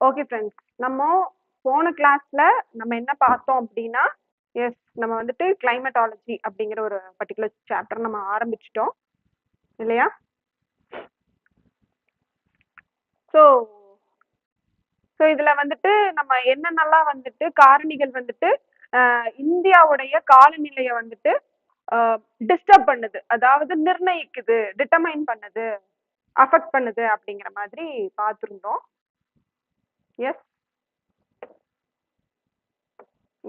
Okay friends, நம்ம போன கிளாஸ்ல நம்ம என்ன பார்த்தோம் அப்படின்னா, எஸ் நம்ம வந்துட்டு கிளைமேட்டாலஜி அப்படிங்கிற ஒரு பர்டிகுலர் சாப்டர் நம்ம ஆரம்பிச்சிட்டோம் இல்லையா? ஸோ ஸோ இதுல வந்துட்டு நம்ம என்னென்னலாம் வந்துட்டு காரணிகள் வந்துட்டு இந்தியாவுடைய காலநிலையை வந்துட்டு டிஸ்டர்ப் பண்ணுது, அதாவது நிர்ணயிக்குது, டிட்டர்மைன் பண்ணுது, அஃபெக்ட் பண்ணுது அப்படிங்கிற மாதிரி பார்த்துருந்தோம். எஸ்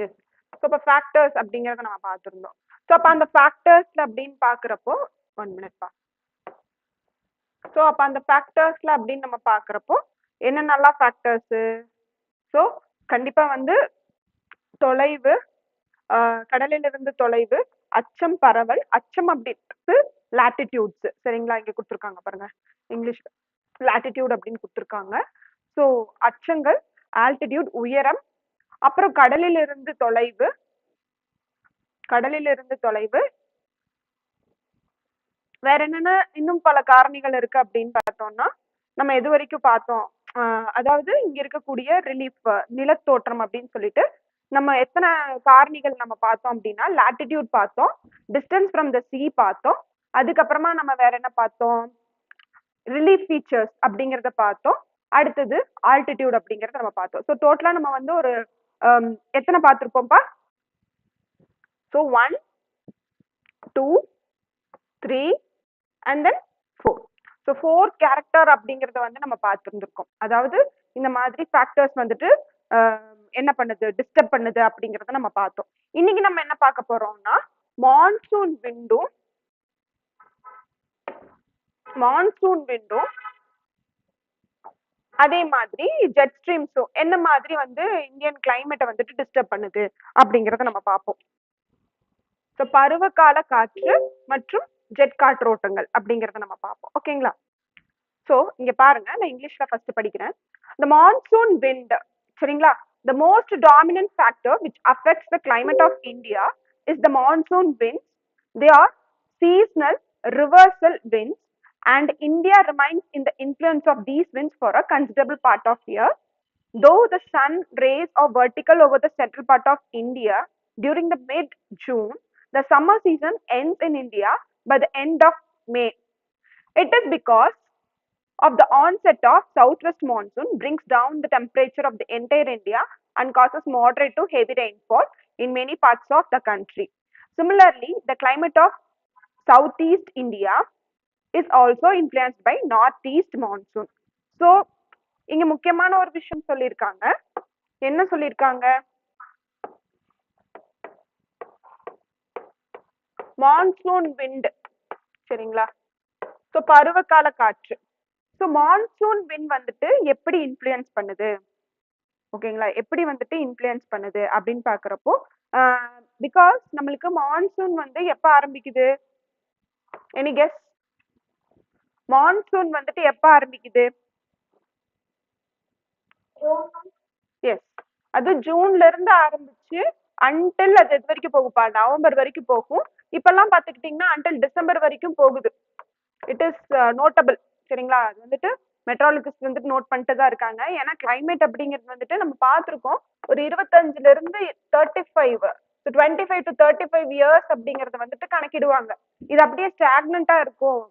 எஸ் ஸோ இப்போ ஃபேக்டர்ஸ் அப்படிங்கிறத நம்ம பார்த்துருந்தோம். ஸோ அப்போ அந்த ஃபேக்டர்ஸ்ல அப்படின்னு பார்க்குறப்போ 1 minute பா. ஸோ அப்போ அந்த ஃபேக்டர்ஸ்ல அப்படின்னு நம்ம பார்க்குறப்போ என்னென்னலாம் ஃபேக்டர்ஸு? ஸோ கண்டிப்பாக வந்து தொலைவு, கடலிலிருந்து தொலைவு, அச்சம், பரவல். அச்சம் அப்படின்றது லாட்டிடியூட்ஸ், சரிங்களா? இங்கே கொடுத்துருக்காங்க பாருங்க, இங்கிலீஷ் லாட்டிடியூட் அப்படின்னு கொடுத்துருக்காங்க. ஸோ அச்சங்கள், ஆல்டிடியூட் உயரம், அப்புறம் கடலிலிருந்து தொலைவு, வேற என்னென்ன இன்னும் பல காரணிகள் இருக்கு அப்படின்னு பார்த்தோம்னா, நம்ம எது வரைக்கும் பார்த்தோம், அதாவது இங்க இருக்கக்கூடிய ரிலீஃப், நிலத்தோற்றம் அப்படின்னு சொல்லிட்டு நம்ம எத்தனை காரணிகள் நம்ம பார்த்தோம் அப்படின்னா, லாட்டிடியூட் பார்த்தோம், டிஸ்டன்ஸ் ஃப்ரம் த சி பார்த்தோம், அதுக்கப்புறமா நம்ம வேற என்ன பார்த்தோம், ரிலீஃப் ஃபீச்சர்ஸ் அப்படிங்கிறத பார்த்தோம், அடுத்தது ஆல்டிடியூட் அப்படிங்கிறத நம்ம பார்த்தோம். ஸோ டோட்டலா நம்ம வந்து ஒரு எத்தனை பார்த்துருப்போம்ப்பா? So 1 2 3 and then 4. So 4 character அப்படிங்கிறத வந்து நம்ம பார்த்துருந்துருக்கோம். அதாவது இந்த மாதிரி ஃபேக்டர்ஸ் வந்துட்டு என்ன பண்ணுது, டிஸ்டர்ப் பண்ணுது அப்படிங்கிறத நம்ம பார்த்தோம். இன்னைக்கு நம்ம என்ன பார்க்க போறோம்னா, மான்சூன் விண்டும் அதே மாதிரி ஜெட் ஸ்ட்ரீம்ஸும் என்ன மாதிரி வந்து இந்தியன் கிளைமேட்டை வந்துட்டு டிஸ்டர்ப் பண்ணுது அப்படிங்கிறத நம்ம பார்ப்போம். ஸோ பருவகால காற்று மற்றும் ஜெட் காற்றோட்டங்கள் அப்படிங்கிறத நம்ம பார்ப்போம். ஓகேங்களா? ஸோ இங்க பாருங்க, நான் இங்கிலீஷ்ல ஃபர்ஸ்ட் படிக்கிறேன். The monsoon wind, சரிங்களா? The most dominant factor which affects the climate of India is the monsoon winds. They are seasonal reversal winds, and India remains in the influence of these winds for a considerable part of year. Though the sun rays are vertical over the central part of India during the mid-June, the summer season ends in India by the end of May. It is because of the onset of southwest monsoon brings down the temperature of the entire India and causes moderate to heavy rainfall in many parts of the country. Similarly, the climate of southeast India is also influenced by northeast monsoon. So இங்க முக்கியமான ஒரு விஷயம் சொல்லியிருக்காங்க. என்ன சொல்லியிருக்காங்க? Monsoon wind, சரிங்களா? So பருவகால காற்று. ஸோ மான்சூன் விண்ட் வந்துட்டு எப்படி இன்ஃப்ளூயன்ஸ் பண்ணுது, ஓகேங்களா? எப்படி வந்துட்டு இன்ஃப்ளூயன்ஸ் பண்ணுது அப்படின்னு பாக்குறப்போ, பிகாஸ் நம்மளுக்கு மான்சூன் வந்து எப்ப ஆரம்பிக்குது? Any guess? மான்சூன் வந்துட்டு எப்ப ஆரம்பிக்குது? எஸ், அது ஜூன்ல இருந்து ஆரம்பிச்சு அன்டில் அது எது வரைக்கும் போகுப்பா? நவம்பர் வரைக்கும் போகும். இப்பெல்லாம் பாத்துக்கிட்டீங்கன்னா அன்டில் டிசம்பர் வரைக்கும் போகுது. இட் இஸ் நோட்டபிள், சரிங்களா? அது வந்துட்டு மெட்ராலஜிஸ்ட் வந்துட்டு நோட் பண்ணிட்டு தான் இருக்காங்க. ஏன்னா கிளைமேட் அப்படிங்கிறது வந்துட்டு நம்ம பார்த்துருக்கோம், ஒரு 25ல இருந்து 35, 25 to 35 இயர்ஸ் அப்படிங்கறத வந்துட்டு கணக்கிடுவாங்க. இது அப்படியே ஸ்டாக்னண்டா இருக்கும்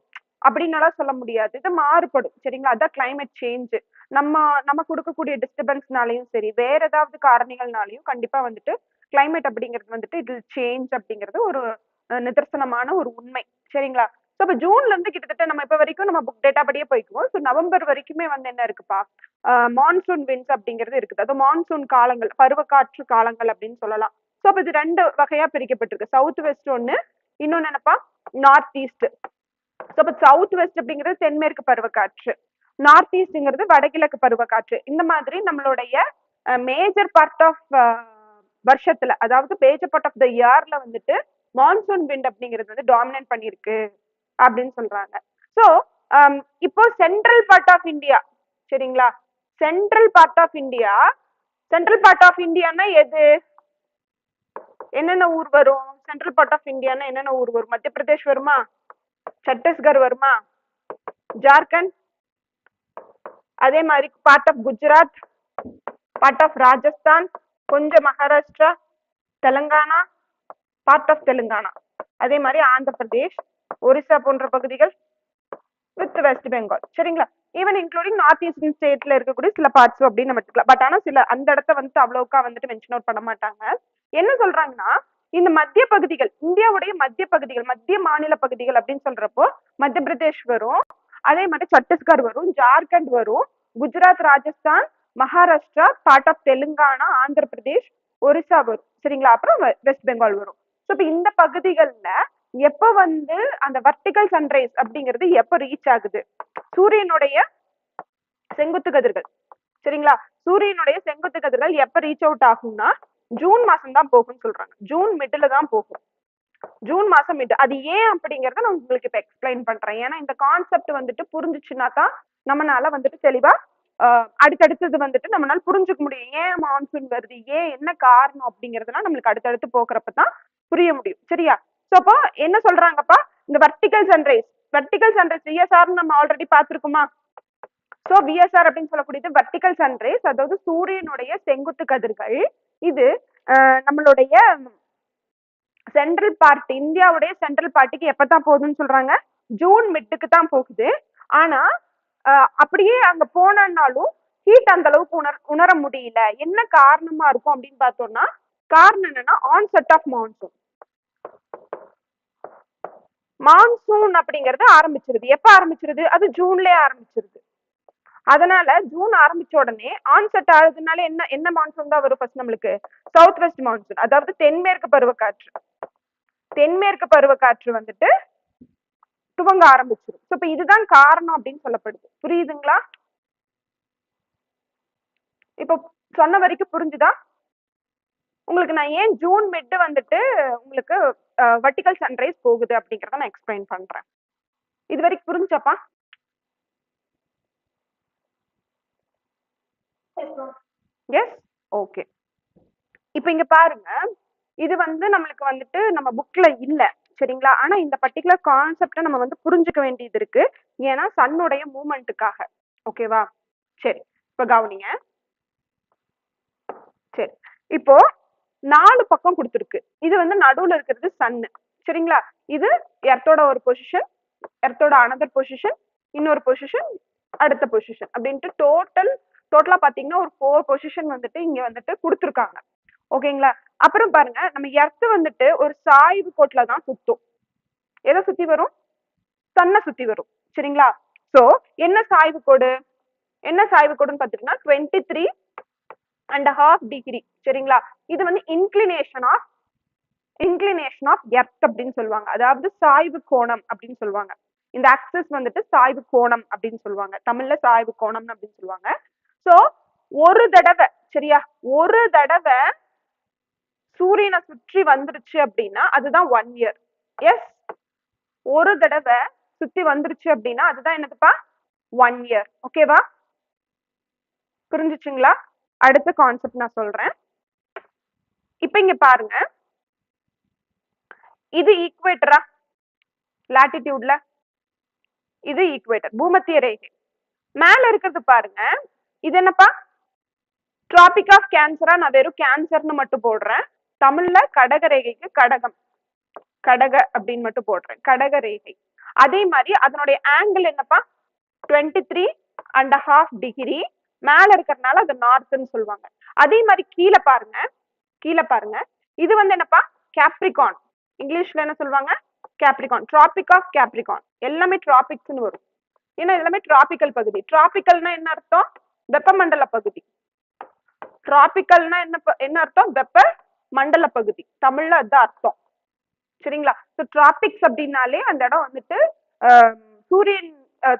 அப்படின்னாலாம் சொல்ல முடியாது, இது மாறுபடும், சரிங்களா? அதான் கிளைமேட் சேஞ்ச். நம்ம கொடுக்கக்கூடிய டிஸ்டர்பன்ஸ்னாலையும் சரி, வேற ஏதாவது காரணிகள்னாலையும் கண்டிப்பா வந்துட்டு கிளைமேட் அப்படிங்கிறது வந்துட்டு இது சேஞ்ச் அப்படிங்கிறது ஒரு நிதர்சனமான ஒரு உண்மை, சரிங்களா? ஸோ இப்போ ஜூன்ல இருந்து கிட்டத்தட்ட நம்ம இப்போ வரைக்கும் நம்ம புக் டேட்டா படியே போய்க்குவோம். ஸோ நவம்பர் வரைக்குமே வந்து என்ன இருக்குப்பா, மான்சூன் விண்ட்ஸ் அப்படிங்கிறது இருக்குது. அது மான்சூன் காலங்கள், பருவக்காற்று காலங்கள் அப்படின்னு சொல்லலாம். ஸோ அப்போ இது 2 வகையா பிரிக்கப்பட்டிருக்கு. சவுத் வெஸ்ட் ஒன்று, இன்னொன்னு என்னப்பா, நார்த் ஈஸ்ட். ஸோ இப்போ சவுத் வெஸ்ட் அப்படிங்கிறது தென்மேற்கு பருவக்காற்று, நார்த் ஈஸ்ட்ங்கிறது வடகிழக்கு பருவக்காற்று. இந்த மாதிரி நம்மளுடைய மேஜர் பார்ட் ஆஃப் வருஷத்துல, அதாவது மேஜர் பார்ட் ஆஃப் த இயர்ல வந்துட்டு மான்சூன் விண்ட் அப்படிங்கிறது வந்து டாமினேட் பண்ணிருக்கு அப்படின்னு சொல்றாங்க. ஸோ இப்போ சென்ட்ரல் பார்ட் ஆஃப் இந்தியா, சரிங்களா? சென்ட்ரல் பார்ட் ஆஃப் இந்தியானா எது, என்னென்ன ஊர் வரும்? சென்ட்ரல் பார்ட் ஆஃப் இந்தியானா என்னென்ன ஊர் வரும்? மத்திய பிரதேஷ் வருமா, சத்தீஸ்கர் வருமா, ஜார்க்கண்ட், அதே மாதிரி part of Gujarat, part of Rajasthan, கொஞ்சம் மகாராஷ்டிரா, தெலுங்கானா, பார்ட் ஆஃப் தெலுங்கானா, அதே மாதிரி ஆந்திர பிரதேஷ், ஒரிசா போன்ற பகுதிகள் வித் வெஸ்ட் பெங்கால். சரிங்களா? ஈவன் இன்க்ளூடிங் நார்த் ஈஸ்டர்ன் ஸ்டேட்ல இருக்கக்கூடிய சில பார்ட்ஸ் அப்படின்னு நம்ம எடுத்துக்கலாம். பட் ஆனா சில அந்த இடத்த வந்துட்டு அவ்வளவுக்கா வந்துட்டு மென்ஷன் அவுட் பண்ண மாட்டாங்க. என்ன சொல்றாங்கன்னா, இந்த மத்திய பகுதிகள், இந்தியாவுடைய மத்திய பகுதிகள், மத்திய மாநில பகுதிகள் அப்படின்னு சொல்றப்போ மத்திய பிரதேஷ் வரும், அதே மாதிரி சத்தீஸ்கர் வரும், ஜார்க்கண்ட் வரும், குஜராத், ராஜஸ்தான், மகாராஷ்டிரா, பார்ட் ஆஃப் தெலுங்கானா, ஆந்திர பிரதேஷ், ஒரிசா வரும். சரிங்களா? அப்புறம் வெஸ்ட் பெங்கால் வரும். ஸோ இப்போ இந்த பகுதிகள்ல எப்ப வந்து அந்த வர்டிகல் சன்ரைஸ் அப்படிங்கிறது எப்ப ரீச் ஆகுது? சூரியனுடைய செங்குத்து கதிர்கள், சரிங்களா? சூரியனுடைய செங்குத்து கதிர்கள் எப்ப ரீச் அவுட் ஆகும்னா ஜூன் மாசம் தான் போகும்னு சொல்றாங்க. ஜூன் மிடில் தான் போகும். ஜூன் மாசம் மிட். அது ஏன் அப்படிங்கறத நான் உங்களுக்கு இப்ப எக்ஸ்பிளைன் பண்றேன். ஏன்னா இந்த கான்செப்ட் வந்துட்டு புரிஞ்சுச்சுன்னா தான் நம்மளால வந்துட்டு தெளிவா அடுத்தடுத்தது வந்துட்டு நம்மளால புரிஞ்சுக்க முடியும். ஏன் மான்சூன் வருது, ஏன் என்ன காரணம் அப்படிங்கறதுலாம் நம்மளுக்கு அடுத்தடுத்து போக்குறப்பதான் புரிய முடியும். சரியா? சோ அப்போ என்ன சொல்றாங்கப்பா, இந்த வர்டிகல் சன்ரைஸ், விஎஸ்ஆர் நம்ம ஆல்ரெடி பார்த்திருக்குமா? சோ விஎஸ்ஆர் அப்படின்னு சொல்லக்கூடியது வர்டிகல் சன்ரைஸ், அதாவது சூரியனுடைய செங்குத்து கதிர்கள். இது நம்மளுடைய சென்ட்ரல் பார்ட், இந்தியாவுடைய சென்ட்ரல் பார்ட்டிக்கு எப்பதான் போகுதுன்னு சொல்றாங்க? ஜூன் மிட்டுக்கு தான் போகுது. ஆனா அப்படியே அங்க போனாலும் ஹீட் அந்த அளவுக்கு உணர முடியல. என்ன காரணமா இருக்கும் அப்படின்னு பார்த்தோம்னா, காரணம் என்னன்னா ஆன்செட் ஆஃப் மான்சூன். மான்சூன் அப்படிங்கறது ஆரம்பிச்சிருது. எப்ப ஆரம்பிச்சிருது? அது ஜூன்லயே ஆரம்பிச்சிருது. அதனால ஜூன் ஆரம்பிச்ச உடனே ஆன்செட் ஆகுதுனால என்ன என்ன மான்சூன் தான் வரும் ஃபர்ஸ்ட் நம்மளுக்கு? சவுத் வெஸ்ட் மான்சூன், அதாவது தென்மேற்கு பருவக்காற்று. தென்மேற்கு பருவக்காற்று வந்துட்டு துவங்க ஆரம்பிச்சிடும். ஸோ இப்போ இதுதான் காரணம் அப்படின்னு சொல்லப்படுது. புரியுதுங்களா? இப்போ சொன்ன வரைக்கும் புரிஞ்சுதா உங்களுக்கு? நான் ஏன் ஜூன் மிட் வந்துட்டு உங்களுக்கு வர்டிகல் சன்ரைஸ் போகுது அப்படிங்கறத நான் எக்ஸ்பிளைன் பண்றேன். இது வரைக்கும் புரிஞ்சாப்பா? S, okay. இப்போ இங்க பாருங்க, இது வந்து நம்மளுக்கு வந்துட்டு நம்ம புக்ல இல்ல, சரிங்களா? ஆனா இந்த பர்டிகுலர் கான்செப்டை நம்ம வந்து புரிஞ்சுக்க வேண்டியது இருக்கு. ஏன்னா சன்னுடைய மூமெண்ட்டுக்காக. ஓகேவா? சரி, இப்ப கவனிங்க. சரி, இப்போ 4 பக்கம் கொடுத்துருக்கு. இது வந்து நடுவுல இருக்கிறது சன்னு, சரிங்களா? இது எர்த்தோட ஒரு பொசிஷன், எர்த்தோட அனதர் பொசிஷன், இன்னொரு பொசிஷன், அடுத்த பொசிஷன் அப்படின்ட்டு டோட்டலா பாத்தீங்கன்னா ஒரு 4 பொசிஷன் வந்துட்டு இங்க வந்துட்டு கொடுத்துருக்காங்க. ஓகேங்களா? அப்புறம் பாருங்க, நம்ம எர்த் வந்துட்டு ஒரு சாய்வு கோட்ல தான் சுத்தும். எதை சுத்தி வரும்? சன்னை சுத்தி வரும். சரிங்களா? சோ என்ன சாய்வு கோடு, என்ன சாய்வு கோடுன்னு பாத்தீங்கன்னா 23.5 டிகிரி. சரிங்களா? இது வந்து இன்க்ளினேஷன் ஆஃப் எர்த் அப்படின்னு சொல்லுவாங்க. அதாவது சாய்வு கோணம் அப்படின்னு சொல்லுவாங்க. இந்த ஆக்சிஸ் வந்துட்டு சாய்வு கோணம் அப்படின்னு சொல்லுவாங்க. தமிழ்ல சாய்வு கோணம் அப்படின்னு சொல்லுவாங்க. சோ ஒரு தடவை, சரியா, ஒரு தடவை சூரியனை சுற்றி வந்துருச்சு அப்படின்னா அதுதான் 1 இயர். எஸ், ஒரு தடவை சுத்தி வந்துருச்சு அப்படின்னா அதுதான் என்னதுப்பா? 1 இயர். ஓகேவா? புரிஞ்சுச்சுங்களா? அடுத்த கான்செப்ட் நான் சொல்றேன். இப்ப இங்க பாருங்க, இது ஈக்குவேட்டரா? லாட்டிடியூட்ல இது ஈக்குவேட்டர், பூமத்திய ரேகை. மேல இருக்கிறது பாருங்க, இது என்னப்பா? டிராபிக் ஆஃப் கேன்சரா? நான் வெறும் கேன்சர்னு மட்டும் போடுறேன். தமிழ்ல கடக ரேகைக்கு கடகம், கடக அப்படின்னு மட்டும் போடுறேன், கடக ரேகை. அதே மாதிரி அதனுடைய ஆங்கிள் என்னப்பா? 23.5 டிகிரி. மேல இருக்கிறதுனால அது நார்த்ன்னு சொல்லுவாங்க. அதே மாதிரி கீழே பாருங்க, கீழே பாருங்க, இது வந்து என்னப்பா? கேப்ரிகான். இங்கிலீஷ்ல என்ன சொல்லுவாங்க? Capricorn, tropic of Capricorn. எல்லாமே டிராபிக்ஸ்னு வரும். ஏன்னா எல்லாமே டிராபிக்கல் பகுதி. டிராபிக்கல்னா என்ன அர்த்தம்? வெப்பமண்டல பகுதி. டிராபிக்கல்னா என்ன அர்த்தம்? வெப்ப மண்டல பகுதி. தமிழ்ல அதுதான் அர்த்தம். சரிங்களா? டிராபிக்ஸ் அப்படின்னாலே அந்த இடம் வந்துட்டு சூரியன்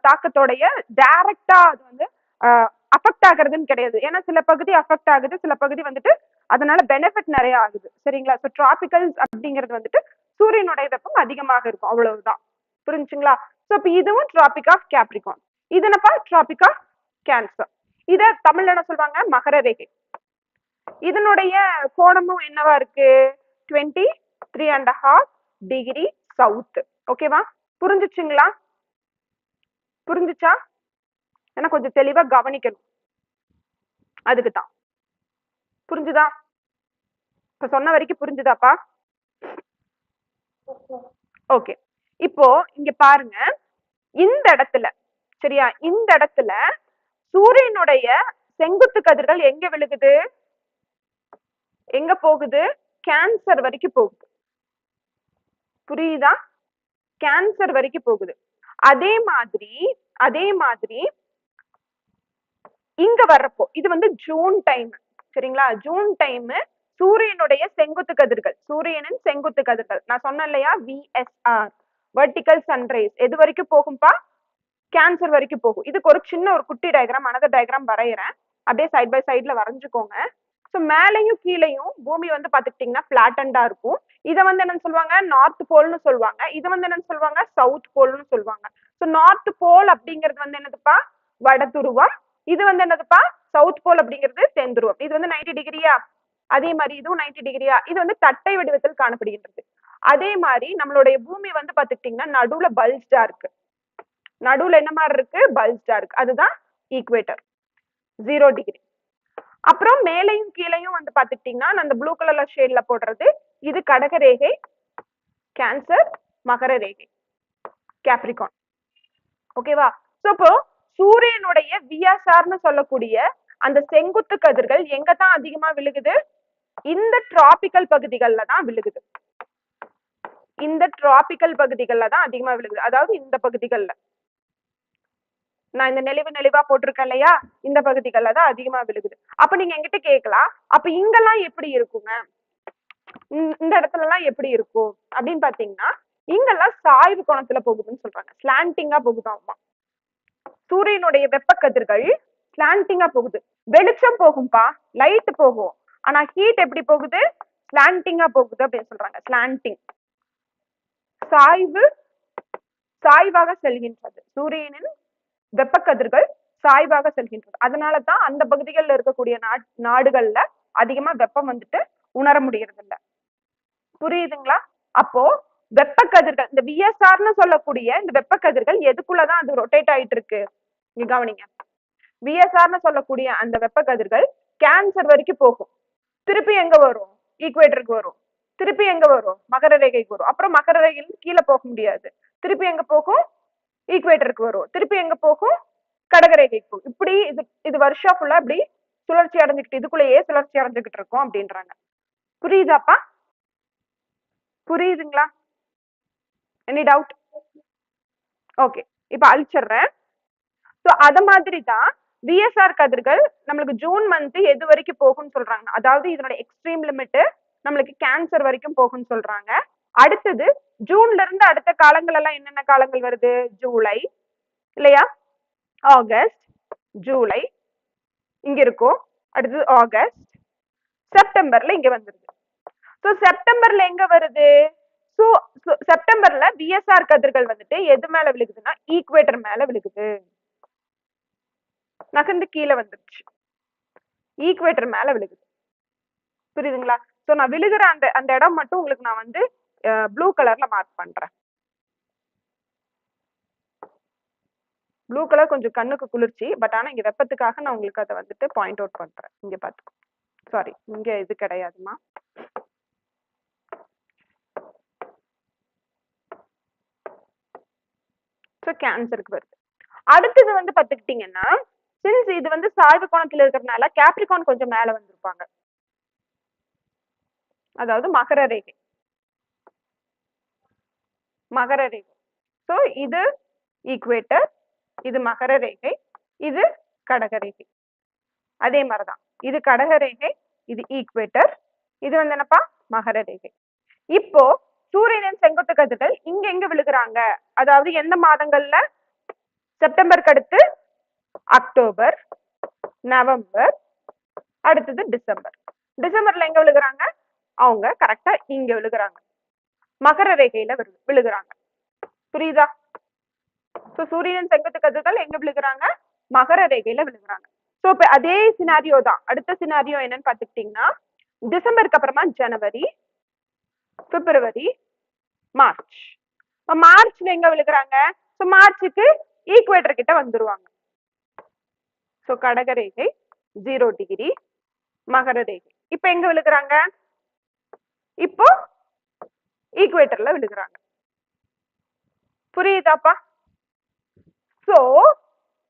தாக்கத்தோடைய டைரக்டா அது வந்து அஃபெக்ட் ஆகுறதுன்னு கிடையாது. ஏன்னா சில பகுதி அஃபெக்ட் ஆகுது, சில பகுதி வந்துட்டு அதனால பெனிஃபிட் நிறைய ஆகுது. சரிங்களா? ஸோ டிராபிக்கல் அப்படிங்கிறது வந்துட்டு சூரியனுடைய வெப்பம் அதிகமாக இருக்கும், அவ்வளவுதான். புரிஞ்சுங்களா? ஸோ இப்போ இதுவும் டிராபிக் ஆஃப் கேப்ரிகான். இது என்னப்பா? Tropic of cancer. இத தமிழ்ல என்ன சொல்லுவாங்க? மகர ரேகை. இதனுடைய கோணமும் என்னவா இருக்கு? 23.5 டிகிரி சவுத். ஓகேவா? புரிஞ்சுச்சுங்களா? புரிஞ்சுச்சா? ஏன்னா கொஞ்சம் தெளிவா கவனிக்கணும், அதுக்குதான். புரிஞ்சுதா? இப்ப சொன்ன வரைக்கும் புரிஞ்சுதாப்பா? ஓகே. இப்போ இங்க பாருங்க, இந்த இடத்துல சரியா, இந்த இடத்துல சூரியனுடைய செங்குத்து கதிர்கள் எங்க விழுகுது, எங்க போகுது, கேன்சர் வரைக்கும் போகுது. புரியுதா? கேன்சர் வரைக்கும் போகுது. அதே மாதிரி இங்க வர்றப்போ இது வந்து ஜூன் டைம் சரிங்களா, ஜூன் டைம் சூரியனுடைய செங்குத்து கதிர்கள், சூரியனின் செங்குத்து கதிர்கள் நான் சொன்னேன் இல்லையா, விஎஸ்ஆர் வெர்டிகல் சன்ரைஸ் எது வரைக்கும் போகும்பா, கேன்சர் வரைக்கும் போகும். இதுக்கு ஒரு சின்ன ஒரு குட்டி டயக்ராம், அனதர் டயக்ராம் வரைகிறேன், அப்படியே சைட் பை சைட்ல வரைஞ்சுக்கோங்க. ஸோ மேலையும் கீழையும் பூமி வந்து பாத்துக்கிட்டீங்கன்னா பிளாட்டண்டா இருக்கும். இதை வந்து என்னன்னு சொல்லுவாங்க, நார்த் போல்னு சொல்லுவாங்க. இதை வந்து என்னன்னு சொல்லுவாங்க, சவுத் போல்னு சொல்லுவாங்க. ஸோ நார்த் போல் அப்படிங்கிறது வந்து என்னதுப்பா, வட துருவம். இது வந்து என்னதுப்பா, சவுத் போல் அப்படிங்கிறது தென் துருவம். இது வந்து 90 டிகிரியா, அதே மாதிரி இதுவும் 90 டிகிரியா. இது வந்து தட்டை வடிவத்தில் காணப்படுகின்றது. அதே மாதிரி நம்மளுடைய பூமி வந்து பாத்துக்கிட்டீங்கன்னா நடுவுல பல்ஜா இருக்கு, நடுவுல என்ன மாதிரி இருக்கு, பல்ஜா இருக்கு. அதுதான் ஈக்குவேட்டர் 0 டிகிரி. அப்புறம் மேலையும் கீழையும் வந்து பாத்துக்கிட்டீங்கன்னா அந்த ப்ளூ கலர்ல ஷேட்ல போடுறது இது கடக ரேகை, கேன்சர், மகர ரேகை, கேப்ரிகான். ஓகேவா? சோ இப்போ சூரியனுடைய விஎஸ்ஆர்னு சொல்லக்கூடிய அந்த செங்குத்து கதிர்கள் எங்க தான் அதிகமா விழுகுது, இந்த டிராபிக்கல் பகுதிகள்ல தான் விழுகுது. இந்த டிராபிக்கல் பகுதிகள்ல தான் அதிகமா விழுகுது. அதாவது இந்த பகுதிகள்ல நான் இந்த நெளிவா போட்டிருக்கேன் இல்லையா, இந்த பகுதிகள்ல தான் அதிகமா விழுகுது. அப்ப நீங்க என்கிட்ட கேட்கலாம், அப்ப இங்கெல்லாம் எப்படி இருக்குங்க, இந்த இடத்துல எல்லாம் எப்படி இருக்கும் அப்படின்னு பாத்தீங்கன்னா, இங்கெல்லாம் சாய்வு கோணத்துல போகுதுன்னு சொல்றாங்க, ஸ்லாண்டிங்கா போகுதாமா. சூரியனுடைய வெப்ப கதிர்கள் ஸ்லாண்டிங்கா போகுது. வெளிச்சம் போகும்பா, லைட் போகும், ஆனா ஹீட் எப்படி போகுது, ஸ்லாண்டிங்கா போகுது அப்படின்னு சொல்றாங்க. ஸ்லாண்டிங், சாய்வாக செல்கின்றது. சூரியனின் வெப்ப கதிர்கள் சாய்வாக செல்கின்றது. அதனாலதான் அந்த பகுதிகளில் இருக்கக்கூடிய நாடுகள்ல அதிகமா வெப்பம் வந்துட்டு உணர முடியறது இல்ல. புரியுதுங்களா? அப்போ வெப்ப கதிர்கள், இந்த விஎஸ்ஆர்னு சொல்லக்கூடிய இந்த வெப்ப கதிர்கள் எதுக்குள்ளதான் அது ரொட்டேட் ஆயிட்டு இருக்கு, நீங்க கவனிங்க. விஎஸ்ஆர்னு சொல்லக்கூடிய அந்த வெப்ப கதிர்கள் கேன்சர் வரைக்கும் போகும், திருப்பி எங்க வரும், ஈக்குவேட்டருக்கு வரும், திருப்பி எங்க வரும், மகர ரேகைக்கு வரும். அப்புறம் மகர ரேகையில் கீழே போக முடியாது, திருப்பி எங்க போகும், ஈக்குவேட்டருக்கு வரும், திருப்பி எங்க போகும், கடகரேகைக்கு போகும். இப்படி இது வருஷம் ஃபுல்லா இப்படி சுழற்சி அடைஞ்சுக்கிட்டு, இதுக்குள்ளேயே சுழற்சி அடைஞ்சுக்கிட்டு இருக்கும் அப்படின்றாங்க. புரியுதாப்பா? புரியுதுங்களா? Any doubt? ஓகே, இப்ப அழிச்சிடுறேன். ஸோ அத மாதிரி தான் விஎஸ்ஆர் கதிர்கள் நம்மளுக்கு ஜூன் மந்த் எது வரைக்கும் போகும்னு சொல்றாங்க. அதாவது இதனோட எக்ஸ்ட்ரீம் லிமிட் நம்மளுக்கு கேன்சர் வரைக்கும் போகும்னு சொல்றாங்க. அடுத்தது ஜூன்ல இருந்து அடுத்த காலங்கள் எல்லாம் என்னென்ன காலங்கள் வருது, ஜூலை இல்லையா, ஆகஸ்ட், ஜூலை இங்க இருக்கும், அடுத்தது ஆகஸ்ட், செப்டம்பர்ல இங்க வந்துருது. ஸோ செப்டம்பர்ல எங்க வருது, ஸோ செப்டம்பர்ல விஎஸ்ஆர் கதிர்கள் வந்துட்டு எது மேல விழுகுதுன்னா ஈக்குவேட்டர் மேல விழுகுது, நகர்ந்து கீழே வந்துருச்சு, ஈக்குவேட்டர் மேல விழுகுது. புரியுதுங்களா? ஸோ நான் விழுகிற அந்த இடம் மட்டும் உங்களுக்கு நான் வந்து ப்ளூ கலர்ல மார்க் பண்றேன். ப்ளூ கலர் கொஞ்சம் கண்ணுக்கு குளிர்ச்சி, பட் ஆனா இங்க வெப்பத்துக்காக நான் உங்களுக்கு அதை வந்துட்டு பாயிண்ட் அவுட் பண்றேன். இங்க பாத்துக்கோ, சாரி இங்க இது கிடையாதுமா. ஸோ கேன்சருக்கு வருது. அடுத்தது வந்து பாத்துக்கிட்டீங்கன்னா, சின்ஸ் இது வந்து சாய்வு கோணத்துல இருக்கிறதுனால கேப்ரிகான் கொஞ்சம் மேல வந்திருப்பாங்க, அதாவது மகர ரேகை, மகர ரேகை. ஸோ இது ஈக்குவேட்டர், இது மகர ரேகை, இது கடக ரேகை. அதே மாதிரிதான் இது கடக ரேகை, இது ஈக்குவேட்டர், இது வந்து என்னப்பா மகர ரேகை. இப்போ சூரியனின் செங்குத்து கதிர்கள் இங்க எங்க விழுகிறாங்க, அதாவது எந்த மாதங்கள்ல, செப்டம்பருக்கு அடுத்து அக்டோபர், நவம்பர், அடுத்தது டிசம்பர். டிசம்பர்ல எங்க விழுகிறாங்க, அவங்க கரெக்டா இங்க விழுகிறாங்க, மகர ரேகையில விழுகிறாங்க. புரியுதா? சோ சூரியனின் செங்குத்து கதிர்கள் எங்க விழுகிறாங்க, மகர ரேகையில விழுகிறாங்க. சோ இப்ப அதே சினாரியோ தான். அடுத்த சினாரியோ என்னன்னு பாத்துக்கிட்டீங்கன்னா, டிசம்பருக்கு அப்புறமா ஜனவரி, பிப்ரவரி, மார்ச். மார்ச்ல எங்க விழுகிறாங்க, சோ மார்ச்சுக்கு ஈக்குவேட்டர் கிட்ட வந்துருவாங்க. சோ கடக ரேகை 0 டிகிரி, மகர ரேகை இப்ப எங்க விழுகுறாங்க? இப்போ ஈக்குவேட்டர்ல விழுகுறாங்க. புரியுதாப்பா? சோ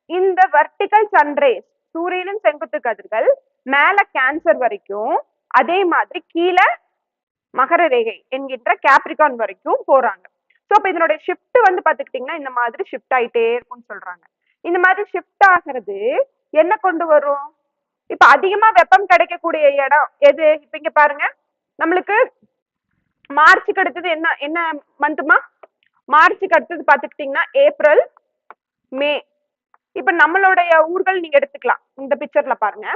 இந்த வெர்டிகல் சன்ரேஸ் சூரியனின் செங்குத்து கதிர்கள் மேல கேன்சர் வரைக்கும், அதே மாதிரி கீழே மகர ரேகை என்கின்ற கேப்ரிகான் வரைக்கும் போறாங்க. சோ அப்ப இதனுடைய ஷிஃப்ட் வந்து பாத்துக்கிட்டீங்கன்னா இந்த மாதிரி ஷிஃப்ட் ஆயிட்டே இருக்கும்னு சொல்றாங்க. இந்த மாதிரி ஷிஃப்ட் ஆகிறது என்ன கொண்டு வரும்? இப்ப அதிகமா வெப்பம் கிடைக்கக்கூடிய இடம் எது? இப்ப இங்க பாருங்க, நம்மளுக்கு மார்ச்சுக்கு அடுத்தது என்ன என்ன மந்த்மா? மார்ச்சுக்கு அடுத்தது பாத்துக்கிட்டீங்கன்னா ஏப்ரல், மே. இப்ப நம்மளுடைய ஊர்கள் நீங்க எடுத்துக்கலாம். இந்த பிக்சர்ல பாருங்க.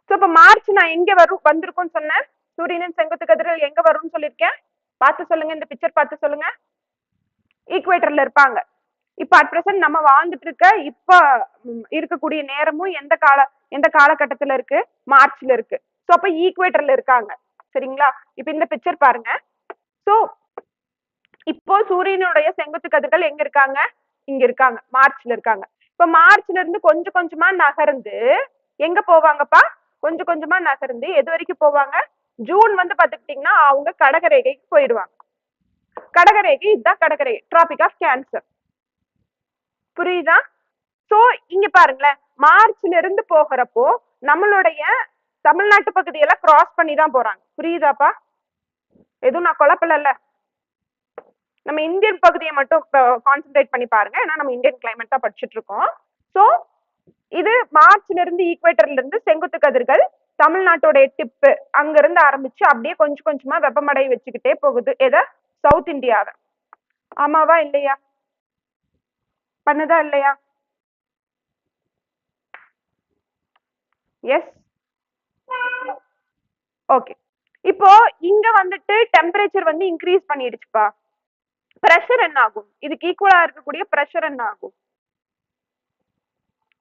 சோ இப்ப மார்ச் நான் எங்க வந்திருக்கும்னு சொன்னேன்? சூரியனின் செங்குத்து கதிர்கள் எங்க வரும்னு சொல்லியிருக்கேன். பார்த்து சொல்லுங்க, இந்த பிக்சர் பார்த்து சொல்லுங்க. ஈக்குவேட்டர்ல இருப்பாங்க. இப்ப அட் பிரசன்ட் நம்ம வாழ்ந்துட்டு இருக்க இப்ப இருக்கக்கூடிய நேரமும் எந்த காலகட்டத்துல இருக்கு? மார்ச்ல இருக்கு. சோ அப்ப ஈக்குவேட்டர்ல இருக்காங்க. சரிங்களா? இப்ப இந்த பிக்சர் பாருங்க. சோ இப்போ சூரியனுடைய செங்குத்து கதிர்கள் எங்க இருக்காங்க? இங்க இருக்காங்க, மார்ச்ல இருக்காங்க. இப்ப மார்ச்ல இருந்து கொஞ்சம் கொஞ்சமா நகர்ந்து எங்க போவாங்கப்பா? கொஞ்சம் கொஞ்சமா நகர்ந்து எது வரைக்கும் போவாங்க? ஜூன் வந்து பாத்துக்கிட்டீங்கன்னா அவங்க கடகரேகைக்கு போயிடுவாங்க. கடகரேகை இதுதான் கடகரேகை, டிராபிக் ஆஃப் கேன்சர். புரியுதா? சோ இங்க பாருங்களேன், மார்ச்ல இருந்து போகிறப்போ நம்மளுடைய தமிழ்நாட்டு பகுதியெல்லாம் கிராஸ் பண்ணி தான் போறாங்க. புரியுதாப்பா? எதுவும் நான் குழப்பல. நம்ம இந்தியன் பகுதியை மட்டும் கான்சென்ட்ரேட் பண்ணி பாருங்க, ஏன்னா நம்ம இந்தியன் கிளைமேட் தான் படிச்சுட்டு இருக்கோம். சோ இது மார்ச்ல இருந்து ஈக்குவேட்டர்ல இருந்து செங்குத்து கதிர்கள் தமிழ்நாட்டோட டிப்பு அங்க இருந்து ஆரம்பிச்சு அப்படியே கொஞ்சம் கொஞ்சமா வெப்பமடை வச்சுக்கிட்டே போகுது. எதை? சவுத் இந்தியாவை. ஆமாவா இல்லையா? பண்ணுதா இல்லையா? எஸ். ஓகே. இப்போ இங்க வந்துட்டு டெம்பரேச்சர் வந்து இன்க்ரீஸ் பண்ணிடுச்சுப்பா. பிரஷர் என்ன ஆகும்? இதுக்கு ஈக்குவலா இருக்கக்கூடிய பிரஷர் என்ன ஆகும்?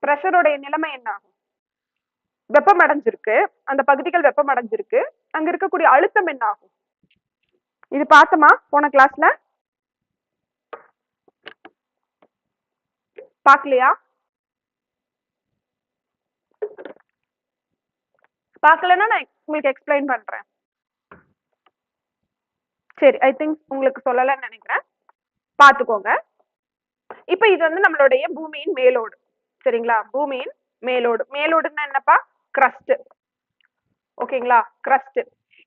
பிரஷரோட நிலைமை என்ன ஆகும்? வெப்பம் அடைஞ்சிருக்கு, அந்த பகுதிகள் வெப்பம் அடைஞ்சிருக்கு, அங்க இருக்கக்கூடிய அழுத்தம் என்ன ஆகும்? இது பார்த்தமா போன கிளாஸ்ல? பார்க்கலையா? பார்க்கலன்னா நான் உங்களுக்கு எக்ஸ்பிளைன் பண்றேன். சரி, ஐ திங்க் உங்களுக்கு சொல்லலன்னு நினைக்கிறேன். பாத்துக்கோங்க. இப்ப இது வந்து நம்மளுடைய பூமியின் மேலோடு. சரிங்களா? பூமியின் மேலோடு. மேலோடுன்னா என்னப்பா? கிரஸ்ட். ஓகேங்களா? கிரஸ்ட்.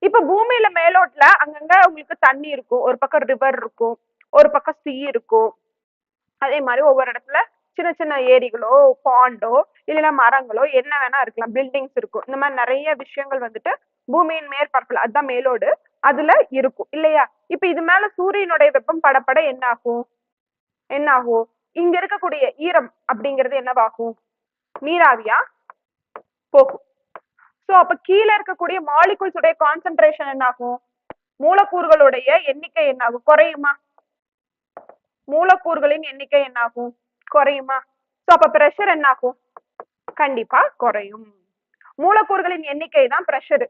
இப்ப பூமியில மேலோட்ல அங்கங்க உங்களுக்கு தண்ணி இருக்கும், ஒரு பக்கம் ரிவர் இருக்கும், ஒரு பக்கம் சீ இருக்கும். அதே மாதிரி ஒவ்வொரு இடத்துல சின்ன சின்ன ஏரிகளோ பாண்டோ இல்லைன்னா மரங்களோ என்ன வேணா இருக்கலாம், பில்டிங்ஸ் இருக்கும். இந்த மாதிரி நிறைய விஷயங்கள் வந்துட்டு பூமியின் மேற்பரப்புல, அதுதான் மேலோடு, அதுல இருக்கும் இல்லையா? இப்ப இது மேல சூரியனுடைய வெப்பம் படப்பட என்ன ஆகும்? இங்க இருக்கக்கூடிய ஈரம் அப்படிங்கிறது என்னவாகும்? நீராவியா போகும். சோ அப்ப கீழே இருக்கக்கூடிய மாலிகுல்ஸ் உடைய கான்சென்ட்ரேஷன் என்ன ஆகும்? மூலக்கூறுகளுடைய எண்ணிக்கை என்ன ஆகும்? குறையுமா? மூலக்கூறுகளின் எண்ணிக்கை என்ன ஆகும்? குறையுமா? சோ அப்ப பிரஷர் என்ன ஆகும்? கண்டிப்பா குறையும். மூலக்கூறுகளின் எண்ணிக்கை தான் பிரஷர்.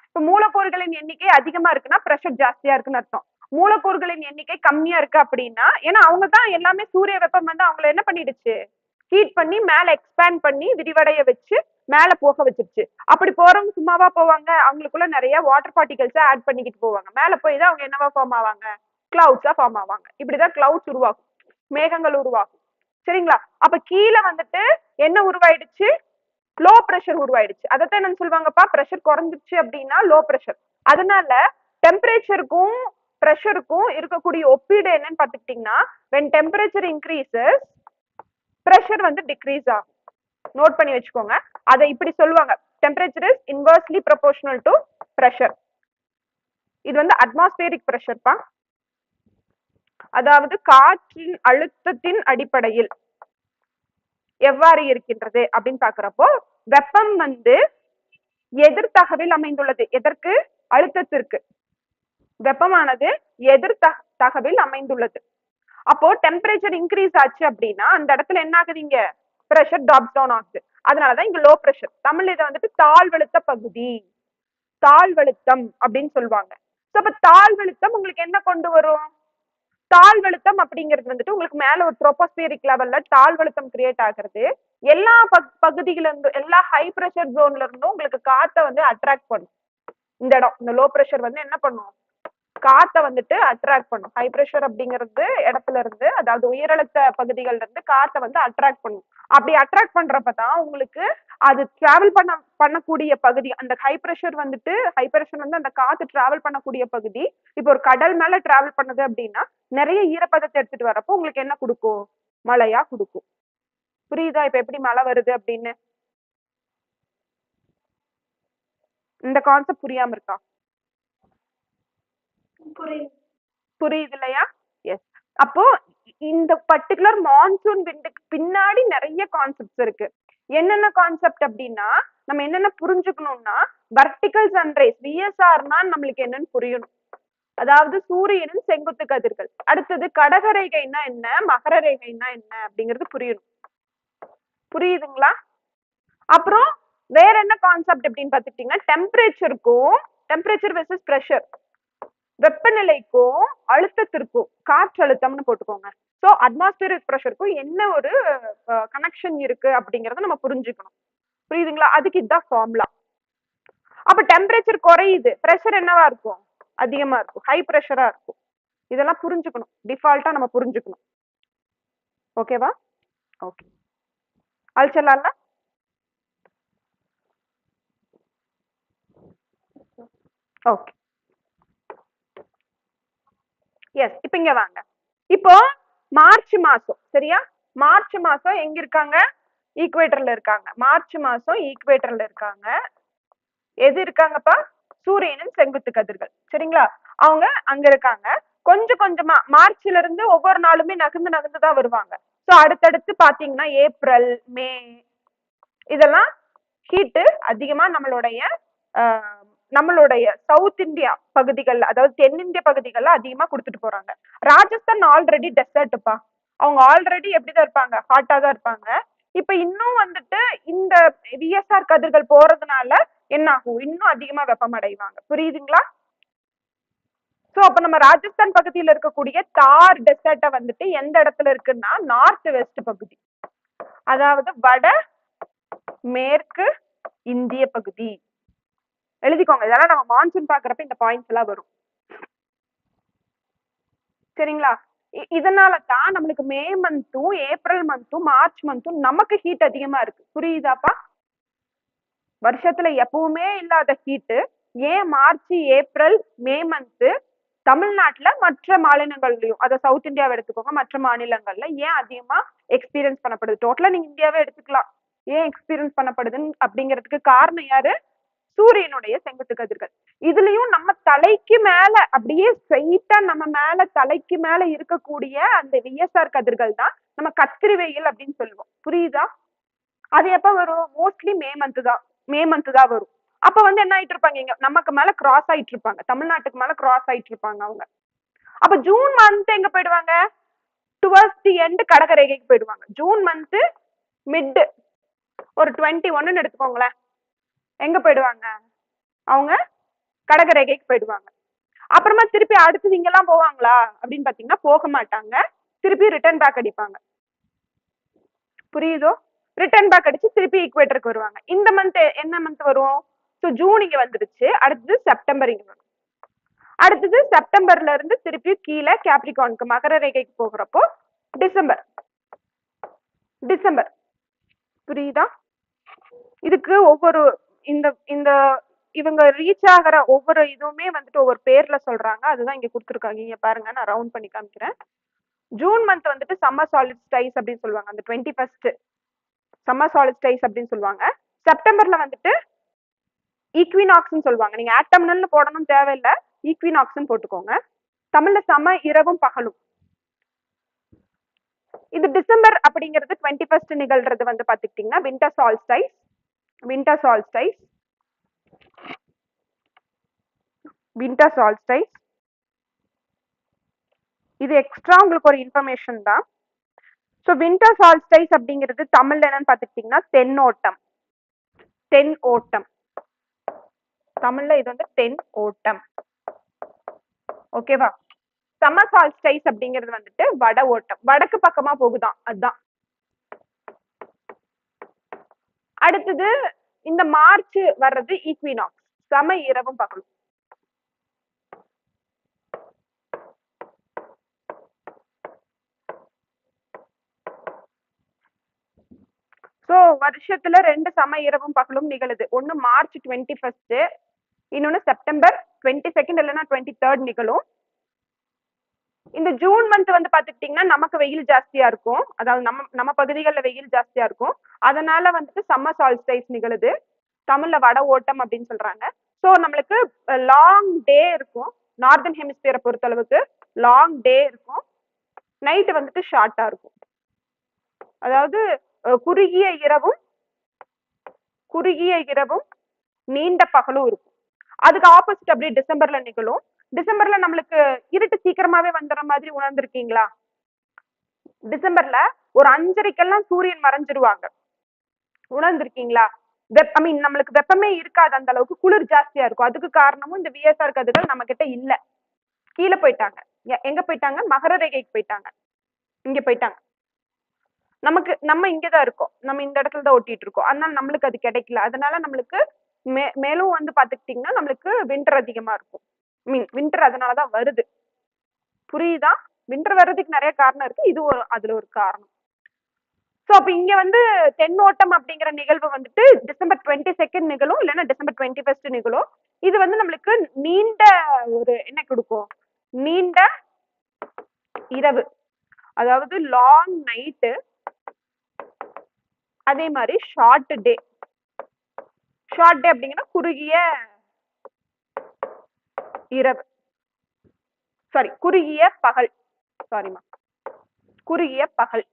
இப்ப மூலக்கூறுகளின் எண்ணிக்கை அதிகமா இருக்குன்னா பிரஷர் ஜாஸ்தியா இருக்குன்னு அர்த்தம். மூலக்கூறுகளின் எண்ணிக்கை கம்மியா இருக்கு அப்படின்னா, ஏன்னா அவங்க தான் எல்லாமே சூரிய வெப்பம் வந்து அவங்களை என்ன பண்ணிடுச்சு? ஹீட் பண்ணி மேல எக்ஸ்பேண்ட் பண்ணி விரிவடைய வச்சு மேல போக வச்சிருச்சு. அப்படி போறவங்க சும்மாவா போவாங்க? அவங்களுக்குள்ள நிறைய வாட்டர் பார்ட்டிகல்ஸ் ஆட் பண்ணிக்கிட்டு போவாங்க. மேல போய் தான் அவங்க என்னவா ஃபார்ம் ஆவாங்க? கிளவுட்ஸா ஃபார்ம் ஆவாங்க. இப்படிதான் கிளவுட்ஸ் உருவாகும், மேகங்கள் உருவாகும். சரிங்களா? அப்ப கீழே வந்துட்டு என்ன உருவாயிடுச்சு? Low pressure உருவாயிடுச்சு. அதைத்தான் என்ன சொல்லுவாங்கப்பா? பிரஷர் குறைஞ்சிருச்சு அப்படின்னா லோ பிரஷர். அதனால டெம்பரேச்சருக்கும் பிரஷருக்கும் இருக்கக்கூடிய ஒப்பீடு என்னன்னு பாத்துக்கிட்டீங்கன்னா, when temperature increases pressure வந்து டிக்ரீஸ் ஆகும். நோட் பண்ணி வச்சுக்கோங்க. அதை இப்படி சொல்லுவாங்க, temperature is inversely proportional to pressure. இது வந்து அட்மாஸ்பியரிக் பிரஷர் பா. அதாவது காற்றின் அழுத்தத்தின் அடிப்படையில் எவ்வாறு இருக்கின்றது அப்படின்னு பாக்குறப்போ, வெப்பம் வந்து எதிர்த்தகவில் அமைந்துள்ளது. எதற்கு? அழுத்தத்திற்கு. வெப்பமானது எதிர்த்தகவில் அமைந்துள்ளது. அப்போ டெம்பரேச்சர் இன்க்ரீஸ் ஆச்சு அப்படின்னா அந்த இடத்துல என்ன ஆகுதுங்க? பிரஷர் டிராப்ஸ் டவுன் ஆகுது. அதனாலதான் இங்க லோ பிரஷர். தமிழ் இதை வந்துட்டு தாழ்வழுத்த பகுதி, தாழ்வழுத்தம் அப்படின்னு சொல்லுவாங்க. அப்ப தாழ்வழுத்தம் உங்களுக்கு என்ன கொண்டு வரும்? தாழ்வழுத்தம் அப்படிங்கிறது வந்துட்டு உங்களுக்கு மேல ஒரு ட்ரோபோஸ்பியரிக் லெவல்ல தாழ்வழுத்தம் கிரியேட் ஆகிறது. எல்லா பகுதியில இருந்தும் எல்லா ஹை ப்ரெஷர் ஜோன்ல இருந்தும் உங்களுக்கு காத்தை வந்து அட்ராக்ட் பண்ணும். இந்த இடம் இந்த லோ ப்ரெஷர் வந்து என்ன பண்ணும், காத்தை வந்துட்டு அட்ராக்ட் பண்ணும். ஹை ப்ரெஷர் அப்படிங்கிறது இடத்துல இருந்து, அதாவது உயரழுத்த பகுதிகள்ல இருந்து காத்தை வந்து அட்ராக்ட் பண்ணும். அப்படி அட்ராக்ட் பண்றப்பதான் உங்களுக்கு அது டிராவல் பண்ணக்கூடிய பகுதி, அந்த ஹை ப்ரெஷர் வந்து அந்த காத்து டிராவல் பண்ணக்கூடிய பகுதி. இப்போ ஒரு கடல் மேல டிராவல் பண்ணுது அப்படின்னா நிறைய ஈரப்பதத்தை எடுத்துட்டு வரப்போ உங்களுக்கு என்ன கொடுக்கும், மழையா கொடுக்கும். புரியுதா இப்ப எப்படி மழை வருது அப்படின்னு? இந்த கான்செப்ட் புரியாம இருக்கா? புரியுது இல்லையா? எஸ். அப்போ இந்த பர்டிகுலர் மான்சூன் விண்டுக்கு பின்னாடி நிறைய கான்செப்ட்ஸ் இருக்கு. என்னென்ன கான்செப்ட் அப்படின்னா நம்ம என்னென்ன புரிஞ்சுக்கணும்னா, வர்டிகல் சன்ரைஸ் விஎஸ்ஆர்னா நம்மளுக்கு என்னன்னு புரியணும். அதாவது சூரியனின் செங்குத்து கதிர்கள். அடுத்தது கடகரேகைன்னா என்ன, மகர ரேகைன்னா என்ன அப்படிங்கிறது புரியணும். புரியுதுங்களா? அப்புறம் வேற என்ன கான்செப்ட் அப்படின்னு பாத்துக்கிட்டீங்கன்னா, டெம்பரேச்சர் வெர்சஸ் பிரஷர், வெப்பநிலைக்கும் அழுத்தத்திற்கும் காற்றழுத்தம்னு போட்டுக்கோங்க. ஸோ அட்மாஸ்பியரிக் ப்ரெஷருக்கும் என்ன ஒரு கனெக்ஷன் இருக்கு அப்படிங்கறத நம்ம புரிஞ்சுக்கணும். புரியுதுங்களா? அதுக்கு இதுதான் ஃபார்முலா. அப்ப டெம்பரேச்சர் குறையுது, ப்ரெஷர் என்னவா இருக்கும், அதிகமா இருக்கும், ஹை ப்ரெஷரா இருக்கும். இதெல்லாம் புரிஞ்சுக்கணும், டிஃபால்ட்டா நம்ம புரிஞ்சுக்கணும். ஓகேவா? ஓகே, அழிச்சிடலாம்ல. Okay, yes. இப்ப இங்க வாங்க. இப்போ மார்ச் மாசம், சரியா? மார்ச் மாசம் எங்க இருக்காங்க, ஈக்குவேட்டர்ல இருக்காங்க. மார்ச் மாசம் ஈக்குவேட்டர்ல இருக்காங்க. எது இருக்காங்கப்பா, சூரியனின் செங்குத்து கதிர்கள். சரிங்களா? அவங்க அங்க இருக்காங்க. கொஞ்சம் கொஞ்சமா மார்ச்ல இருந்து ஒவ்வொரு நாளுமே நகர்ந்து நகர்ந்துதான் வருவாங்க. ஸோ அடுத்தடுத்து பாத்தீங்கன்னா ஏப்ரல், மே இதெல்லாம் ஹீட்டு அதிகமா நம்மளுடைய சவுத் இந்தியா பகுதிகள், அதாவது தென்னிந்திய பகுதிகள்ல அதிகமா கொடுத்துட்டு போறாங்க. ராஜஸ்தான் ஆல்ரெடி டெசர்ட்ப்பா, அவங்க ஆல்ரெடி எப்படிதான் இருப்பாங்க, ஹாட்டா தான் இருப்பாங்க. இப்ப இன்னும் வந்துட்டு இந்த விஎஸ்ஆர் கதிர்கள் போறதுனால என்ன ஆகும், இன்னும் அதிகமா வெப்பமடைவாங்க. புரியுதுங்களா? சோ அப்ப நம்ம ராஜஸ்தான் பகுதியில் இருக்கக்கூடிய தார் டெசர்ட்டை வந்துட்டு எந்த இடத்துல இருக்குன்னா நார்த் வெஸ்ட் பகுதி, அதாவது வட மேற்கு இந்திய பகுதி. எழுதிக்கோங்க, இதெல்லாம் நம்ம மான்சூன் பாக்குறப்ப இந்த பாயிண்ட்ஸ் எல்லாம் வரும். சரிங்களா? இதனால தான் நம்மளுக்கு மே மந்த்தும் ஏப்ரல் மந்த்தும் மார்ச் மந்த்தும் நமக்கு ஹீட் அதிகமா இருக்கு. புரியுதாப்பா? வருஷத்துல எப்பவுமே இல்லாத ஹீட்டு ஏன் மார்ச் ஏப்ரல் மே மந்த் தமிழ்நாட்டுல மற்ற மாநிலங்கள்லயும், அதை சவுத் இந்தியாவை எடுத்துக்கோங்க, மற்ற மாநிலங்கள்ல ஏன் அதிகமா எக்ஸ்பீரியன்ஸ் பண்ணப்படுது? டோட்டலா நீங்க இந்தியாவே எடுத்துக்கலாம், ஏன் எக்ஸ்பீரியன்ஸ் பண்ணப்படுதுன்னு அப்படிங்கிறதுக்கு காரணம் யாரு, சூரியனுடைய செங்குத்து கதிர்கள். இதுலயும் நம்ம தலைக்கு மேல அப்படியே ஸ்ட்ரெயிட்டா நம்ம மேல தலைக்கு மேல இருக்கக்கூடிய அந்த விஎஸ்ஆர் கதிர்கள் தான் நம்ம கத்திரி வெயில் அப்படின்னு சொல்லுவோம். புரியுதா? அது எப்ப வரும், மோஸ்ட்லி மே மந்த் தான் வரும். அப்ப வந்து என்ன ஆயிட்டு இருப்பாங்க, இங்க நமக்கு மேல கிராஸ் ஆயிட்டு இருப்பாங்க, தமிழ்நாட்டுக்கு மேல கிராஸ் ஆயிட்டு இருப்பாங்க அவங்க. அப்ப ஜூன் மந்த் எங்க போயிடுவாங்க, டுவர்ட்ஸ் தி எண்ட் கடகரேகைக்கு போயிடுவாங்க. ஜூன் மந்த் மிட் ஒரு 21 எடுத்துக்கோங்களேன், எங்க போயிடுவாங்க, அவங்க கடகரேகைக்கு போயிடுவாங்க. அப்புறமா திருப்பி அடுத்து இங்க எல்லாம் போவாங்களா அப்படின்னு பாத்தீங்கன்னா போக மாட்டாங்க, திருப்பி ரிட்டர்ன் பேக் அடிப்பாங்க. புரியுதோ? ரிட்டர்ன் பேக் அடிச்சு திருப்பி ஈக்குவேட்டருக்கு வருவாங்க. இந்த மந்த் என்ன மந்த் வரும், ஸோ ஜூன் இங்க வந்துருச்சு, அடுத்தது செப்டம்பர் இங்க வரும். அடுத்தது செப்டம்பர்ல இருந்து திருப்பி கீழே கேப்ரிகானுக்கு மகர ரேகைக்கு போகிறப்போ டிசம்பர். புரியுதா? இதுக்கு ஒவ்வொரு இந்த இந்த இவங்க ரீச் ஆகிற ஒவ்வொரு இதுவுமே வந்துட்டு ஒவ்வொரு பேர்ல சொல்றாங்க, அதுதான் இங்க கொடுத்துருக்காங்க. இங்க பாருங்க, நான் ரவுண்ட் பண்ணி காமிக்கிறேன். ஜூன் மந்த் வந்துட்டு சம்மர் சாலிஸ்டைஸ் அப்படின்னு சொல்லுவாங்க, அந்த 21 சம்மர் சாலிஸ்டைஸ் அப்படின்னு சொல்லுவாங்க. செப்டம்பர்ல வந்துட்டு ஈக்வினாக்ஸ்ன்னு சொல்லுவாங்க. நீங்க ஆட்டம்னல்னு போடணும் தேவையில்லை, ஈக்வினாக்ஸ்ன்னு போட்டுக்கோங்க. தமிழ்ல சம இரவும் பகலும். இது டிசம்பர் அப்படிங்கிறது 21 நிகழ்றது வந்து பாத்துக்கிட்டீங்கன்னா வின்டர் சால்ஸ்டைஸ். இது எக்ஸ்ட்ரா உங்களுக்கு ஒரு இன்ஃபர்மேஷன் தான். ஸோ வின்டர் சால்ஸ்டைஸ் அப்படிங்கிறது தமிழ்ல என்னன்னு பாத்துக்கிட்டீங்கன்னா தென் ஓட்டம். தமிழ்ல இது வந்து தென் ஓட்டம். ஓகேவா? சம்மர் சால்ஸ்டைஸ் அப்படிங்கிறது வந்துட்டு வட ஓட்டம், வடக்கு பக்கமா போகுதான், அதுதான். அடுத்தது இந்த மார்ச் வர்றது ஈக்வினாக்ஸ், சம இரவும் பகலும். சோ வருஷத்துல 2 சம இரவும் பகலும் நிகழுது. ஒன்னு மார்ச் 21, இன்னொன்னு செப்டம்பர் 22 இல்லைன்னா 23 நிகழும். இந்த ஜூன் மந்த் வந்து பாத்துக்கிட்டீங்கன்னா நமக்கு வெயில் ஜாஸ்தியா இருக்கும், அதாவது நம்ம பகுதிகளில் வெயில் ஜாஸ்தியா இருக்கும். அதனால வந்துட்டு சம்மர் சால்ஸ்டைஸ் நிகழுது, தமிழ்ல வட ஓட்டம் அப்படின்னு சொல்றாங்க. ஸோ நம்மளுக்கு லாங் டே இருக்கும், நார்தன் ஹெமிஸ்பியரை பொறுத்தளவுக்கு லாங் டே இருக்கும், நைட்டு வந்துட்டு ஷார்ட்டா இருக்கும். அதாவது குறுகிய இரவும் நீண்ட பகலும் இருக்கும். அதுக்கு ஆப்போசிட் அப்படியே டிசம்பர்ல நிகழும். டிசம்பர்ல நம்மளுக்கு இருட்டு சீக்கிரமாவே வந்துடுற மாதிரி உணர்ந்திருக்கீங்களா? டிசம்பர்ல ஒரு 5:30க்கெல்லாம் சூரியன் மறைஞ்சிருவாங்க, உணர்ந்திருக்கீங்களா? நம்மளுக்கு வெப்பமே இருக்காது, அந்த அளவுக்கு குளிர் ஜாஸ்தியா இருக்கும். அதுக்கு காரணமும் இந்த விஎஸ்ஆர் கதிர்கள் நம்ம கிட்ட இல்ல, கீழே போயிட்டாங்க. எங்க போயிட்டாங்க? மகர ரேகைக்கு போயிட்டாங்க, இங்க போயிட்டாங்க. நம்ம இங்கதான் இருக்கோம், நம்ம இந்த இடத்துல தான் ஒட்டிட்டு இருக்கோம். அதனால நம்மளுக்கு அது கிடைக்கல. அதனால நம்மளுக்கு மேலும் வந்து பாத்துக்கிட்டீங்கன்னா நம்மளுக்கு வின்டர் அதிகமா இருக்கும். வின்டர் அதனாலதான் வருது, புரியுதா? வின்டர் வர்றதுக்கு நிறைய காரணம் இருக்கு, இது அதுல ஒரு காரணம். சோ அப்ப இங்க வந்து தென்னோட்டம் அப்படிங்கிற நிகழ்வு வந்துட்டு டிசம்பர் 22 நிகழும், இல்லைன்னா டிசம்பர் 21 நிகழும். இது வந்து நம்மளுக்கு நீண்ட ஒரு என்ன கொடுக்கும்? நீண்ட இரவு, அதாவது லாங் நைட்டு, அதே மாதிரி ஷார்ட் டே. ஷார்ட் டே அப்படிங்கிற குறுகிய இரவு, சாரி குறுகிய பகல், சாரிமா குறுகிய பகல்.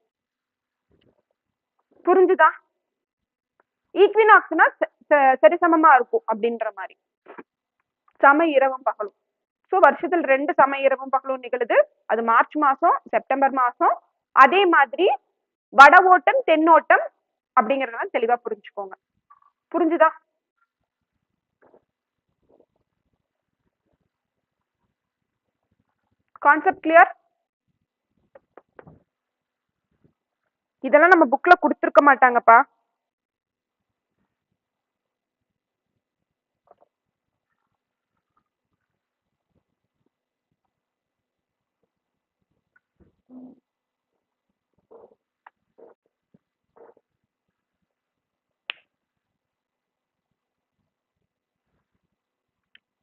புரிஞ்சுதா? ஈக்வினாக்ஸ்னா சரிசமமா இருக்கும் அப்படின்ற மாதிரி, சம இரவும் பகலும். ஸோ வருஷத்துல 2 சம இரவும் பகலும் நிகழுது. அது மார்ச் மாசம், செப்டம்பர் மாசம். அதே மாதிரி வட ஓட்டம் தென்னோட்டம் அப்படிங்கறத தெளிவா புரிஞ்சுக்கோங்க. புரிஞ்சுதா? Concept clear? இதெல்லாம் நம்ம புக்ல கொடுத்துருக்க மாட்டாங்கப்பா.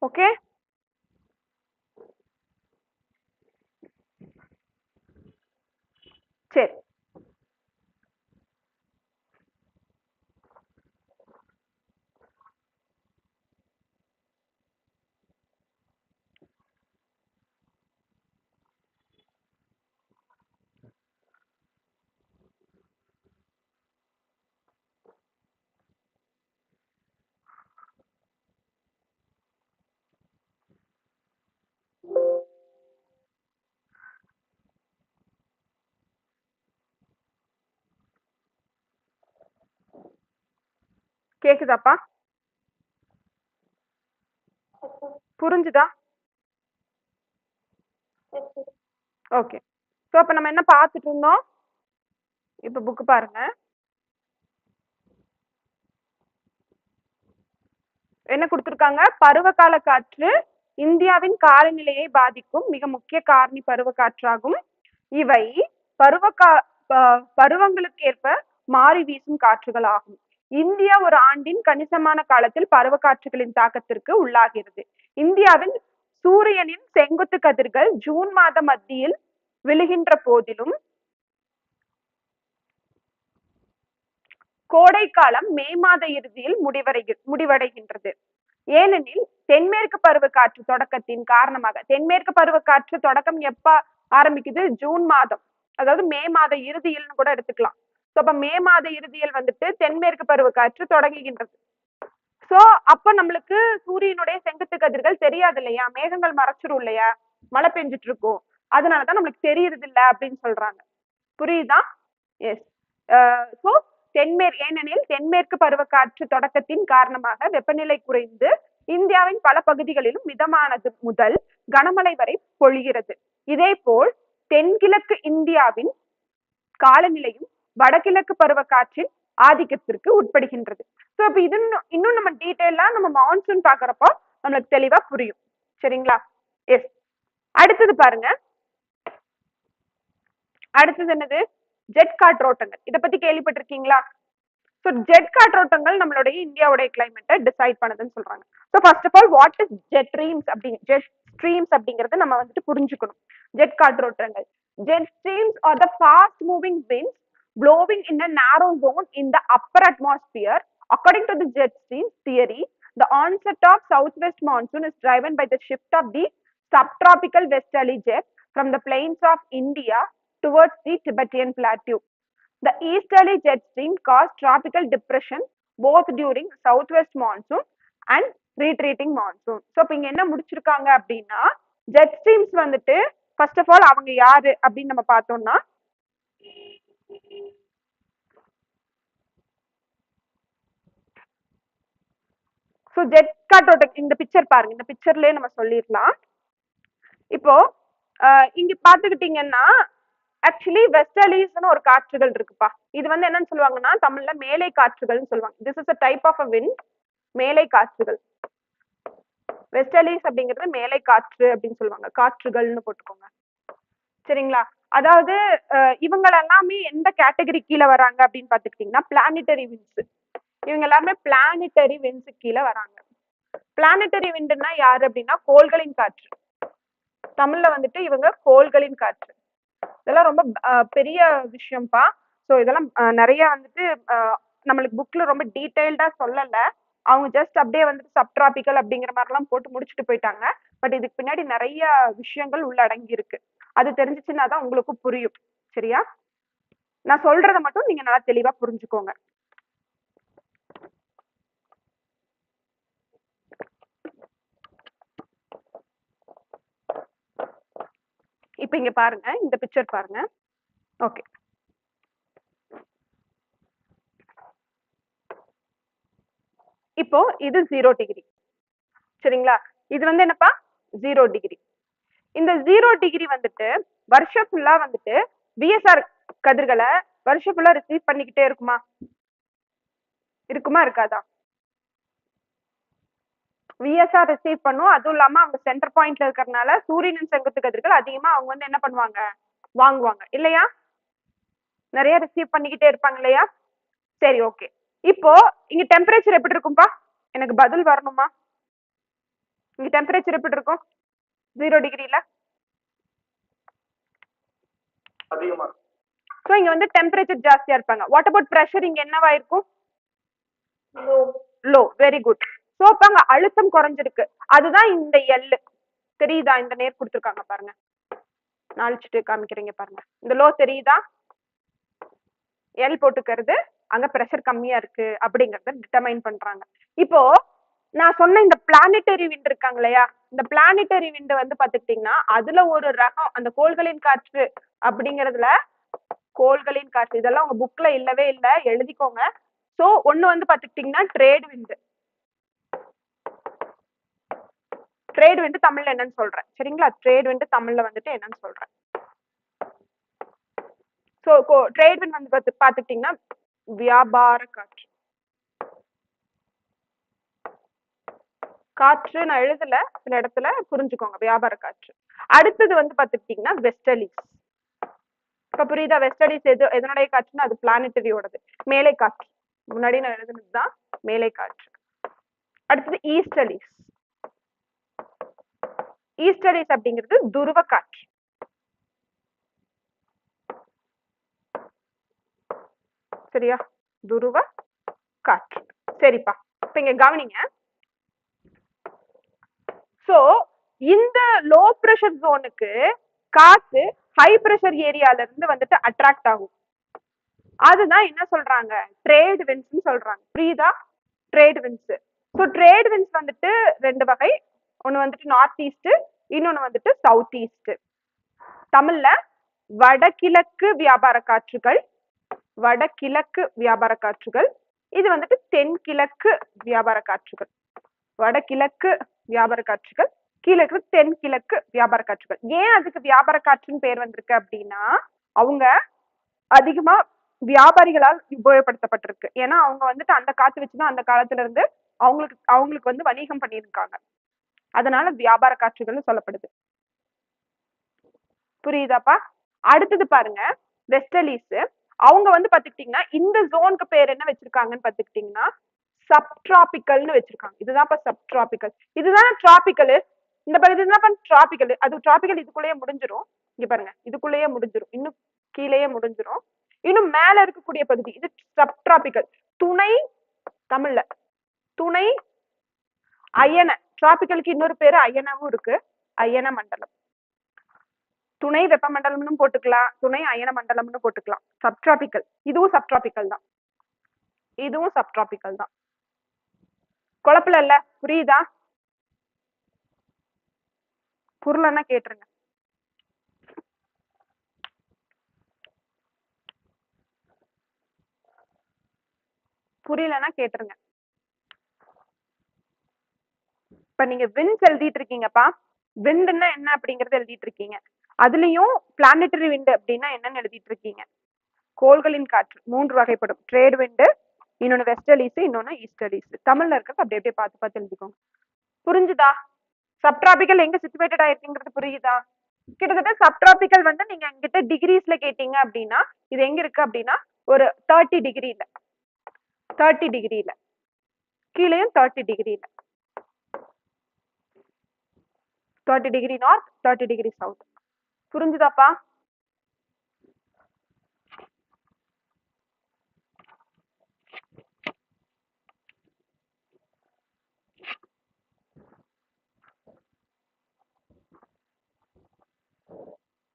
ஓகே, சரி. கேக்குதாப்பா? புரிஞ்சுதா? ஓகே. ஸோ அப்ப நம்ம என்ன பார்த்துட்டு இருந்தோம்? இப்ப புக் பாருங்க, என்ன கொடுத்திருக்காங்க? பருவகால காற்று இந்தியாவின் காலநிலையை பாதிக்கும் மிக முக்கிய காரணி பருவ காற்றாகும். இவை பருவங்களுக்கு ஏற்ப மாறி வீசும் காற்றுகள் ஆகும். இந்தியா ஒரு ஆண்டின் கணிசமான காலத்தில் பருவ காற்றுகளின் தாக்கத்திற்கு உள்ளாகிறது. இந்தியாவில் சூரியனின் செங்குத்து கதிர்கள் ஜூன் மாத மத்தியில் விழுகின்ற போதிலும் கோடை காலம் மே மாத இறுதியில் முடிவடைகின்றது. ஏனெனில் தென்மேற்கு பருவ காற்று தொடக்கத்தின் காரணமாக, தென்மேற்கு பருவ காற்று தொடக்கம் எப்ப ஆரம்பிக்குது? ஜூன் மாதம், அதாவது மே மாத இறுதியில் கூட எடுத்துக்கலாம். ஸோ அப்ப மே மாத இறுதியில் வந்துட்டு தென்மேற்கு பருவ காற்று தொடங்குகின்றது. சோ அப்ப நம்மளுக்கு சூரியனுடைய செங்குத்து கதிர்கள் தெரியாது இல்லையா, மேகங்கள் மறைச்சிரும் இல்லையா, மழை பெஞ்சிட்டு இருக்கும், அதனாலதான் நம்மளுக்கு தெரியறது இல்லை அப்படின்னு சொல்றாங்க. புரியுதா? எஸ். சோ ஏனெனில் தென்மேற்கு பருவக்காற்று தொடக்கத்தின் காரணமாக வெப்பநிலை குறைந்து இந்தியாவின் பல பகுதிகளிலும் மிதமானது முதல் கனமழை வரை பொழிகிறது. இதே போல் தென்கிழக்கு இந்தியாவின் காலநிலையும் வடகிழக்கு பருவக்காற்றின் ஆதிக்கத்திற்கு உட்படுகின்றது. ஸோ இப்போ இது இன்னும் நம்ம டீட்டெயிலா நம்ம மான்சூன் பாக்குறப்போ நம்மளுக்கு தெளிவா புரியும். சரிங்களா? எஸ். அடுத்தது பாருங்க, அடுத்தது என்னது? ஜெட் காற்றோட்டங்கள். இதை பத்தி கேள்விப்பட்டிருக்கீங்களா? ஸோ ஜெட் காற்றோட்டங்கள் நம்மளுடைய இந்தியாவுடைய கிளைமேட்டை டிசைட் பண்ணுதுன்னு சொல்றாங்க. So first of all what is jet streams jet streams அப்படிங்கறத நம்ம வந்துட்டு புரிஞ்சுக்கணும். ஜெட் காற்றோட்டங்கள், jet streams are the fast moving winds blowing in a narrow zone in the upper atmosphere. According to the jet streams theory, the onset of southwest monsoon is driven by the shift of the subtropical westerly jet from the plains of India towards the Tibetan plateau. The easterly jet stream caused tropical depression both during southwest monsoon and retreating monsoon. So இப்போ இங்க என்ன முடிச்சிருக்காங்க அப்படின்னா, jet streams வந்துட்டு first of all அவங்க யாரு அப்படின்னு நம்ம பார்த்தோம்னா, ஸோ ஜெட் காற்றோட்டம் இந்த பிக்சர் பாருங்க, இந்த பிக்சர்லயே நம்ம சொல்லிடலாம். இப்போ இங்க பாத்துக்கிட்டீங்கன்னா ஆக்சுவலி வெஸ்டர்லீஸ்னு ஒரு காற்றுகள் இருக்குப்பா. இது வந்து என்னன்னு சொல்லுவாங்கன்னா தமிழ்ல மேலை காற்றுகள்னு சொல்லுவாங்க. This is a type of a wind, மேலை காற்றுகள். வெஸ்டர்லீஸ் அப்படிங்கிறது மேலை காற்று அப்படின்னு சொல்லுவாங்க, காற்றுகள்னு போட்டுக்கோங்க. சரிங்களா? அதாவது இவங்க எல்லாமே எந்த கேட்டகரி கீழே வராங்க அப்படின்னு பாத்துக்கிட்டீங்கன்னா பிளானிட்டரி விண்ட்ஸ். இவங்க எல்லாமே பிளானிட்டரி விண்ட்ஸ் கீழே வராங்க. பிளானிட்டரி விண்ட்னா யாரு அப்படின்னா கோள்களின் காற்று. தமிழ்ல வந்துட்டு இவங்க கோள்களின் காற்று. இதெல்லாம் ரொம்ப பெரிய விஷயம்ப்பா. ஸோ இதெல்லாம் நிறைய வந்துட்டு நம்மளுக்கு புக்ல ரொம்ப டீடைல்டா சொல்லல. அவங்க ஜஸ்ட் அப்படியே வந்துட்டு சப்ட்ராபிக்கல் அப்படிங்கிற மாதிரிலாம் போட்டு முடிச்சுட்டு போயிட்டாங்க. பட் இதுக்கு பின்னாடி நிறைய விஷயங்கள் உள்ள அடங்கி இருக்கு. அது தெரிஞ்சிச்சுன்னா தான் உங்களுக்கு புரியும். சரியா? நான் சொல்றதை மட்டும் நீங்க நல்லா தெளிவா புரிஞ்சுக்கோங்க. இப்ப இங்க பாருங்க, இந்த பிக்சர் பாருங்க. ஓகே, இப்போ இது 0 டிகிரி. சரிங்களா? இது வந்து என்னப்பா 0 டிகிரி. இந்த 0 டிகிரி வந்துட்டு வருஷம் ஃபுல்லா வந்துட்டு விஎஸ்ஆர் கதிர்களை வருஷம் ஃபுல்லா ரிசீவ் பண்ணிக்கிட்டே இருக்குமா? இருக்குமா இருக்காதா? விஎஸ்ஆர் ரிசீவ் பண்ணும். அதுவும் இல்லாம அவங்க சென்டர் பாயிண்ட்ல இருக்கிறதுனால சூரியனின் செங்குத்து கதிர்கள் அதிகமா அவங்க வந்து என்ன பண்ணுவாங்க, வாங்குவாங்க இல்லையா? நிறைய ரிசீவ் பண்ணிக்கிட்டே இருப்பாங்க இல்லையா? சரி, ஓகே. இப்போ இங்க டெம்பரேச்சர் எப்படி இருக்கும்பா? எனக்கு பதில் வரணுமா? இங்க டெம்பரேச்சர் எப்படி இருக்கும் 0 டிகிரில? அதிகமா. சோ இங்க வந்து டெம்பரேச்சர் ஜாஸ்தியா இருப்பாங்க. What about pressure? இங்க என்னவா இருக்கும்? லோ. Very good. சோ அப்ப அங்க அழுத்தம் குறைஞ்சிருக்கு. அதுதான் இந்த எல். தெரியுதா? இந்த நேர் கொடுத்துருக்காங்க பாருங்க, நான் அழிச்சிட்டு காமிக்கிறீங்க பாருங்க. இந்த லோ தெரியுதா? எல் போட்டுக்கிறது அங்க பிரஷர் கம்மியா இருக்கு அப்படிங்கறத டிட்டர்மைன் பண்றாங்க. இப்போ நான் சொன்ன இந்த பிளானிட்டரி விண்ட் இருக்காங்க இல்லையா, இந்த பிளானிட்டரி விண்ட் வந்து பாத்துக்கிட்டீங்கன்னா அதுல ஒரு ரகம் அந்த கோள்களின் காற்று அப்படிங்கறதுல, கோள்களின் காற்று இதெல்லாம் உங்க புக்ல இல்லவே இல்லை, எழுதிக்கோங்க. சோ ஒண்ணு வந்து பாத்துக்கிட்டீங்கன்னா ட்ரேட் விண்ட். ட்ரேட் விண்ட் தமிழ்ல என்னன்னு சொல்றேன். சரிங்களா? ட்ரேட் விண்ட் தமிழ்ல வந்துட்டு என்னன்னு சொல்றேன். சோ ட்ரேட் விண்ட் வந்து பாத்துக்கிட்டீங்கன்னா வியாபார காற்று. காற்று நான் எழுதல, சில இடத்துல புரிஞ்சுக்கோங்க, வியாபார காற்று. அடுத்தது வந்து பாத்துக்கிட்டீங்கன்னா வெஸ்டர்லீஸ். இப்ப புரியுதா? வெஸ்டர்லீஸ் எதனுடைய காற்றுன்னா அது பிளானிட்டரியோடது, மேலை காற்று. முன்னாடி நான் எழுதுனதுதான் மேலை காற்று. அடுத்தது ஈஸ்டர்லீஸ். ஈஸ்டர்லீஸ் அப்படிங்கிறது துருவ காற்று. சரியா? துருவ காற்று. சரிப்பா, இப்ப இங்க கவனிங்க. சோ இந்த லோ பிரஷர் ஜோனுக்கு காத்து ஹை பிரஷர் ஏரியால இருந்து வந்துட்டு அட்ராக்ட் ஆகும். அதுதான் என்ன சொல்றாங்க, ட்ரேட் விண்ட்ஸ் சொல்றாங்க. புரியுதா? Trade winds. So trade winds வந்துட்டு ரெண்டு வகை. ஒன்னு வந்துட்டு நார்த் ஈஸ்ட், இன்னொன்னு வந்துட்டு சவுத் ஈஸ்ட். தமிழ்ல வடகிழக்கு வியாபார காற்றுகள், வடகிழக்கு வியாபார காற்றுகள். இது வந்துட்டு தென்கிழக்கு வியாபார காற்றுகள். வடகிழக்கு வியாபார காற்றுகள், கீழே இருக்கிற தென்கிழக்கு வியாபார காற்றுகள். ஏன் அதுக்கு வியாபார காற்றுன்னு பேர் வந்திருக்கு அப்படின்னா அவங்க அதிகமா வியாபாரிகளால் உபயோகப்படுத்தப்பட்டிருக்கு. ஏன்னா அவங்க வந்துட்டு அந்த காத்து வச்சுதான் அந்த காலத்துல இருந்து அவங்களுக்கு வந்து வணிகம் பண்ணியிருக்காங்க. அதனால வியாபார காற்றுகள்னு சொல்லப்படுது. புரியுதாப்பா? அடுத்தது பாருங்க, வெஸ்டர்லீஸ். அவங்க வந்து பாத்துக்கிட்டீங்கன்னா இந்த ஜோனுக்கு பேர் என்ன வச்சிருக்காங்கன்னு பாத்துக்கிட்டீங்கன்னா சப்டிராபிக்கல்னு வச்சிருக்காங்க. இதுதான்ப்பா சப்டிராபிக்கல். இதுதான் டிராபிக்கல். இந்த பகுதி தான் டிராபிக்கல். அது டிராபிக்கல் இதுக்குள்ளேயே முடிஞ்சிரும். இங்க பாருங்க, இதுக்குள்ளேயே முடிஞ்சிரும். இன்னும் கீழேயே முடிஞ்சிரும். இன்னும் மேல இருக்கக்கூடிய பகுதி இது சப்டிராபிக்கல். துணை தமிழ்ல துணை அயன. டிராபிக்கலுக்கு இன்னொரு பேரு அயனவும் இருக்கு. அயன மண்டலம். துணை வெப்பமண்டலம்னு போட்டுக்கலாம், துணை அயன மண்டலம்னு போட்டுக்கலாம். சப்டிராபிக்கல். இதுவும் சப்டிராபிக்கல் தான். இதுவும் சப்டிராபிக்கல் தான். குழப்பல இல்ல? புரியுதா? புரியலன்னா கேட்டுருங்க. புரியலன்னா கேட்டுருங்க. இப்ப நீங்க விண்ட்ஸ் எழுதிட்டு இருக்கீங்கப்பா. விண்டுன்னா என்ன அப்படிங்கறத எழுதிட்டு இருக்கீங்க. அதுலயும் பிளானட்டரி விண்டு அப்படின்னா என்னன்னு எழுதிட்டு இருக்கீங்க. கோள்களின் காற்று 3 வகைப்படும். ட்ரேட் விண்டு, இன்னொன்னு வெஸ்டர்லீஸ், இன்னொன்னு ஈஸ்டர்லீஸ். தமிழ்ல இருக்கிறது அப்படி அப்படியே பார்த்து எழுதிக்கோங்க. புரிஞ்சுதா? சப்டிராபிக்கல் எங்க சிச்சுவேட்டட் ஆயிருக்குங்கிறது புரியுதா? கிட்டத்தட்ட சப்டிராபிக்கல் வந்து நீங்க எங்கிட்ட டிகிரிஸ்ல கேட்டீங்க அப்படின்னா இது எங்க இருக்கு அப்படின்னா ஒரு 30 டிகிரில, 30 டிகிரில கீழேயும் 30 டிகிரில, 30 டிகிரி நார்த், 30 டிகிரி சவுத். புரிஞ்சுதாப்பா?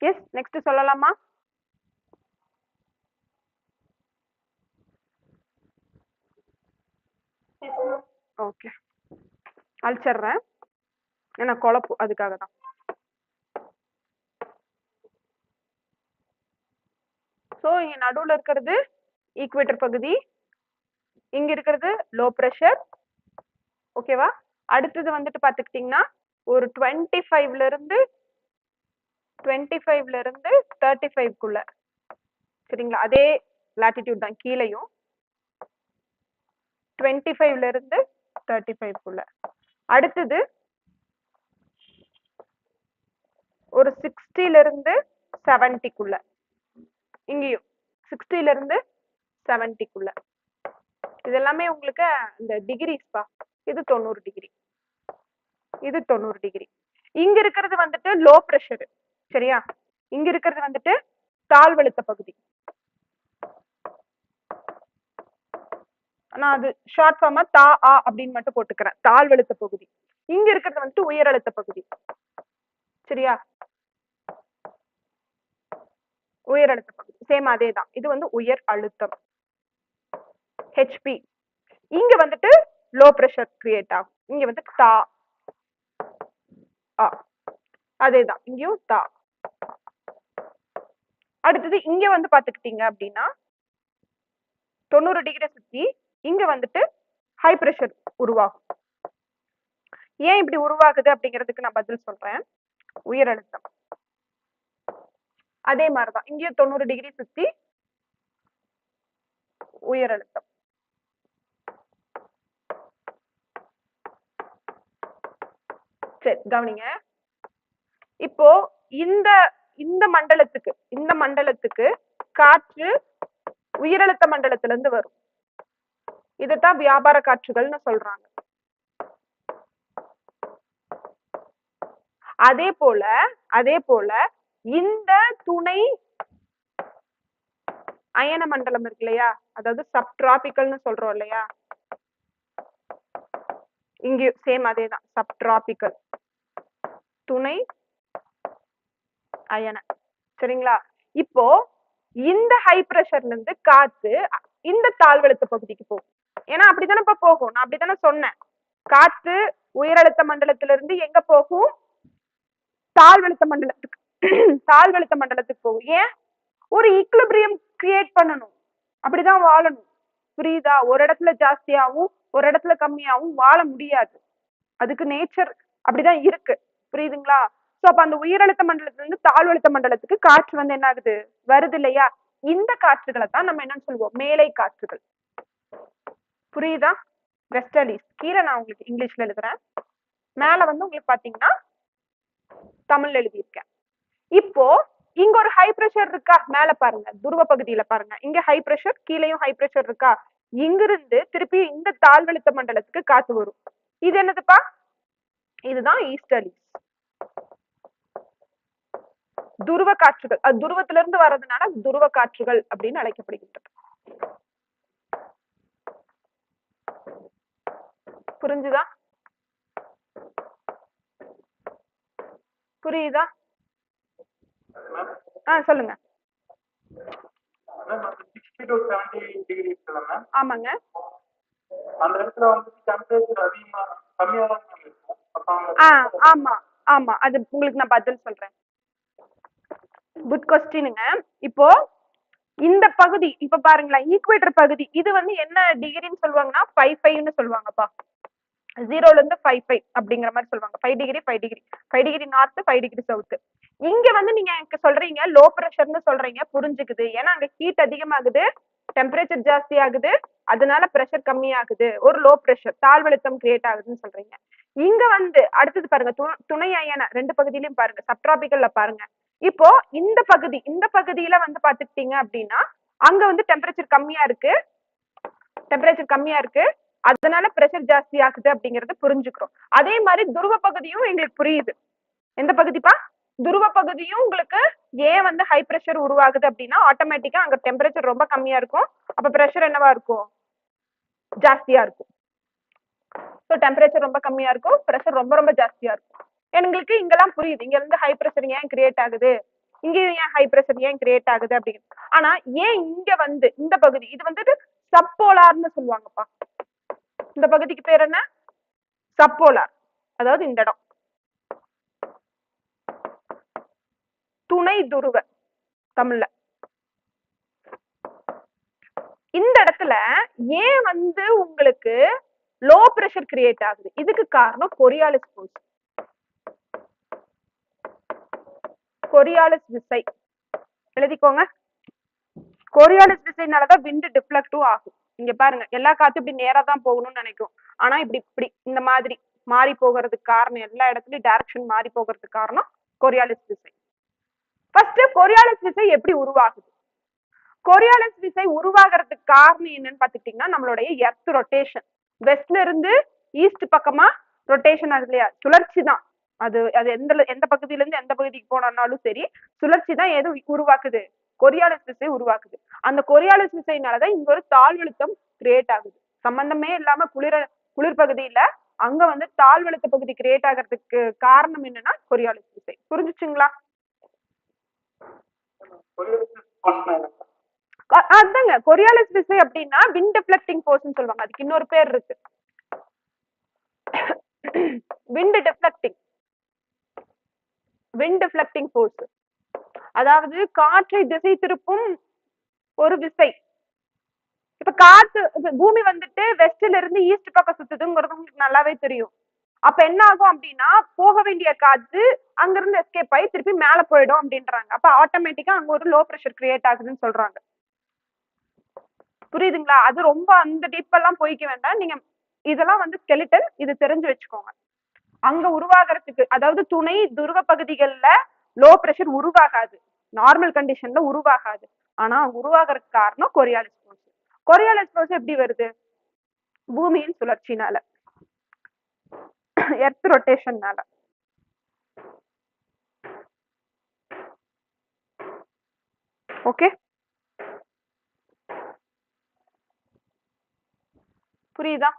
எஸ், நெக்ஸ்ட் சொல்லலாமா? ஓகே, அழிச்சிடுறேன். ஏன்னா குழப்பு, அதுக்காக தான். ஸோ இங்க நடுவுல இருக்கிறது ஈக்குவேட்டர் பகுதி, இங்க இருக்கிறது லோ ப்ரெஷர். ஓகேவா? அடுத்தது வந்துட்டு பாத்துக்கிட்டீங்கன்னா ஒரு 25ல இருந்து 35குள்ள. சரிங்களா? அதே லாட்டிடியூட் தான் கீழையும், 25ல இருந்து 35குள்ள. அடுத்தது ஒரு 60ல இருந்து 70குள்ள. இங்கேயும் 60ல இருந்து 70குள்ள. இது எல்லாமே உங்களுக்கு இந்த டிகிரிஸ்பா. இது 90 டிகிரி, இது 90 டிகிரி. இங்க இருக்கிறது வந்துட்டு லோ ப்ரெஷர். சரியா? இங்க இருக்கிறது வந்துட்டு தாழ்வழுத்த பகுதி. நான் அது ஷார்ட் ஃபார்மா தா ஆ அப்படின்னு மட்டும் போட்டுக்கிறேன். தாழ்வழுத்த பகுதி. இங்க இருக்கிறது வந்துட்டு உயரழுத்த பகுதி. சரியா? உயர் அழுத்த பகுதி சேம் அதே தான். இது வந்து உயர் அழுத்தம் ஹெச்பி. இங்க வந்துட்டு லோ ப்ரெஷர் கிரியேட் ஆகும். இங்க வந்து தா ஆ, அதேதான். இங்கேயும் தா. அடுத்தது இங்க வந்து பாத்துக்கிட்டீங்க அப்படின்னா 90 டிகிரி சுத்தி இங்க வந்துட்டு ஹை ப்ரெஷர் உருவாகும். ஏன் இப்படி உருவாகுது அப்படிங்கிறதுக்கு நான் பதில் சொல்றேன். உயர் அழுத்தம் அதே மாதிரிதான். இங்கேயும் 90 டிகிரி சுத்தி உயர் அழுத்தம். சரி, கவனிங்க. இப்போ இந்த மண்டலத்துக்கு காற்று உயரழுத்த மண்டலத்துல இருந்து வரும். இதுதான் வியாபார காற்றுகள்னு சொல்றாங்க. அதே போல இந்த துணை அயன மண்டலம் இருக்கு இல்லையா, அதாவது சப்டிராபிக்கல்னு சொல்றோம் இல்லையா, இங்க சேம் அதேதான். சப்டிராபிக்கல் துணை அயன. சரிங்களா? இப்போ இந்த ஹை பிரஷர்ல இருந்து காத்து இந்த தாழ்வழுத்த பகுதிக்கு போகும். ஏன்னா அப்படித்தானே போகும். நான் அப்படித்தானே சொன்னேன். காத்து உயரழுத்த மண்டலத்துல இருந்து எங்க போகும்? தாழ்வழுத்த மண்டலத்துக்கு. தாழ்வழுத்த மண்டலத்துக்கு போகும். ஏன்? ஒரு ஈக்குலிபிரியம் கிரியேட் பண்ணணும். அப்படிதான் வாழணும். புரியுதா? ஒரு இடத்துல ஜாஸ்தியாவும் ஒரு இடத்துல கம்மியாவும் வாழ முடியாது. அதுக்கு நேச்சர் அப்படிதான் இருக்கு. புரியுதுங்களா? சோ அப்ப அந்த உயரழுத்த மண்டலத்துல இருந்து தாழ்வழுத்த மண்டலத்துக்கு காற்று வந்து என்ன ஆகுது? வருது இல்லையா? இந்த காற்றுகளை தான் நம்ம என்னன்னு சொல்லுவோம், மேலை காற்றுகள். புரியுதா? வெஸ்டர்லிஸ் கீழே நான் உங்களுக்கு இங்கிலீஷ்ல எழுதுறேன், மேல வந்து உங்களுக்கு பாத்தீங்கன்னா தமிழ்ல எழுதியிருக்கேன். இப்போ இங்க ஒரு ஹை பிரஷர் இருக்கா, மேல பாருங்க துருவ பகுதியில பாருங்க, இங்க ஹை பிரஷர், கீழேயும் ஹை பிரஷர் இருக்கா, இங்கிருந்து திருப்பி இந்த தாழ்வழுத்த மண்டலத்துக்கு காத்து வரும். இது என்னதுப்பா, இதுதான் ஈஸ்டர்லிஸ். துருவ காற்றுகள், அது துருவத்தில இருந்து வர்றதுனால துருவ காற்றுகள் அப்படின்னு அழைக்கப்படுகின்றது. புரிஞ்சுதா? புரியுதா? சொல்லுங்க. ஆமாங்க. அந்த இடத்துல வந்து டெம்பரேச்சர் அதிகமா கம்மியா தான் இருக்கும். ஆமா ஆமா, அது உங்களுக்கு நான் பதில் சொல்றேன். குட் கொஸ்டினுங்க. இப்போ இந்த பகுதி இப்ப பாருங்களேன், ஈக்குவேட்டர் பகுதி இது வந்து என்ன டிகிரின்னு சொல்லுவாங்கன்னா 5 சொல்லுவாங்கப்பா. 0ல இருந்து 5 அப்படிங்கிற மாதிரி சொல்லுவாங்க. 5 degree 5 degree 5 degree north 5 degree south. இங்க வந்து நீங்க எனக்கு சொல்றீங்க லோ பிரஷர்னு சொல்றீங்க, புரிஞ்சுக்குது. ஏன்னா அங்க ஹீட் அதிகமாகுது, டெம்பரேச்சர் ஜாஸ்தி ஆகுது, அதனால பிரஷர் கம்மி ஆகுது, ஒரு லோ பிரஷர் தாழ்வழுத்தம் கிரியேட் ஆகுதுன்னு சொல்றீங்க. இங்க வந்து அடுத்தது பாருங்க, துணை அயன 2 பகுதியிலயும் பாருங்க, சப்ட்ராபிக்கல்ல பாருங்க. இப்போ இந்த பகுதியில வந்து பாத்துக்கிட்டீங்க அப்படின்னா அங்க வந்து டெம்பரேச்சர் கம்மியா இருக்கு, அதனால பிரஷர் ஜாஸ்தி ஆகுது அப்படிங்கறது புரிஞ்சுக்கிறோம். அதே மாதிரி துருவ பகுதியும் எங்களுக்கு புரியுது. எந்த பகுதிப்பா? துருவ பகுதியும் உங்களுக்கு ஏன் வந்து ஹை பிரஷர் உருவாகுது அப்படின்னா ஆட்டோமேட்டிக்கா அங்க டெம்பரேச்சர் ரொம்ப கம்மியா இருக்கும், அப்ப பிரஷர் என்னவா இருக்கும், ஜாஸ்தியா இருக்கும். ஸோ டெம்பரேச்சர் ரொம்ப கம்மியா இருக்கும், பிரஷர் ரொம்ப ரொம்ப ஜாஸ்தியா இருக்கும். எங்களுக்கு இங்கெல்லாம் புரியுது, இங்க இருந்து ஹை பிரஷர் ஏன் கிரியேட் ஆகுது, இங்கேயும் ஏன் ஹை பிரஷர் ஏன் கிரியேட் ஆகுது அப்படின்னு. ஆனா ஏன் இங்க வந்து இந்த பகுதி இது வந்துட்டு சப்போலார்னு சொல்லுவாங்கப்பா. இந்த பகுதிக்கு பேர் என்ன, சப்போலார். அதாவது இந்த இடம் துணை துருவ தமிழ்ல. இந்த இடத்துல ஏன் வந்து உங்களுக்கு லோ பிரஷர் கிரியேட் ஆகுது, இதுக்கு காரணம் கொரியாலிஸ் ஃபோர்ஸ், கொரியாலிஸ் விசை. எழுதிக்கோங்க. கொரியாலிஸ் விசைனாலதான் விண்ட் டிஃப்ளெக்டும் ஆகும். இங்க பாருங்க, எல்லா காத்தும் இப்படி நேரா தான் போகணும்னு நினைக்கும், ஆனா இப்படி இந்த மாதிரி மாறி போகிறதுக்கு காரணம், எல்லா இடத்துலயும் டைரக்ஷன் மாறி போகிறதுக்கு காரணம் கொரியாலிஸ் விசை. ஃபர்ஸ்ட் கொரியாலிஸ் விசை எப்படி உருவாகுது? கொரியாலிஸ் விசை உருவாகிறதுக்கு காரணம் என்னன்னு பாத்துக்கிட்டீங்கன்னா நம்மளுடைய எர்த் ரொட்டேஷன். வெஸ்ட்ல இருந்து ஈஸ்ட் பக்கமா ரொட்டேஷன் ஆகுது இல்லையா, சுழற்சி தான் அது. அது எந்த பகுதியில இருந்து எந்த பகுதிக்கு போனாலும் சரி, சுழற்சி தான் எது உருவாக்குது, கொரியாலிஸ் விசை உருவாக்குது. அந்த கொரியாலிஸ் விசைனாலதான் இங்க ஒரு தாழ்வழுத்தம் கிரியேட் ஆகுது. சம்பந்தமே இல்லாம குளிர் பகுதியில அங்க வந்து தாழ்வழுத்த பகுதி கிரியேட் ஆகிறதுக்கு காரணம் என்னன்னா கொரியாலிஸ் விசை. புரிஞ்சுச்சுங்களா? அதாங்க கொரியாலிஸ் விசை அப்படின்னா விண்ட் டிஃப்ளெக்டிங் ஃபோர்ஸ்னு சொல்லுவாங்க, அதுக்கு இன்னொரு பேர் இருக்கு, விண்ட் டிஃப்ளெக்டிங் ஃபோர்ஸ். அதாவது காற்றை திசை திருப்பும் ஒரு விசை. இப்ப காத்து பூமி வந்துட்டு வெஸ்ட்ல இருந்து ஈஸ்ட் பக்கம் சுத்துதுங்கிறது உங்களுக்கு நல்லாவே தெரியும். அப்ப என்ன ஆகும் அப்படின்னா போக வேண்டிய காத்து அங்கிருந்து எஸ்கேப் ஆகி திருப்பி மேல போயிடும் அப்படின்றாங்க. அப்ப ஆட்டோமேட்டிக்கா அங்க ஒரு லோ பிரஷர் கிரியேட் ஆகுதுன்னு சொல்றாங்க. புரியுதுங்களா? அது ரொம்ப அந்த டீப் எல்லாம் போய்க்க வேண்டாம், நீங்க இதெல்லாம் வந்து ஸ்கெலிட்டன், இது தெரிஞ்சு வச்சுக்கோங்க. அங்க உருவாகிறதுக்கு, அதாவது துணை துருவ பகுதிகள்ல லோ பிரஷர் உருவாகாது, நார்மல் கண்டிஷன்ல உருவாகாது. ஆனா உருவாகிறதுக்கு காரணம் கொரியாலிஸ் ஃபோர்ஸ். கொரியாலிஸ் ஃபோர்ஸ் எப்படி வருது, பூமியின் சுழற்சினால, எர்த் ரொட்டேஷன்னால. ஓகே, புரியுதா?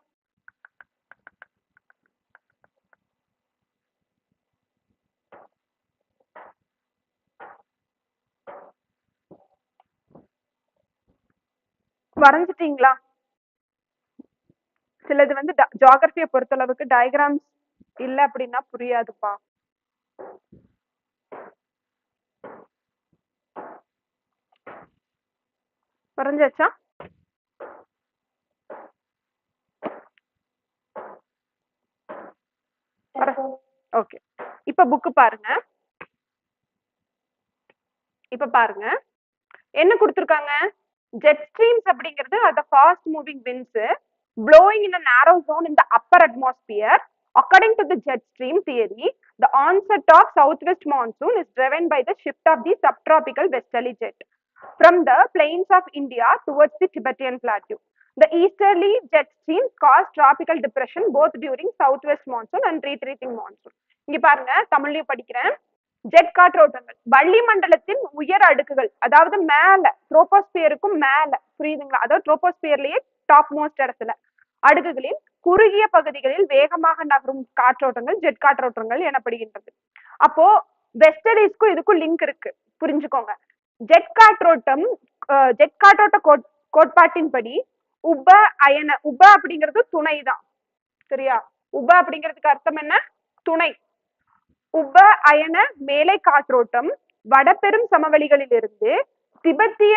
வரைஞ்சிட்டீங்களா? சிலது வந்து ஜியோகிராஃபியை பொறுத்தளவுக்கு டயக்ராம்ஸ் இல்ல அப்படின்னா புரியாதுப்பா. வரைஞ்சாச்சா? ஓகே, இப்ப புக்கு பாருங்க. இப்ப பாருங்க, என்ன கொடுத்திருக்காங்க? ஜெட் ஸ்ட்ரீம்ஸ் அப்படிங்கிறது அது fast moving winds blowing in a narrow zone in the upper atmosphere. According to the jet stream theory, the onset of southwest monsoon is driven by the shift of the subtropical westerly jet from the plains of India towards the Tibetan plateau. The easterly jet streams cause tropical depression both during southwest monsoon and retreating monsoon. இங்க பாருங்க, தமிழ்லயும் படிக்கிறேன். Jet காற்றோட்டங்கள் வளிமண்டலத்தின் உயர் அடுக்குகள், அதாவது மேல ட்ரோபோஸ்பியருக்கும் மேல, புரியுதுங்களா? அதாவது ட்ரோபோஸ்பியர்லயே டாப் மோஸ்ட் இடத்துல அடுக்குகளில் குறுகிய பகுதிகளில் வேகமாக நகரும் காற்றோட்டங்கள் ஜெட் காற்றோட்டங்கள் எனப்படுகின்றது. அப்போ வெஸ்டர்லீஸ்க்கும் இதுக்கும் லிங்க் இருக்கு, புரிஞ்சுக்கோங்க. ஜெட் காற்றோட்ட கோட்பாட்டின்படி உப அப்படிங்கிறது துணை தான், சரியா? உப அப்படிங்கிறதுக்கு அர்த்தம் என்ன? துணை. உப அயன மேலை காற்றோட்டம் வடபெரும் சமவெளிகளில் இருந்து திபெத்திய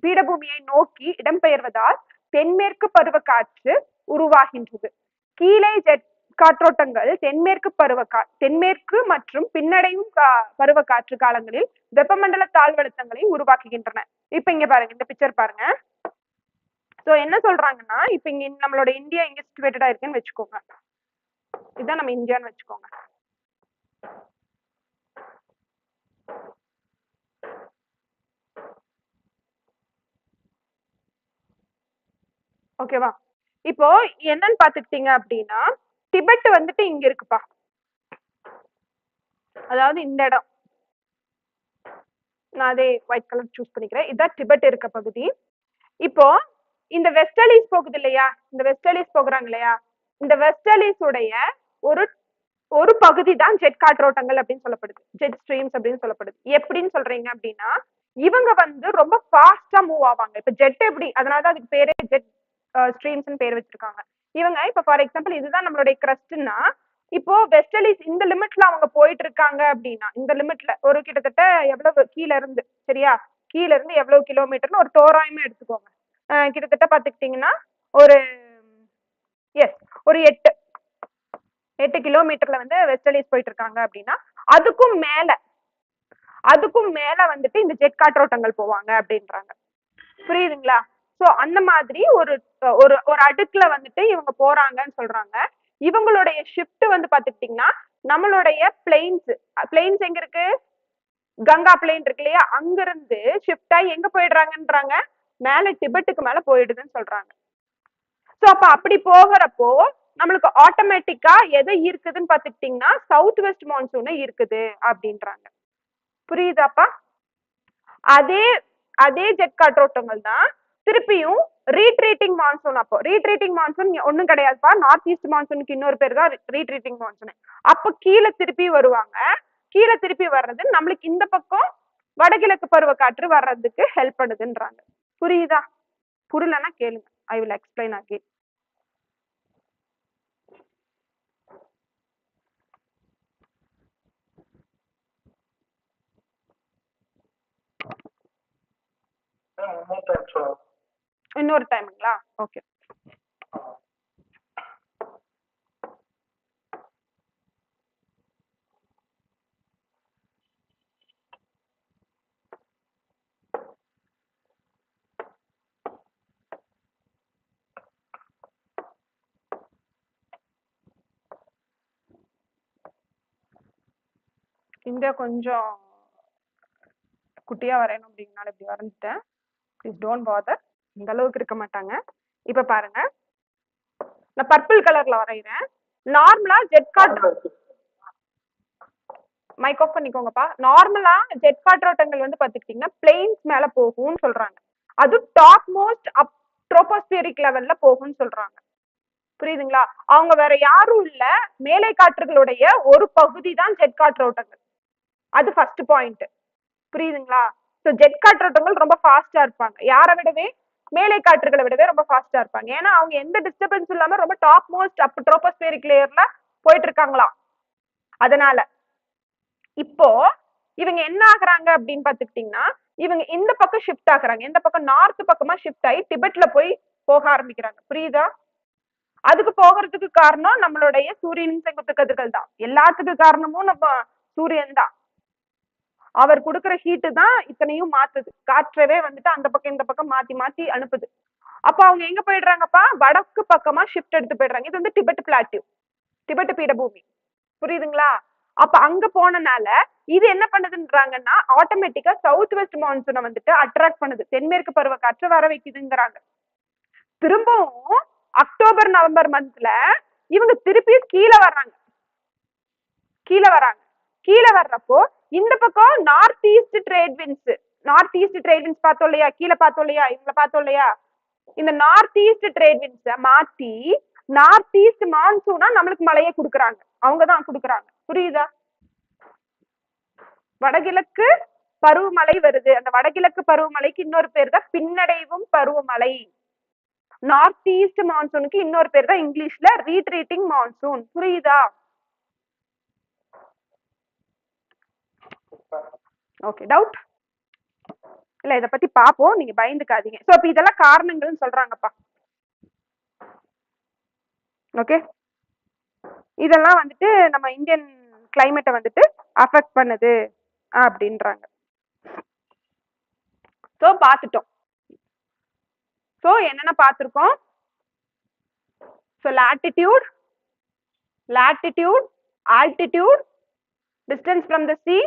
பீடபூமியை நோக்கி இடம்பெயர்வதால் தென்மேற்கு பருவக்காற்று உருவாகின்றது. கீழே ஜெட் காற்றோட்டங்கள் தென்மேற்கு மற்றும் பின்னடையும் பருவக்காற்று காலங்களில் வெப்பமண்டல தாழ்வழுத்தங்களை உருவாக்குகின்றன. இப்ப இங்க பாருங்க, இந்த பிக்சர் பாருங்க. சோ என்ன சொல்றாங்கன்னா, இப்ப இங்க நம்மளோட இந்தியா இங்க சிச்சுவேட்டடா இருக்குன்னு வச்சுக்கோங்க. இதுதான் நம்ம இந்தியான்னு வச்சுக்கோங்க. ஓகேவா? இப்போ என்னன்னு பாத்துக்கிட்டீங்க அப்படின்னா, டிபெட் வந்துட்டு இங்க இருக்குப்பா, அதாவது இந்த இடம். நான் அதே ஒயிட் கலர் சூஸ் பண்ணிக்கிறேன். இதான் டிபெட் இருக்க பகுதி. இப்போ இந்த வெஸ்டர்லீஸ் போகுது இல்லையா, இந்த வெஸ்டர்லீஸ் போகிறாங்க இல்லையா, இந்த வெஸ்டர்லீஸ் உடைய ஒரு பகுதி தான் ஜெட் காற்றோட்டங்கள் அப்படின்னு சொல்லப்படுது, ஜெட் ஸ்ட்ரீம்ஸ் அப்படின்னு சொல்லப்படுது. எப்படின்னு சொல்றீங்க அப்படின்னா, இவங்க வந்து ரொம்ப ஃபாஸ்டா மூவ் ஆவாங்க. இப்ப ஜெட் எப்படி, அதனாலதான் அதுக்கு பேரே ஜெட் ஸ்ட்ரீம்ஸ் பேர் வச்சிருக்காங்க. இவங்க இப்ப ஃபார் எக்ஸாம்பிள் இதுதான் நம்மளுடைய கிரஸ்ட்னா, இப்போ வெஸ்டர்லீஸ் இந்த லிமிட்ல அவங்க போயிட்டு இருக்காங்க அப்படின்னா, இந்த லிமிட்ல ஒரு கிட்டத்தட்ட எவ்வளவு கீழ இருந்து, சரியா, கீழ இருந்து எவ்வளவு கிலோமீட்டர்னு ஒரு தோராயமா எடுத்துக்கோங்க. கிட்டத்தட்ட பாத்துக்கிட்டீங்கன்னா ஒரு ஒரு 8 கிலோமீட்டர்ல வந்து வெஸ்டர்லீஸ் போயிட்டு இருக்காங்க அப்படின்னா, அதுக்கும் மேல வந்துட்டு இந்த ஜெட் காற்றோட்டங்கள் போவாங்க அப்படின்றாங்க. புரியுதுங்களா? சோ அந்த மாதிரி ஒரு ஒரு அடுக்குல வந்துட்டு இவங்க போறாங்கன்னு சொல்றாங்க. இவங்களுடைய ஷிஃப்ட் வந்து பாத்துக்கிட்டீங்கன்னா, நம்மளுடைய பிளெயின்ஸ் எங்க இருக்கு? கங்கா பிளெயின் இருக்கு இல்லையா, அங்க இருந்து ஷிஃப்ட் ஆகி எங்க போயிடுறாங்கன்றாங்க? மேல டிபெட்டுக்கு மேல போயிடுதுன்னு சொல்றாங்க. சோ அப்ப அப்படி போகிறப்போ நம்மளுக்கு ஆட்டோமேட்டிக்கா எதை இருக்குதுன்னு பாத்துக்கிட்டீங்கன்னா, சவுத் வெஸ்ட் மான்சூன் இருக்குது அப்படின்றாங்க. புரியுதாப்பா? அதே ஜெட் காற்றோட்டங்கள் தான் திருப்பியும் ரீட்ரீட்டிங் மான்சூன். அப்போ ரீட்ரீட்டிங் மான்சூன் ஒண்ணும் கிடையாதுப்பா, நார்த் ஈஸ்ட் மான்சூனுக்கு இன்னொரு பேர் தான் ரீட்ரீட்டிங் மான்சூன். அப்ப கீழே திருப்பி வருவாங்க. கீழே திருப்பி வர்றது நம்மளுக்கு இந்த பக்கம் வடகிழக்கு பருவ காற்று வர்றதுக்கு ஹெல்ப் பண்ணுதுன்றாங்க. புரியுதா? புரியலன்னா கேளுங்க, ஐ வில் எக்ஸ்பிளைன் அகைன். இன்னொரு டைமுங்களா? ஓகே. இந்தியா கொஞ்சம் குட்டியா வரையணும் அப்படிங்கனால இப்படி வரைஞ்சிட்டேன். ப்ளீஸ் டோன்ட் பாதர், இந்த அளவுக்கு இருக்க மாட்டாங்க. இப்ப பாருங்க, நான் பர்பிள் கலர்ல வரைகிறேன். நார்மலா ஜெட் காற்று, மைக் ஆஃப் பண்ணிக்கோங்கப்பா. நார்மலா ஜெட் காற்றோட்டங்கள் வந்து பாத்துக்கிட்டீங்கன்னா பிளெயின்ஸ் மேல போகும்னு சொல்றாங்க. அது டாப் மோஸ்ட் ட்ரோபோஸ்பியரிக் லெவல்ல போகும்னு சொல்றாங்க. புரியுதுங்களா? அவங்க வேற யாரும் இல்ல, மேலை காற்றுகளுடைய ஒரு பகுதி தான் ஜெட் காற்றோட்டங்கள். அது ஃபர்ஸ்ட் பாயிண்ட். புரியுதுங்களா? ஸோ ஜெட் காற்றோட்டங்கள் ரொம்ப ஃபாஸ்டா இருப்பாங்க, யாரை விடவே, மேலை காற்றுகளை விடவே ரொம்ப ஃபாஸ்டா இருப்பாங்க. ஏன்னா அவங்க எந்த டிஸ்டர்பன்ஸ் இல்லாம ரொம்ப டாப் மோஸ்ட் ட்ரோபோஸ்பியரிக் லேயர்ல போயிட்டு இருக்காங்களாம். அதனால இப்போ இவங்க என்ன ஆகுறாங்க அப்படின்னு பாத்துக்கிட்டீங்கன்னா, இவங்க இந்த பக்கம் ஷிஃப்ட் ஆகுறாங்க. இந்த பக்கம் நார்த் பக்கமா ஷிஃப்ட் ஆகி டிபெட்ல போக ஆரம்பிக்கிறாங்க. புரியுதா? அதுக்கு போகிறதுக்கு காரணம் நம்மளுடைய சூரியனின் செங்குத்து கதிர்கள் தான். எல்லாத்துக்கு காரணமும் நம்ம சூரியன் தான். அவர் கொடுக்குற ஹீட்டு தான் இத்தனையும் மாத்துது. காற்றவே வந்துட்டு அந்த பக்கம் இந்த பக்கம் மாத்தி மாத்தி அனுப்புது. அப்ப அவங்க எங்க போயிடுறாங்கப்பா, வடக்கு பக்கமா ஷிஃப்ட் எடுத்து போயிடுறாங்க. இது வந்து டிபெட் பிளாட்டியூ, டிபெட் பீடபூமி, புரியுதுங்களா? அப்ப அங்க போனனால இது என்ன பண்ணுதுன்றாங்கன்னா ஆட்டோமேட்டிக்கா சவுத் வெஸ்ட் மான்சூனை வந்துட்டு அட்ராக்ட் பண்ணுது, தென்மேற்கு பருவ காற்று வர வைக்குதுங்கிறாங்க. திரும்பவும் அக்டோபர் நவம்பர் மந்த்ல இவங்க திருப்பியும் கீழே வர்றாங்க. கீழே வர்றப்போ இந்த பக்கம் நார்த் ஈஸ்ட் ட்ரேட் விண்ட்ஸ் பார்த்தோம் இல்லையா, கீழே பார்த்தோம் இல்லையா, இவங்களை பார்த்தோம் இல்லையா, இந்த நார்த் ஈஸ்ட் ட்ரேட் விண்ட்ஸ மாத்தி நார்த் ஈஸ்ட் மான்சூனா நம்மளுக்கு மழையை கொடுக்குறாங்க. அவங்கதான் கொடுக்குறாங்க. புரியுதா? வடகிழக்கு பருவமழை வருது. அந்த வடகிழக்கு பருவமழைக்கு இன்னொரு பேர் தான் பின்னடைவும் பருவமழை. நார்த் ஈஸ்ட் மான்சூனுக்கு இன்னொரு பேர் தான் இங்கிலீஷ்ல ரீட்ரீட்டிங் மான்சூன். புரியுதா? ஓகே, டவுட் இல்ல, இத பத்தி பாப்போம், நீங்க பயந்துக்காதீங்க. சோ அப்ப இதெல்லாம் காரணங்கள்னு சொல்றாங்கப்பா. ஓகே, இதெல்லாம் வந்துட்டு நம்ம இந்தியன் கிளைமேட்டை வந்துட்டு அஃபெக்ட் பண்ணுது அப்படின்றாங்க. சோ பாத்துட்டோம். சோ என்னென்ன பார்த்திருக்கோம்? So latitude, altitude, distance from the sea,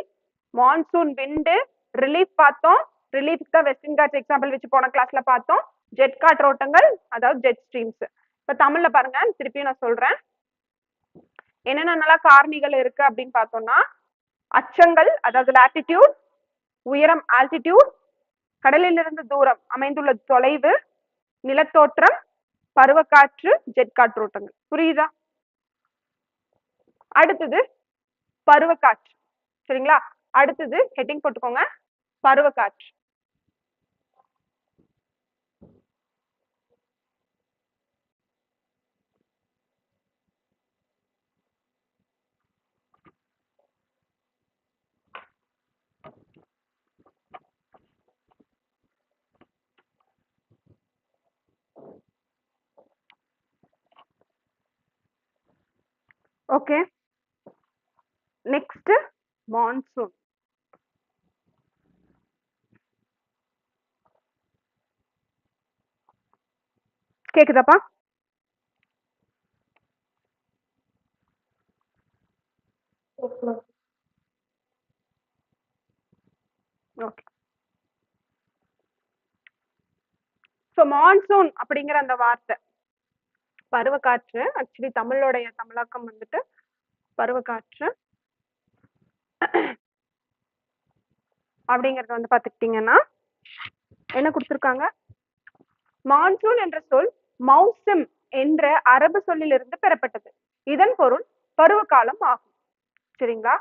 monsoon wind, relief பார்த்தோம். ரிலீஃப் தான் வெஸ்டர்ன் காட்ஸ் எக்ஸாம்பிள் வச்சு போன கிளாஸ்ல பார்த்தோம். ஜெட் காற்றோட்டங்கள், அதாவது ஜெட் ஸ்ட்ரீம்ஸ். இப்ப தமிழ்ல பாருங்க, திருப்பியும் நான் சொல்றேன் என்னென்ன காரணிகள் இருக்கு அப்படின்னு பார்த்தோம்னா, அச்சங்கள் அதாவது latitude, உயரம் altitude, கடலிலிருந்து தூரம் அமைந்துள்ள தொலைவு, நிலத்தோற்றம், பருவக்காற்று, ஜெட் காற்றோட்டங்கள். புரியுதா? அடுத்தது பருவக்காற்று. சரிங்களா? அடுத்தது ஹெட்டிங் போட்டுக்கோங்க, பருவக்காற்று. Okay, next monsoon. கேக்குதாப்பா? ஓகே, சோ மான்சூன் அப்படிங்கிற அந்த வார்த்தை, பருவக்காற்று, ஆக்சுவலி தமிழோடைய தமிழாக்கம் வந்துட்டு பருவக்காற்று அப்படிங்கறது வந்து பாத்துக்கிட்டீங்கன்னா என்ன கொடுத்திருக்காங்க, மான்சூன் என்ற சொல் மௌசம் என்ற அரபு சொல்லிலிருந்து பெறப்பட்டது. இதன் பொருள் பருவகாலம் ஆகும். சரிங்களா?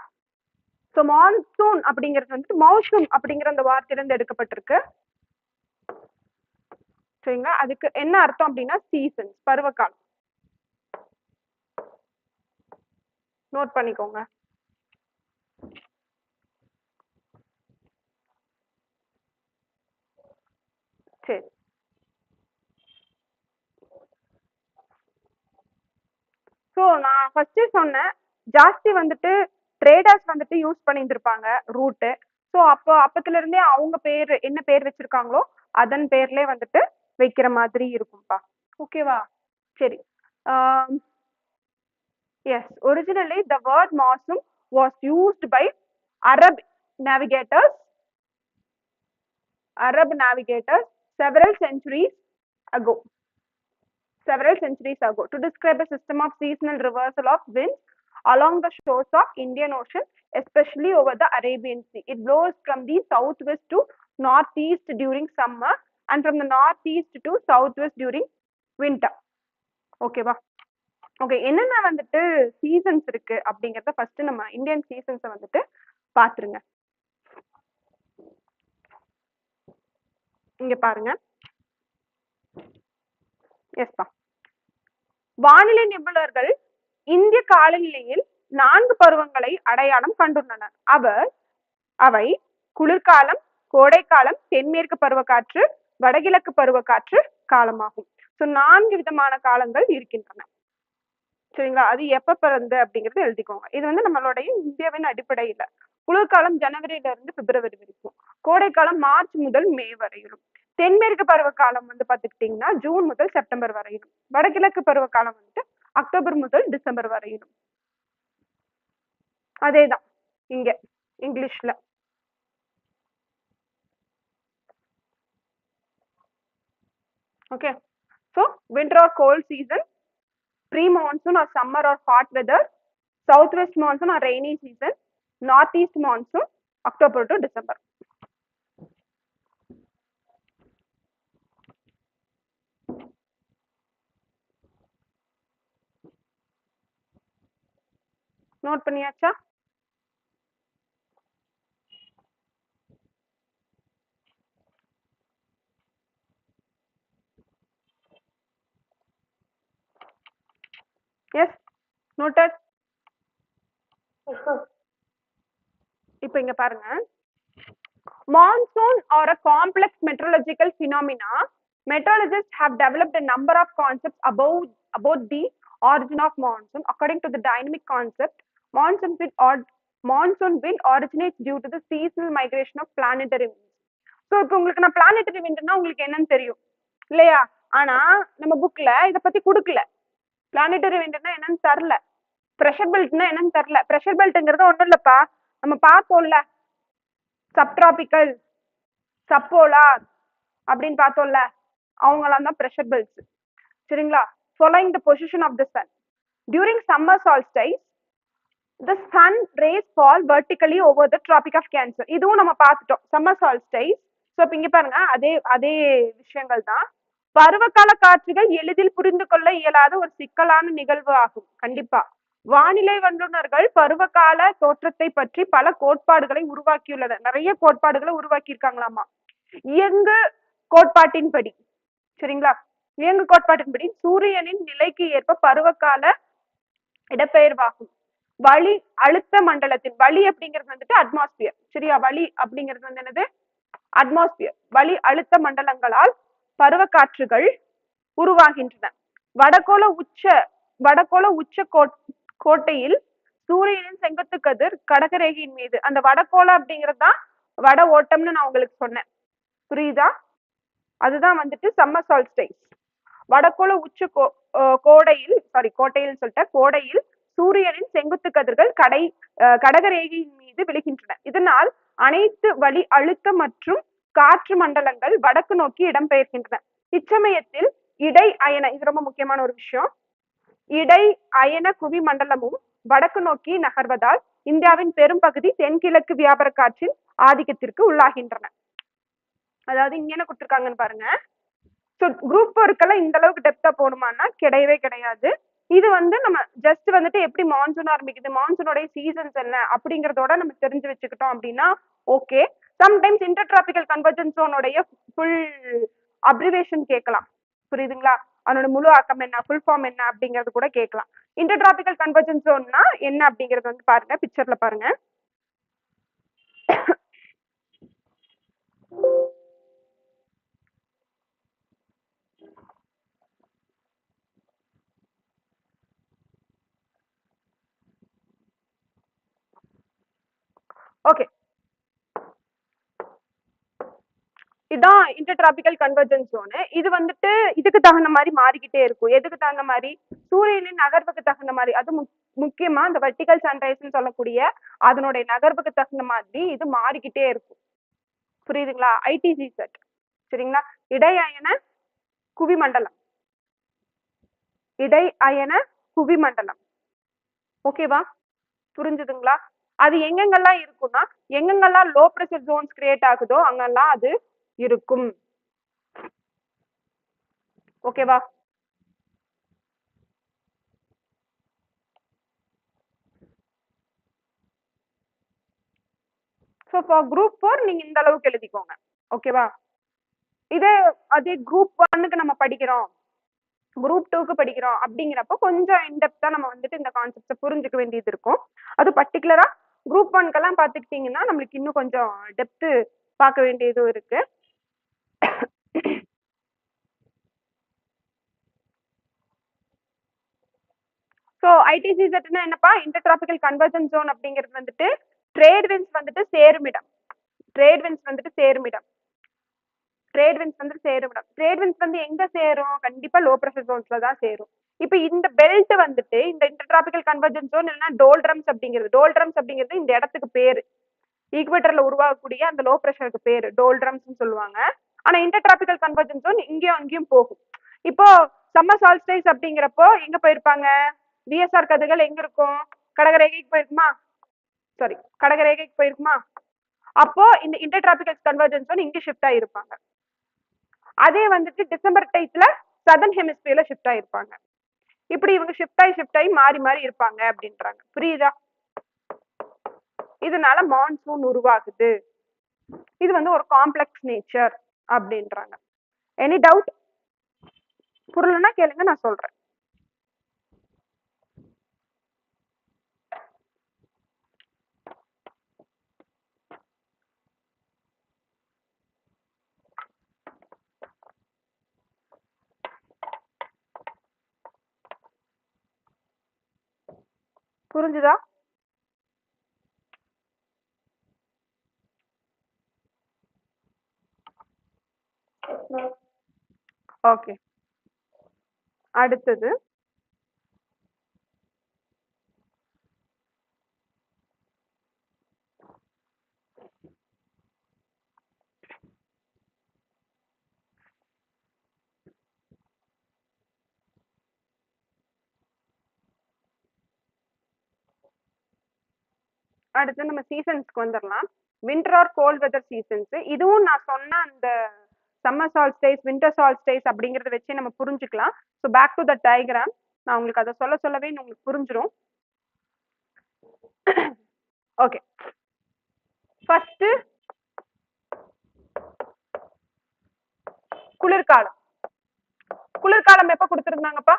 சோ மான்சூன் அப்படிங்கிறது வந்துட்டு மௌசம் அப்படிங்கிற அந்த வார்த்தையிலிருந்து எடுக்கப்பட்டிருக்கு. சரிங்களா? அதுக்கு என்ன அர்த்தம் அப்படின்னா சீசன்ஸ், பருவகாலம். நோட் பண்ணிக்கோங்க. சரி, ஸோ நான் ஃபர்ஸ்ட் சொன்னேன், ஜாஸ்தி வந்துட்டு ட்ரேடர்ஸ் வந்துட்டு யூஸ் பண்ணிட்டு இருப்பாங்க ரூட்டு. ஸோ அப்பத்துல இருந்தே அவங்க பேர் என்ன பேர் வச்சிருக்காங்களோ அதன் பேர்லேயே வந்துட்டு வைக்கிற மாதிரி இருக்கும்பா. ஓகேவா? சரி. Yes, originally the word monsoon was used by Arab navigators several centuries ago to describe a system of seasonal reversal of winds along the shores of Indian Ocean, especially over the Arabian Sea. It blows from the southwest to northeast during summer and from the northeast to southwest during winter. ஓகேவா? Okay, என்னென்ன வந்துட்டு seasons இருக்கு அப்படிங்கறத first நம்ம Indian சீசன்ஸை வந்துட்டு பாத்துருங்க. இங்க பாருங்க. எஸ்பா, வானிலை நிபுணர்கள் இந்திய காலநிலையில் 4 பருவங்களை அடையாளம் கண்டுள்ளனர். அவை குளிர்காலம், கோடைக்காலம், தென்மேற்கு பருவக்காற்று, வடகிழக்கு பருவக்காற்று காலமாகும். ஸோ 4 விதமான காலங்கள் இருக்கின்றன. சரிங்களா? அது எப்ப பிறந்து அப்படிங்கறது எழுதிக்கோங்க. இது வந்து நம்மளுடைய இந்தியாவின் அடிப்படையில குளிர்காலம் ஜனவரியில இருந்து பிப்ரவரி வரைக்கும், கோடைக்காலம் மார்ச் முதல் மே வரையிலும், தென்மேற்கு பருவகாலம் வந்து பாத்துக்கிட்டீங்கன்னா ஜூன் முதல் செப்டம்பர் வரையிலும், வடகிழக்கு பருவகாலம் வந்துட்டு அக்டோபர் முதல் டிசம்பர் வரையிலும். அதேதான் இங்க இங்கிலீஷ்ல. Okay, so winter or cold season, pre-monsoon or summer or hot weather, southwest monsoon or rainy season, northeast monsoon October to December. Note பண்ணியாச்சா? Yes, noted. இப்போ இங்க பாருங்க, monsoon or a complex meteorological phenomena, meteorologists have developed a number of concepts about the origin of monsoon. According to the dynamic concept, monsoon wind originates due to the seasonal migration of planetary winds. So இப்போ உங்களுக்கு நான் planetary விண்ட்னா உங்களுக்கு என்னன்னு தெரியும் இல்லையா? ஆனா நம்ம புக்ல இதை பத்தி கொடுக்கல. பிளானட்டரி விண்ட்னா என்னன்னு தரல, ப்ரெஷர் பெல்ட்னா என்னன்னு தரல. ப்ரெஷர் பெல்ட்ங்கிறது ஒன்றும் இல்லப்பா, நம்ம பார்த்தோம்ல, சப்டிராபிக்கல், சப்போலார் அப்படின்னு பார்த்தோம்ல, அவங்களாம் தான் ப்ரெஷர் பெல்ட்ஸ். சரிங்களா? following the position of the sun during summer solstice, the sun rays fall vertically over the tropic of Cancer. இதுவும் நம்ம பார்த்துட்டோம், summer solstice. ஸோ இப்போ இங்க பாருங்க, அதே விஷயங்கள் தான். பருவகால காற்றுகள் எளிதில் புரிந்து கொள்ள இயலாத ஒரு சிக்கலான நிகழ்வு ஆகும். கண்டிப்பா வானிலை வல்லுநர்கள் பருவகால தோற்றத்தை பற்றி பல கோட்பாடுகளை உருவாக்கியுள்ளனர். நிறைய கோட்பாடுகளை உருவாக்கி இருக்காங்களாமா. இயங்கு கோட்பாட்டின்படி, சரிங்களா, இயங்கு கோட்பாட்டின்படி சூரியனின் நிலைக்கு ஏற்ப பருவகால இடப்பெயர்வாகும். வளி அழுத்த மண்டலத்தின், வளி அப்படிங்கிறது வந்துட்டு அட்மாஸ்பியர், சரியா? வளி அப்படிங்கிறது வந்து என்னது? அட்மாஸ்பியர். வளி அழுத்த மண்டலங்களால் பருவ காற்றுகள் உருவாகின்றன. வடகோள உச்ச கோட்டையில் சூரியனின் செங்குத்து கதிர் கடகரேகையின் மீது, அந்த வடகோள அப்படிங்கிறது தான் வட ஓட்டம்னு நான் உங்களுக்கு சொன்னேன், புரியுதா? அதுதான் வந்துட்டு சம்மர் சால்ஸ்டைஸ். வடகோள உச்ச கோடையில் சூரியனின் செங்குத்து கதிர்கள் கடகரேகையின் மீது விழுகின்றன. இதனால் அனைத்து வளி அழுத்த மற்றும் காற்று மண்டலங்கள் வடக்கு நோக்கி இடம்பெயர்கின்றன. இச்சமயத்தில் இடை அயன, இது ரொம்ப முக்கியமான ஒரு விஷயம், இடை அயன குவி மண்டலமும் வடக்கு நோக்கி நகர்வதால் இந்தியாவின் பெரும் பகுதி தென்கிழக்கு வியாபார காற்றின் ஆதிக்கத்திற்கு உள்ளாகின்றன. அதாவது இங்க என்ன கொடுத்துருக்காங்கன்னு பாருங்க. ஸோ குரூப் ஒர்க்கெல்லாம் இந்த அளவுக்கு டெப்தா போகணுமானா கிடையவே கிடையாது. இது வந்து நம்ம ஜஸ்ட் வந்துட்டு எப்படி மான்சூன் ஆரம்பிக்குது, மான்சூனோடைய சீசன்ஸ் என்ன அப்படிங்கிறதோட நம்ம தெரிஞ்சு வச்சுக்கிட்டோம் அப்படின்னா ஓகே. சம்டைம்ஸ் இன்டர்டிராபிக்கல் கன்வர்ஜென்ஸ் ஜோனுடைய ஃபுல் அப்ரிவேஷன் கேட்கலாம், புரியுதுங்களா? அதனோட முழு ஆக்கம் என்ன, ஃபுல் ஃபார்ம் என்ன அப்படிங்கிறது கூட கேட்கலாம். இன்டர்டிராபிக்கல் கன்வர்ஜென்ஸ் ஜோன்னா என்ன அப்படிங்கிறது வந்து பாருங்க, பிக்சர்ல பாருங்க. ஓகே, இதுதான் இன்டர்டிராபிக்கல் கன்வர்ஜென்ஸ் ஜோனு. இது வந்துட்டு இதுக்கு தகுந்த மாதிரி மாறிக்கிட்டே இருக்கும். எதுக்கு தகுந்த மாதிரி? சூரியனின் நகர்வுக்கு தகுந்த மாதிரி. அது முக்கியமா இந்த வெர்டிகல் சன்ரைஸ்ன்னு சொல்லக்கூடிய அதனுடைய நகர்வுக்கு தகுந்த மாதிரி இது மாறிக்கிட்டே இருக்கும், புரியுதுங்களா? ஐடிசி செட், சரிங்களா? இடை அயன குவிமண்டலம், இடை அயன குவிமண்டலம், ஓகேவா? புரிஞ்சுதுங்களா? அது எங்கெங்கெல்லாம் இருக்கும்னா, எங்கெங்கெல்லாம் லோ ப்ரெஷர் ஜோன்ஸ் கிரியேட் ஆகுதோ அங்கெல்லாம் அது இருக்கும், ஓகேவா? ஸோ ஃபார் குரூப் 4 நீங்க இந்த அளவுக்கு எழுதிக்கோங்க, ஓகேவா? அதே குரூப் 1க்கு நம்ம படிக்கிறோம், குரூப் 2க்கு படிக்கிறோம் அப்படிங்கிறப்ப கொஞ்சம் இன்டெப்தா நம்ம வந்துட்டு இந்த கான்செப்டை புரிஞ்சுக்க வேண்டியது இருக்கும். அது பர்டிகுலரா குரூப் 1க்கெல்லாம் பார்த்துக்கிட்டீங்கன்னா நம்மளுக்கு இன்னும் கொஞ்சம் டெப்த்து பார்க்க வேண்டியதும் இருக்கு. ஸோ ஐடிசிசெட்னா என்னப்பா? இன்டர்டிராபிக்கல் கன்வர்ஜென்ஸ் ஜோன் அப்படிங்கிறது வந்துட்டு ட்ரேட் விண்ட்ஸ் வந்துட்டு சேருமிடம். ட்ரேட் விண்ட்ஸ் வந்துட்டு சேருமிடம். ட்ரேட் விண்ட்ஸ் வந்து சேருமிடம். ட்ரேட் விண்ட்ஸ் வந்து எங்க சேரும்? கண்டிப்பா லோ ப்ரெஷர் ஜோன்ஸ்ல தான் சேரும். இப்போ இந்த பெல்ட் வந்துட்டு இந்த இன்டர்டிராபிக்கல் கன்வர்ஜென்ஸ் ஜோன் இல்லைன்னா டோல்ட்ரம்ஸ் அப்படிங்கிறது, டோல்ட்ரம்ஸ் அப்படிங்கிறது இந்த இடத்துக்கு பேரு. ஈக்குவேட்டர்ல உருவாகக்கூடிய அந்த லோ ப்ரெஷருக்கு பேரு டோல்ட்ரம்ஸ் சொல்லுவாங்க. ஆனா இன்டர்டிராபிக்கல் கன்வர்ஜென்ஸ் ஜோன் இங்கேயும் அங்கேயும் போகும். இப்போ சம்மர் சால்ஸ்டைஸ் அப்படிங்கிறப்போ எங்க போயிருப்பாங்க? விஎஸ்ஆர் கதிர்கள் எங்க இருக்கும்? கடகரேகைக்கு போயிருக்குமா? சாரி, கடகரேகைக்கு போயிருக்குமா? அப்போ இந்த இன்டர்டிராபிக்கல் கன்வர்ஜென்ஸ் ஜோன் இங்க ஷிஃப்ட் ஆகிருப்பாங்க. அதே வந்துட்டு டிசம்பர் டைத்துல சதர்ன் ஹெமிஸ்பியர்ல ஷிஃப்ட் ஆயிருப்பாங்க. இப்படி இவங்க ஷிஃப்ட் ஆகி மாறி மாறி இருப்பாங்க அப்படின்றாங்க. புரியுதா? இதனால மான்சூன் உருவாகுது. இது வந்து ஒரு காம்ப்ளெக்ஸ் நேச்சர் அப்படின்றாங்க. Any doubt? புரியலன்னா கேளுங்க, நான் சொல்றேன். புரிஞ்சுதா? ஓகே, அடுத்தது நம்ம சீசன்ஸ்க்கு வந்துடலாம். Winter or cold weather seasons. இதுவும் நான் சொன்ன அந்த சம்மர் சால்ஸ்டைஸ், வின்டர் சால்ஸ்டைஸ் அப்படிங்கறத வச்சு நம்ம புரிஞ்சுக்கலாம். So back to the diagram. நான் உங்களுக்கு அதை சொல்லவே உங்களுக்கு புரிஞ்சிடும். ஓகே, ஃபர்ஸ்ட் குளிர்காலம். குளிர்காலம் எப்ப கொடுத்திருந்தாங்கப்பா?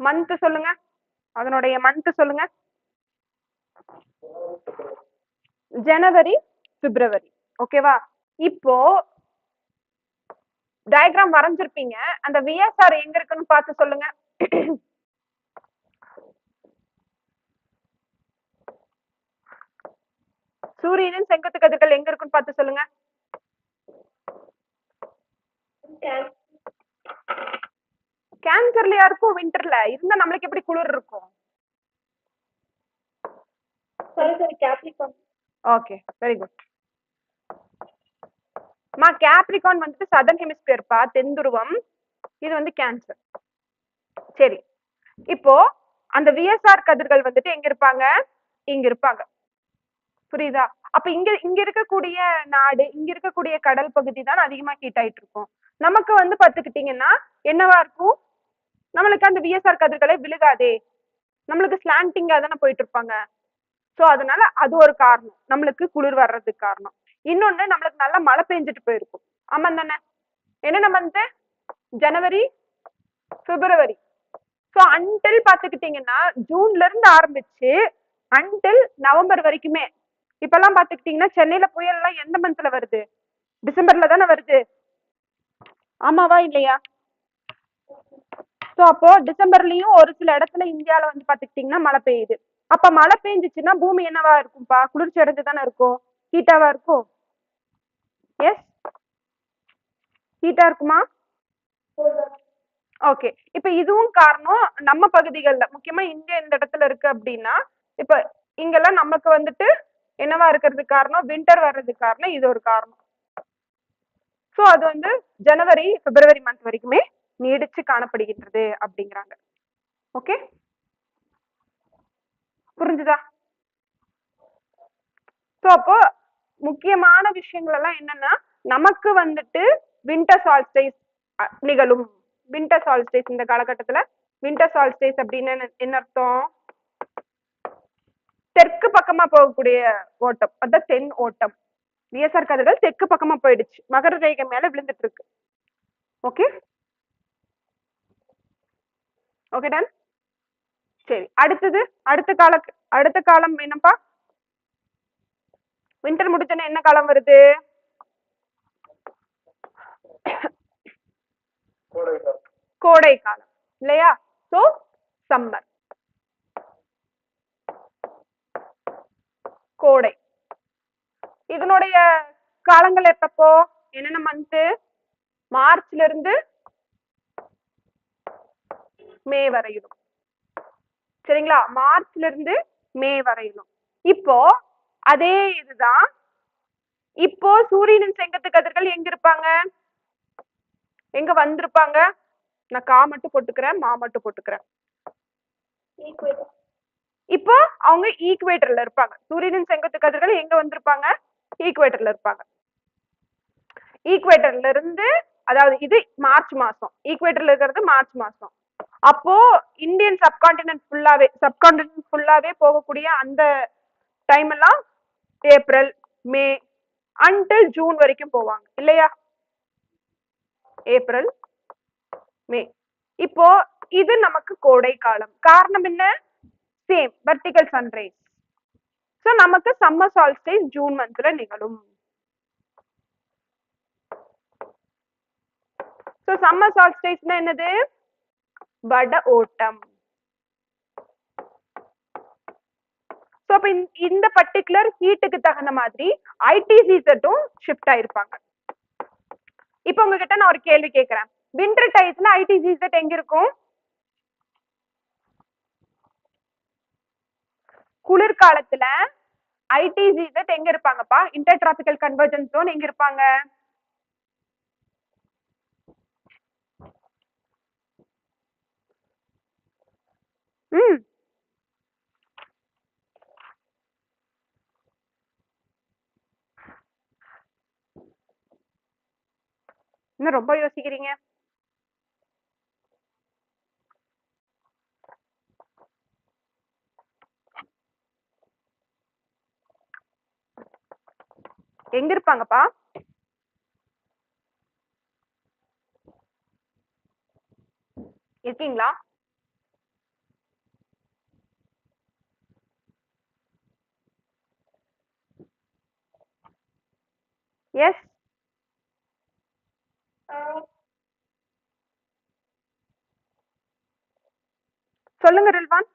மந்த் சொல்லுங்க, அதனுடைய மந்த் சொல்லுங்க. ஜனவரி, பிப்ரவரி. ஓகேவா? இப்போ டயக்ராம் வரைஞ்சிருப்பீங்க. அந்த விஎஸ்ஆர் எங்க இருக்குன்னு பார்த்து சொல்லுங்க. சூரியனின் செங்குத்து கதிர்கள் எங்க இருக்குன்னு பார்த்து சொல்லுங்க. கேன்சர்லயா இருக்கும்? விண்டர்ல இருந்தா நம்மளுக்கு எப்படி குளிர் இருக்கும்? Okay, very good. கேப்ரிகான் வந்துட்டு சதர்ன் ஹெமிஸ்பியர் பா, தென்துருவம். இது வந்து கேன்சர். சரி, இப்போ அந்த விஎஸ்ஆர் கதிர்கள் வந்துட்டு எங்க இருப்பாங்க? இங்க இருப்பாங்க. புரியுதா? அப்ப இங்க இருக்கக்கூடிய நாடு, இங்க இருக்கக்கூடிய கடல் பகுதி தான் அதிகமா ஹீட் ஆயிட்டு இருக்கும். நமக்கு வந்து பாத்துக்கிட்டீங்கன்னா என்னவா இருக்கும்? நம்மளுக்கு அந்த விஎஸ்ஆர் கதிர்களே விழுகாதே, நம்மளுக்கு ஸ்லாண்டிங்கா தானே போயிட்டு இருப்பாங்க. சோ அதனால அது ஒரு காரணம், நம்மளுக்கு குளிர் வர்றதுக்கு காரணம். இன்னொன்னு, நம்மளுக்கு நல்லா மழை பெஞ்சிட்டு போயிருக்கும். ஆமா தானே? என்னென்ன மந்த்? ஜனவரி, பிப்ரவரி. சோ அன்டில் பாத்துக்கிட்டீங்கன்னா ஜூன்ல இருந்து ஆரம்பிச்சு அன்டில் நவம்பர் வரைக்குமே. இப்பெல்லாம் பாத்துக்கிட்டீங்கன்னா சென்னையில புயல் எல்லாம் எந்த மந்த்ல வருது? டிசம்பர்ல தானே வருது. ஆமாவா இல்லையா? சோ அப்போ டிசம்பர்லயும் ஒரு சில இடத்துல இந்தியாவில வந்து பாத்துக்கிட்டீங்கன்னா மழை பெய்யுது. அப்ப மழை பெஞ்சிச்சுன்னா பூமி என்னவா இருக்கும்பா? குளிர்ச்சி அடைஞ்சு தானே இருக்கும். ஹீட்டாவா இருக்கும்? எஸ், ஹீட்டா இருக்குமா? ஓகே, இப்ப இதுவும் காரணம். நம்ம பகுதிகள்ல முக்கியமா இந்தியா இந்த இடத்துல இருக்கு அப்படின்னா, இப்ப இங்கெல்லாம் நமக்கு வந்துட்டு என்னவா இருக்கிறதுக்கு காரணம்? வின்டர் வர்றதுக்கு காரணம் இது ஒரு காரணம். சோ அது வந்து ஜனவரி, பிப்ரவரி மந்த் வரைக்குமே நீடிச்சு காணப்படுகின்றது அப்படிங்கிறாங்க. ஓகே, புரிஞ்சுதா? சோ அப்போ முக்கியமான விஷயங்கள் எல்லாம் என்னன்னா, நமக்கு வந்துட்டு வின்டர் சால்ஸ்டைஸ் நிகழும். வின்டர் சால்ஸ்டைஸ் இந்த காலகட்டத்துல வின்டர் சால்ஸ்டைஸ் அப்படின்னு என்ன அர்த்தம்? தெற்கு பக்கமா போகக்கூடிய ஓட்டம், அதான் தென் ஓட்டம். விஎஸ்ஆர் கதிர்கள் தெற்கு பக்கமா போயிடுச்சு, மகர ரேகை மேல விழுந்துட்டு இருக்கு. Okay okay, done. சரி, அடுத்தது அடுத்த காலம் என்னப்பா? வின்டர் முடிச்சோன்னா என்ன காலம் வருது? கோடை காலம் இல்லையா? So summer. கோடை. இதனுடைய காலங்கள் எப்பப்போ, என்னென்ன மந்த்? மார்ச்ல இருந்து மே வரையிலும். சரிங்களா? மார்ச்ல இருந்து மே வரையிலும். இப்போ அதே இதுதான். இப்போ சூரியனின் செங்குத்து கதிர்கள் எங்க இருப்பாங்க? எங்க வந்திருப்பாங்க? நான் கா மட்டும் போட்டுக்கிறேன், மா மட்டும் போட்டுக்கிறேன். இப்போ அவங்க ஈக்குவேட்டர்ல இருப்பாங்க. சூரியனின் செங்குத்து கதிர்கள் எங்க வந்திருப்பாங்க? ஈக்குவேட்டர்ல இருப்பாங்க. ஈக்குவேட்டர்ல இருந்து, அதாவது இது மார்ச் மாசம், ஈக்குவேட்டர்ல இருக்கிறது மார்ச் மாசம். அப்போ இந்தியன் சப்கான்டினென்ட் ஃபுல்லாவே போகக்கூடிய அந்த டைம் எல்லாம் ஏப்ரல், மே அன்டில் ஜூன் வரைக்கும் போவாங்க இல்லையா? ஏப்ரல், மே. இப்போ இது நமக்கு கோடை காலம். காரணம் என்ன? Same vertical sunrise. சோ நமக்கு சம்மர் சால்ஸ்டிஸ் ஜூன் மந்த்ல நிகழும். சோ சம்மர் சால்ஸ்டிஸ்னா என்னது? வட ஓட்டம். சோ அப்ப இந்த பர்டிகுலர் ஹீட்டுக்கு தகுந்த மாதிரி ஐடிசிஸும் ஷிஃப்ட் ஆயிருப்பாங்க. இப்போ உங்ககிட்ட நான் ஒரு கேள்வி கேட்கிறேன். வின்டர் டைம்ஸ்ல ஐடிசிஸ் எங்க இருக்கும்? குளிர்காலத்துல ஐடிசிஸ் எங்க இருப்பாங்கப்பா? இன்டர் டிராபிக்கல் கன்வர்ஜென்ஸ் ஜோன் எங்க இருப்பாங்க? இன்னும் ரொம்ப யோசிக்கிறீங்க. எங்க இருப்பாங்கப்பா? இருக்கீங்களா? எஸ். சொல்லுங்க ரில்வான்.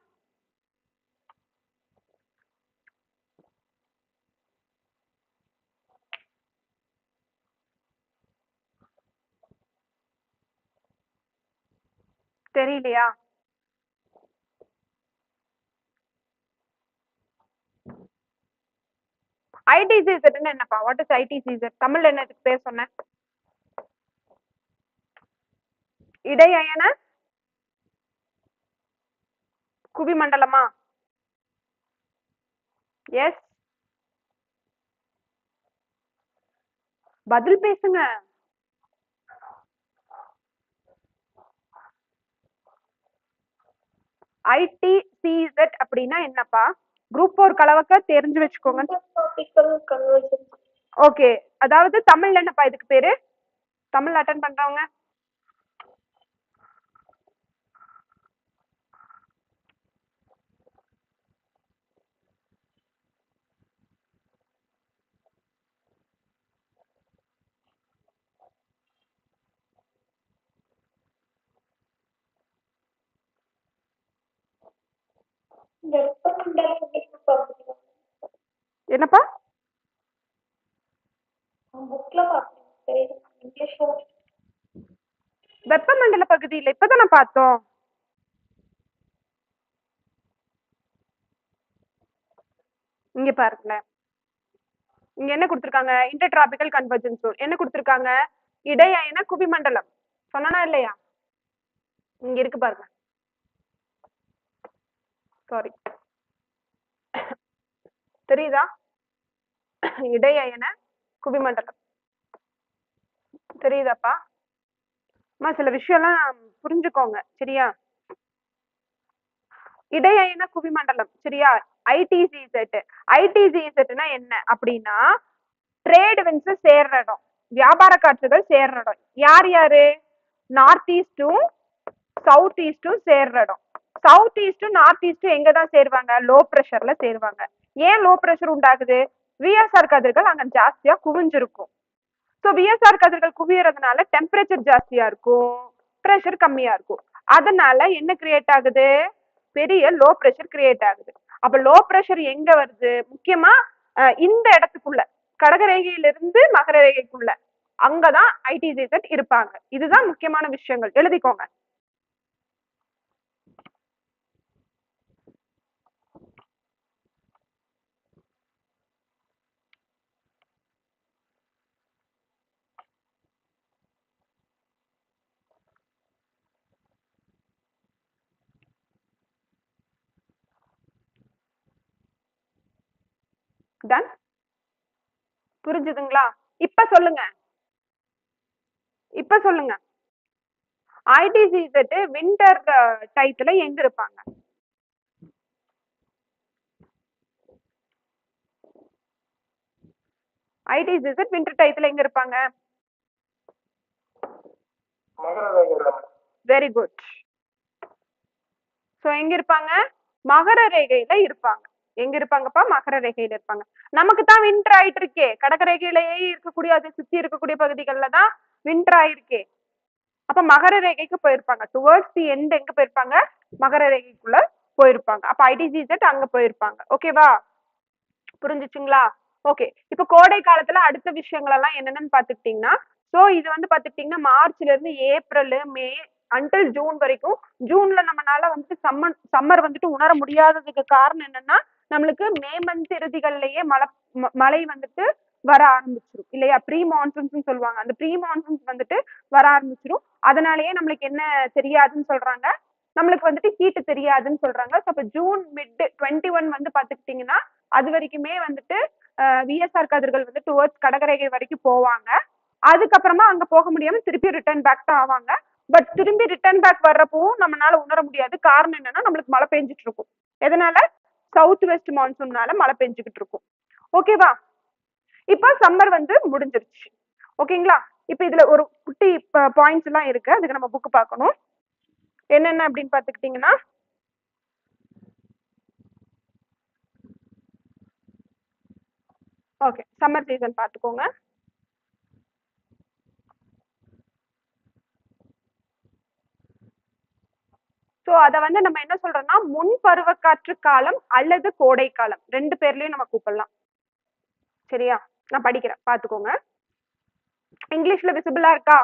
தெரியலையா? ஐடிசிஸ் என்னப்பா? What is I T C Z? தமிழ்ல என்ன இதுக்கு பேர் சொன்னேன்? இடை அயன குவி மண்டலமா? எஸ். பதில் பேசுங்க. ஐடிசிஸ் அப்படின்னா என்னப்பா? குரூப் 4 கலவக்க தெரிஞ்சு வச்சுக்கோங்க. ஓகே, அதாவது தமிழ்ல என்னப்பா இதுக்கு பேரு? தமிழ் அட்டென்ட் பண்றவங்க என்னப்பா? வெப்பமண்டல பகுதியில் இப்பதானே பார்த்தோம். இங்க பாருங்களேன், இங்க என்ன கொடுத்திருக்காங்க? Inter tropical convergence zone. என்ன கொடுத்திருக்காங்க? இடை அயன குவிமண்டலம். சொன்னா இல்லையா? இங்க இருக்கு பாருங்க. சாரி, தெரியுதா? இடை அயன குவிமண்டலம் தெரியுதாப்பா? சில விஷயம்லாம் புரிஞ்சுக்கோங்க சரியா? இடை அயன குவிமண்டலம் சரியா? ஐடிசிசெட். ஐடிசிசெட்னா என்ன அப்படின்னா ட்ரேட் விண்ட்ஸ் சேர்ற இடம், வியாபார காற்றுகள் சேர்ற இடம். யார் யாரு? நார்த் ஈஸ்டும் சவுத் ஈஸ்டும் சேர்ற இடம். சவுத் ஈஸ்டும் நார்த் ஈஸ்டும் எங்க தான் சேருவாங்க? லோ பிரஷர்ல சேருவாங்க. ஏன் லோ பிரஷர் உண்டாகுது? விஎஸ்ஆர் கதிர்கள் அங்க ஜாஸ்தியா குவிஞ்சிருக்கும். ஸோ விஎஸ்ஆர் கதிர்கள் குவியறதுனால டெம்பரேச்சர் ஜாஸ்தியா இருக்கும், ப்ரெஷர் கம்மியா இருக்கும். அதனால என்ன கிரியேட் ஆகுது? பெரிய லோ ப்ரெஷர் கிரியேட் ஆகுது. அப்ப லோ ப்ரெஷர் எங்க வருது? முக்கியமா இந்த இடத்துக்குள்ள கடகரேகையிலிருந்து மகர ரேகைக்குள்ள அங்கதான் ஐடிஜிசெட் இருப்பாங்க. இதுதான் முக்கியமான விஷயங்கள், எழுதிக்கோங்க. டன், புரிஞ்சுதுங்களா? இப்ப சொல்லுங்க, இப்ப சொல்லுங்க, ஐடிஜிசெட் வின்டர் டைத்துல எங்க இருப்பாங்க? ஐடிஜிசெட் வின்டர் டைத்துல எங்க இருப்பாங்க? Very good. சோ எங்க இருப்பாங்க? மகர ரேகையில இருப்பாங்க. எங்க இருப்பாங்கப்பா? மகர ரேகையில இருப்பாங்க. நமக்கு தான் வின்டர் ஆயிட்டு இருக்கே, கடக ரேகையிலேயே இருக்கக்கூடிய அதை சுத்தி இருக்கக்கூடிய பகுதிகளில் தான் வின்டர் ஆயிருக்கே. அப்ப மகர ரேகைக்கு போயிருப்பாங்க. டுவர்ட்ஸ் தி எண்ட் எங்க போயிருப்பாங்க? மகர ரேகைக்குள்ள போயிருப்பாங்க. அப்ப ஐடிஜிசெட் அங்க போயிருப்பாங்க. ஓகேவா? புரிஞ்சுச்சுங்களா? ஓகே. இப்ப கோடை காலத்துல அடுத்த விஷயங்கள் எல்லாம் என்னென்னு பாத்துக்கிட்டீங்கன்னா, சோ இது வந்து பாத்துக்கிட்டீங்கன்னா மார்ச்ல இருந்து ஏப்ரல், மே அன்டில் ஜூன் வரைக்கும். ஜூன்ல நம்மளால வந்துட்டு சம்மர் வந்துட்டு உணர முடியாததுக்கு காரணம் என்னன்னா, நம்மளுக்கு மே மந்த் இறுதிகள்லயே மழை வந்துட்டு வர ஆரம்பிச்சிடும் இல்லையா? ப்ரீ மான்சூன்ஸ் சொல்லுவாங்க. அந்த ப்ரீ மான்சூன்ஸ் வந்துட்டு வர ஆரம்பிச்சிடும். அதனாலயே நம்மளுக்கு என்ன தெரியாதுன்னு சொல்றாங்க, நம்மளுக்கு வந்துட்டு ஹீட் தெரியாதுன்னு சொல்றாங்க. அப்ப ஜூன் மிட் 21 வந்து பாத்துக்கிட்டீங்கன்னா அது வரைக்குமே வந்துட்டு விஎஸ்ஆர் கதிர்கள் வந்து டுவர்ட்ஸ் கடகரேகை வரைக்கும் போவாங்க. அதுக்கப்புறமா அங்க போக முடியாம திருப்பி ரிட்டர்ன் பேக் தான் ஆவாங்க. பட் திரும்பி ரிட்டர்ன் பேக் வர்றப்பவும் நம்மளால உணர முடியாது. காரணம் என்னன்னா நம்மளுக்கு மழை பெஞ்சிட்டு இருக்கும். எதனால? சவுத் வெஸ்ட் மான்சூன்னால மழை பெஞ்சுக்கிட்டு இருக்கும். ஓகேவா? இப்ப சம்மர் வந்து முடிஞ்சிருச்சு. ஓகேங்களா? இப்ப இதுல ஒரு குட்டி பாயிண்ட்ஸ் எல்லாம் இருக்கு, அதுக்கு நம்ம புக் பார்க்கணும். என்னென்ன அப்படின்னு பாத்துக்கிட்டீங்கன்னா, ஓகே சம்மர் சீசன் பாத்துக்கோங்க. சோ அத வந்து நம்ம என்ன சொல்றோம்னா முன் பருவக்காற்று காலம் அல்லது கோடை காலம், ரெண்டு பேர்லயும் நம்ம கூப்பிடலாம். சரியா? நான் படிக்கிறேன், பாத்துக்கோங்க. இங்கிலீஷ்ல விசிபிளா இருக்கா?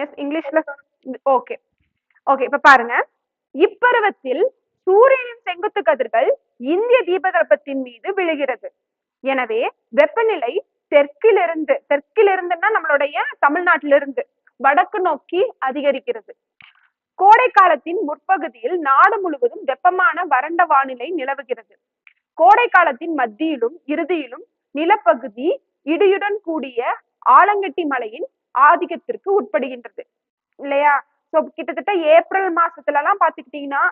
எஸ், இங்கிலீஷ்ல. Okay okay. இப்ப பாருங்க, இப்பருவத்தில் சூரியனின் செங்குத்து கதிர்கள் இந்திய தீபகற்பத்தின் மீது விழுகிறது. எனவே வெப்பநிலை தெற்கிலிருந்துன்னா நம்மளுடைய தமிழ்நாட்டிலிருந்து வடக்கு நோக்கி அதிகரிக்கிறது. கோடை காலத்தின் முற்பகுதியில் நாடு முழுவதும் வெப்பமான வறண்ட வானிலை நிலவுகிறது. கோடை காலத்தின் மத்தியிலும் இறுதியிலும் நிலப்பகுதி இடியுடன் கூடிய ஆலங்கட்டி மலையின் ஆதிக்கத்திற்கு உட்படுகின்றது இல்லையா? சோ கிட்டத்தட்ட ஏப்ரல் மாசத்துல எல்லாம் பாத்துக்கிட்டீங்கன்னா,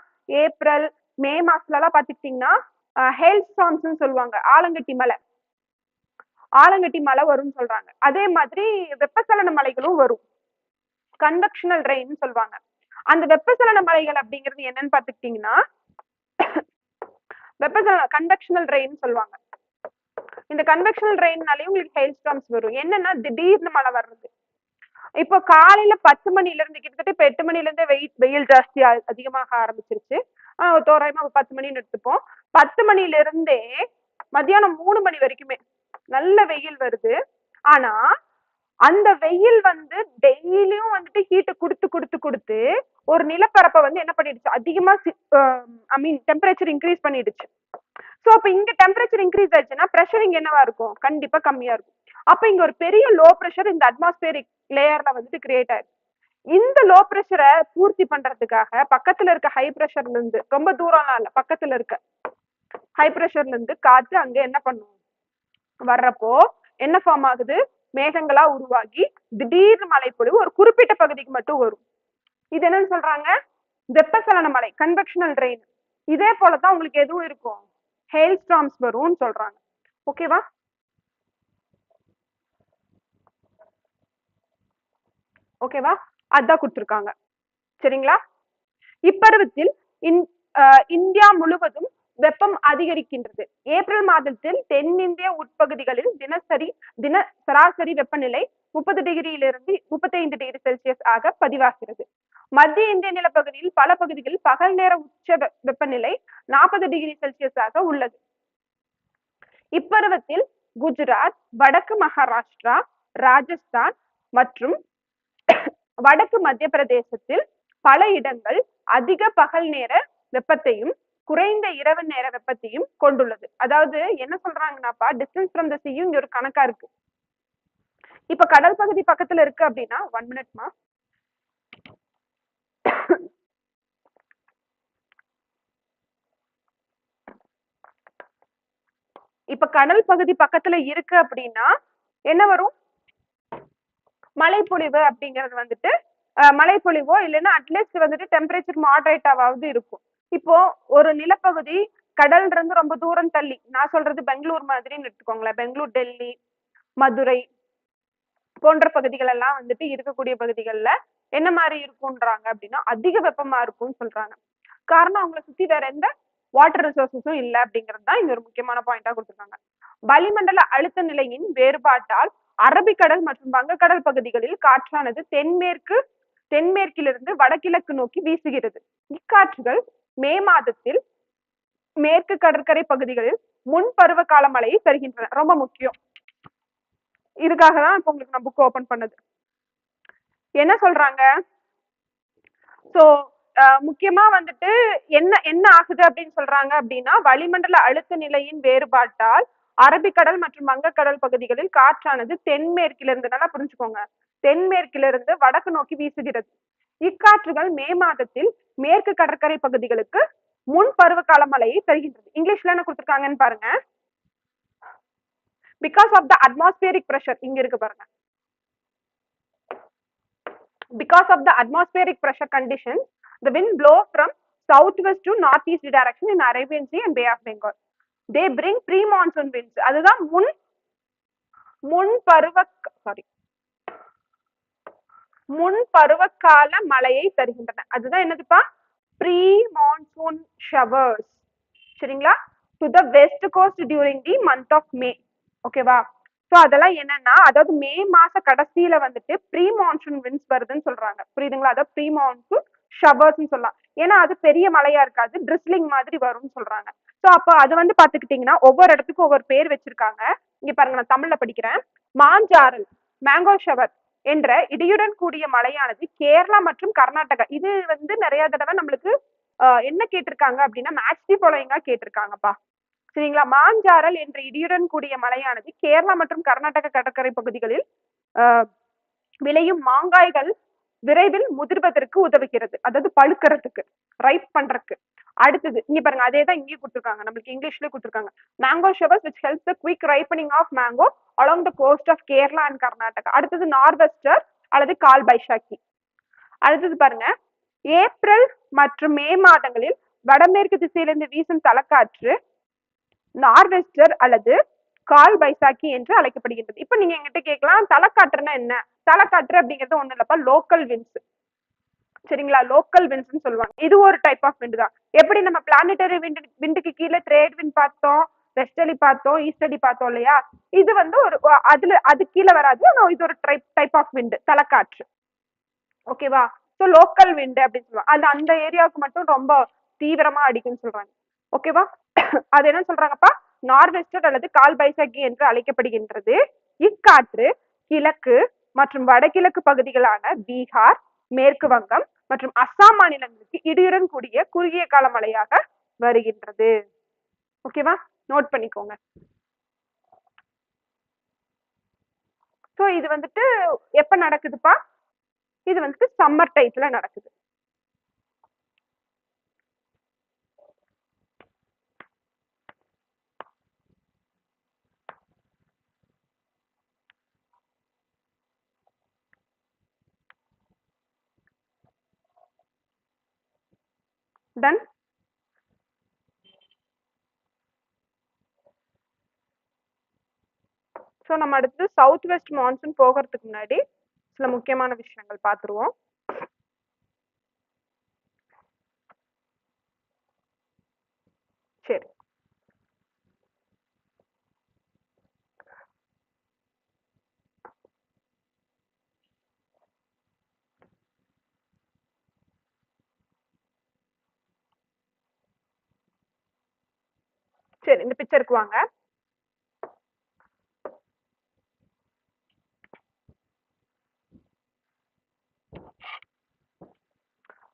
ஏப்ரல் மே மாசத்துல எல்லாம் பாத்துக்கிட்டீங்கன்னா ஹேல் ஸ்டார்ம்ஸ் சொல்லுவாங்க. ஆலங்கட்டி மலை வரும்னு சொல்றாங்க. அதே மாதிரி வெப்பசலன மலைகளும் வரும், கன்வெக்ஷனல் ரெயின் சொல்லுவாங்க. அந்த வெப்பசலன மலைகள் அப்படிங்கிறது என்னன்னு பாத்துக்கிட்டீங்கன்னா கன்வெக்ஷனல் ரெயின் சொல்லுவாங்க. இந்த கன்வெக்ஷனல் ரெயின்னாலே உங்களுக்கு ஹெயில் ஸ்டார்ம்ஸ் வரும். என்னன்னா திடீர்னு மழை வர்றது. இப்போ காலையில 10 மணில இருந்து கிட்டத்தட்ட இப்ப 8 மணில இருந்தே வெயில் ஜாஸ்தி அதிகமாக ஆரம்பிச்சிருச்சு. தோராயமா 10 மணின்னு எடுத்துப்போம். 10 மணில இருந்தே மத்தியானம் 3 மணி வரைக்குமே நல்ல வெயில் வருது. ஆனா அந்த வெயில் வந்து டெய்லியும் வந்துட்டு ஹீட் கொடுத்து கொடுத்து கொடுத்து ஒரு நிலப்பரப்பை வந்து என்ன பண்ணிடுச்சு, அதிகமா டெம்பரேச்சர் இன்க்ரீஸ் பண்ணிடுச்சு. சோ அப்ப இங்க டெம்பரேச்சர் இன்க்ரீஸ் ஆயிடுச்சுன்னா பிரஷர் இங்க என்னவா இருக்கும்? கண்டிப்பா கம்மியா இருக்கும். அப்ப இங்க ஒரு பெரிய லோ பிரஷர் இந்த அட்மாஸ்பியரிக் லேயர்ல வந்துட்டு கிரியேட் ஆயிருக்கு. இந்த லோ பிரஷரை பூர்த்தி பண்றதுக்காக பக்கத்துல இருக்க ஹை பிரஷர்ல இருந்து, ரொம்ப தூரம்லாம் இல்ல, பக்கத்துல இருக்க ஹை பிரஷர்ல இருந்து காத்து அங்க என்ன பண்ணும், வர்றப்போ என்ன ஃபார்ம் ஆகுது? மேகங்களா உருவாகி திடீர்னு மழை பொழிவு ஒரு குறிப்பிட்ட பகுதிக்கு மட்டும் வரும். இது என்னன்னு சொல்றாங்க? வெப்பசலன மழை, கன்வெக்ஷனல் ரெயின். இதே போலதான் உங்களுக்கு எதுவும் இருக்கும், ஹெயில் ஸ்டார்ம்ஸ் வரும்னு சொல்றாங்க. ஓகேவா? ஓகேவா? அதான் கொடுத்துருக்காங்க. சரிங்களா? இப்பருவத்தில் இந்தியா முழுவதும் வெப்பம் அதிகரிக்கின்றது. ஏப்ரல் மாதத்தில் தென்னிந்திய உட்பகுதிகளில் சராசரி வெப்பநிலை 30 டிகிரியிலிருந்து 35 டிகிரி செல்சியஸ் ஆக பதிவாகிறது. மத்திய இந்திய நிலப்பகுதியில் பல பகுதிகளில் பகல் நேர உச்ச வெப்பநிலை 40 டிகிரி செல்சியஸாக உள்ளது. இப்பருவத்தில் குஜராத், வடக்கு மகாராஷ்டிரா, ராஜஸ்தான் மற்றும் வடக்கு மத்திய பிரதேசத்தில் பல இடங்கள் அதிக பகல் நேர வெப்பத்தையும் குறைந்த இரவு நேர வெப்பத்தையும் கொண்டுள்ளது. அதாவது என்ன சொல்றாங்கன்னாப்பா, டிஸ்டன்ஸ் ஃப்ரம் த சீயும் இங்க ஒரு கணக்கா இருக்கு. இப்ப கடல் பகுதி பக்கத்துல இருக்கு அப்படின்னா 1 மினிட்மா. இப்ப கடல் பகுதி பக்கத்துல இருக்கு அப்படின்னா என்ன வரும், மழைப்பொழிவு அப்படிங்கிறது வந்துட்டு மழைப்பொழிவோ இல்லைன்னா அட்லீஸ்ட் வந்துட்டு டெம்பரேச்சர் மாடரேட்டாவது இருக்கும். இப்போ ஒரு நிலப்பகுதி கடல் இருந்து ரொம்ப தூரம் தள்ளி, நான் சொல்றது பெங்களூர் மாதிரின்னு எடுத்துக்கோங்களேன், பெங்களூர், டெல்லி, மதுரை போன்ற பகுதிகள் எல்லாம் வந்துட்டு இருக்கக்கூடிய பகுதிகள்ல என்ன மாதிரி இருக்கும்ன்றாங்க அப்படின்னா அதிக வெப்பமா இருக்கும்னு சொல்றாங்க. காரணம் அவங்களை சுத்தி வேற எந்த வாட்டர் ரிசோர்சஸும் இல்லை அப்படிங்கிறது தான் இங்க ஒரு முக்கியமான பாயிண்டா கொடுத்துருக்காங்க. வளிமண்டல அழுத்த நிலையின் வேறுபாட்டால் அரபிக்கடல் மற்றும் வங்கக்கடல் பகுதிகளில் காற்றானது தென்மேற்கிலிருந்து வடகிழக்கு நோக்கி வீசுகிறது. இக்காற்றுகள் மே மாதத்தில் மேற்கு கடற்கரை பகுதிகளில் முன் பருவ கால மழையை தருகின்றன. ரொம்ப முக்கியம், இதுக்காக தான் இப்போ உங்களுக்கு நான் புக் ஓபன் பண்ணது. என்ன சொல்றாங்க, சோ முக்கியமா வந்துட்டு என்ன ஆகுது அப்படின்னு சொல்றாங்க அப்படின்னா, வளிமண்டல அழுத்த நிலையின் வேறுபாட்டால் அரபிக்கடல் மற்றும் வங்கக்கடல் பகுதிகளில் காற்றானது தென்மேற்கிலிருந்து, நல்லா புரிஞ்சுக்கோங்க, தென்மேற்கிலிருந்து வடக்கு நோக்கி வீசுகிறது. இக்காற்றுகள் மே மாதத்தில் மேற்கு கடற்கரை பகுதிகளுக்கு முன் பருவகால மழையை தருகின்றது. இங்கிலீஷ்ல என்ன கொடுத்துருக்காங்கன்னு பாருங்க. Because of the atmospheric pressure, இங்க இருக்கு பாருங்க. Because of the atmospheric pressure conditions, the wind blows from southwest to northeast direction in Arabian Sea and Bay of Bengal. They bring pre-monsoon winds. அதுதான் முன் பருவகால மழையை தருகின்றன. அதுதான் என்னதுப்பா, pre-monsoon showers. சரிங்களா? To the west coast during the month of May. ஓகேவா? So அதெல்லாம் என்னன்னா, அதாவது மே மாச கடைசியில வந்துட்டு ப்ரீ மான்சூன் விண்ட்ஸ் வருதுன்னு சொல்றாங்க. புரியுதுங்களா? அதாவது ப்ரீ மான்சூன் ஷவர்ஸ்ன்னு சொல்லலாம். ஏன்னா அது பெரிய மழையா இருக்காது, ட்ரிஸ்லிங் மாதிரி வரும்னு சொல்றாங்க. ஸோ அப்போ அது வந்து பாத்துக்கிட்டீங்கன்னா ஒவ்வொரு இடத்துக்கும் ஒவ்வொரு பேர் வச்சிருக்காங்க. இங்க பாருங்க, நான் தமிழ்ல படிக்கிறேன். மாஞ்சாரல், மேங்கோ ஷவர் என்ற இடியுடன் கூடிய மழையானது கேரளா மற்றும் கர்நாடகா, இது வந்து நிறைய தடவை நம்மளுக்கு என்ன கேட்டிருக்காங்க அப்படின்னா மேட்ச் தி ஃபாலோயிங்கா கேட்டிருக்காங்கப்பா. சரிங்களா? மாஞ்சாரல் என்ற இடியுடன் கூடிய மழையானது கேரளா மற்றும் கர்நாடக கடற்கரை பகுதிகளில் விளையும் மாங்காய்கள் விரைவில் முதிர்வதற்கு உதவுகிறது. அதாவது பழுக்கிறதுக்கு, ரைப் பண்றதுக்கு. அடுத்தது இங்க பாருங்க, அதே தான் இங்கேயும் கொடுத்துருக்காங்க, நம்மளுக்கு இங்கிலீஷ்லயே கொடுத்துருக்காங்க. Mango showers which helps the quick ripening of mango along the coast of Kerala and Karnataka. அடுத்தது நார்வெஸ்டர் அல்லது கால் பைசாக்கி. அடுத்தது பாருங்க, ஏப்ரல் மற்றும் மே மாதங்களில் வடமேற்கு திசையிலிருந்து வீசும் தலைக்காற்று நார்வெஸ்டர் அல்லது கால் பைசாக்கி என்று அழைக்கப்படுகின்றது. இப்ப நீங்க எங்கிட்ட கேட்கலாம், தலைக்காற்றுனா என்ன? தலைக்காற்று அப்படிங்கிறது ஒண்ணு இல்லப்பா, லோக்கல் விண்ட்ஸ். சரிங்களா? லோக்கல் விண்ட்ஸ்னு சொல்லுவாங்க. இது ஒரு டைப் ஆஃப் விண்ட் தான். எப்படி நம்ம பிளானட்டரி விண்டுக்கு கீழே ட்ரேட் விண்ட் பார்த்தோம், வெஸ்டர்லி பார்த்தோம், ஈஸ்டர்லி பார்த்தோம் இல்லையா? இது வந்து ஒரு அது கீழே வராது, இது ஒரு டைப் ஆஃப் விண்ட், தலைக்காற்று. ஓகேவா? ஸோ லோக்கல் விண்ட் அப்படின்னு சொல்லுவாங்க. அது அந்த ஏரியாவுக்கு மட்டும் ரொம்ப தீவிரமா அடிக்குன்னு சொல்றாங்க. ஓகேவா? அது என்ன சொல்றாங்கப்பா, நார்வெஸ்டர் அல்லது கால் பைசாக்கி என்று அழைக்கப்படுகின்றது. இக்காற்று கிழக்கு மற்றும் வடகிழக்கு பகுதிகளான பீகார், மேற்கு வங்கம் மற்றும் அஸ்ஸாம் மாநிலங்களுக்கு இடியுடன் கூடிய குறுகிய கால மழையாக வருகின்றது. ஓகேவா? நோட் பண்ணிக்கோங்க. ஸோ இது வந்துட்டு எப்ப நடக்குதுப்பா? இது வந்துட்டு சம்மர் டைத்துல நடக்குது. டன். ஸோ நம்ம அடுத்து சவுத் வெஸ்ட் மான்சூன் போகிறதுக்கு முன்னாடி சில முக்கியமான விஷயங்கள் பார்த்துருவோம். சரி, சரி, இந்த பிக்சருக்கு வாங்க.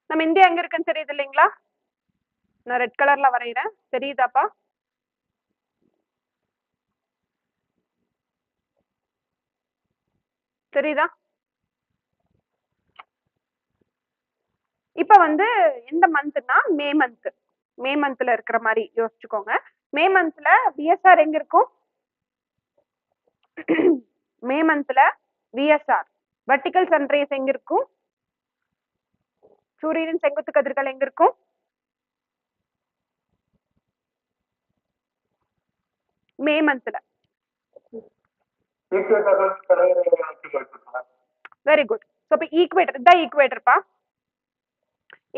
நம்ம இந்தியா எங்க இருக்குன்னு தெரியுது இல்லைங்களா? நான் ரெட் கலர்ல வரைகிறேன், தெரியுதாப்பா? தெரியுதா? இப்ப வந்து எந்த மந்த்னா மே மந்த். மே மந்த்ல இருக்கிற மாதிரி யோசிச்சுக்கோங்க. மே மந்த்ல விஎஸ்ஆர் எங்க இருக்கும்? மே மந்த்ல விஎஸ்ஆர் வெர்டிகல் சன்ரைஸ் எங்க இருக்கும்? சூரியனின் செங்குத்து கதிர்கள் எங்க இருக்கும்? மே மந்த்ல. Very good. சோ இப்ப ஈக்குவேட்டர் தான் ஈக்குவேட்டர்ப்பா.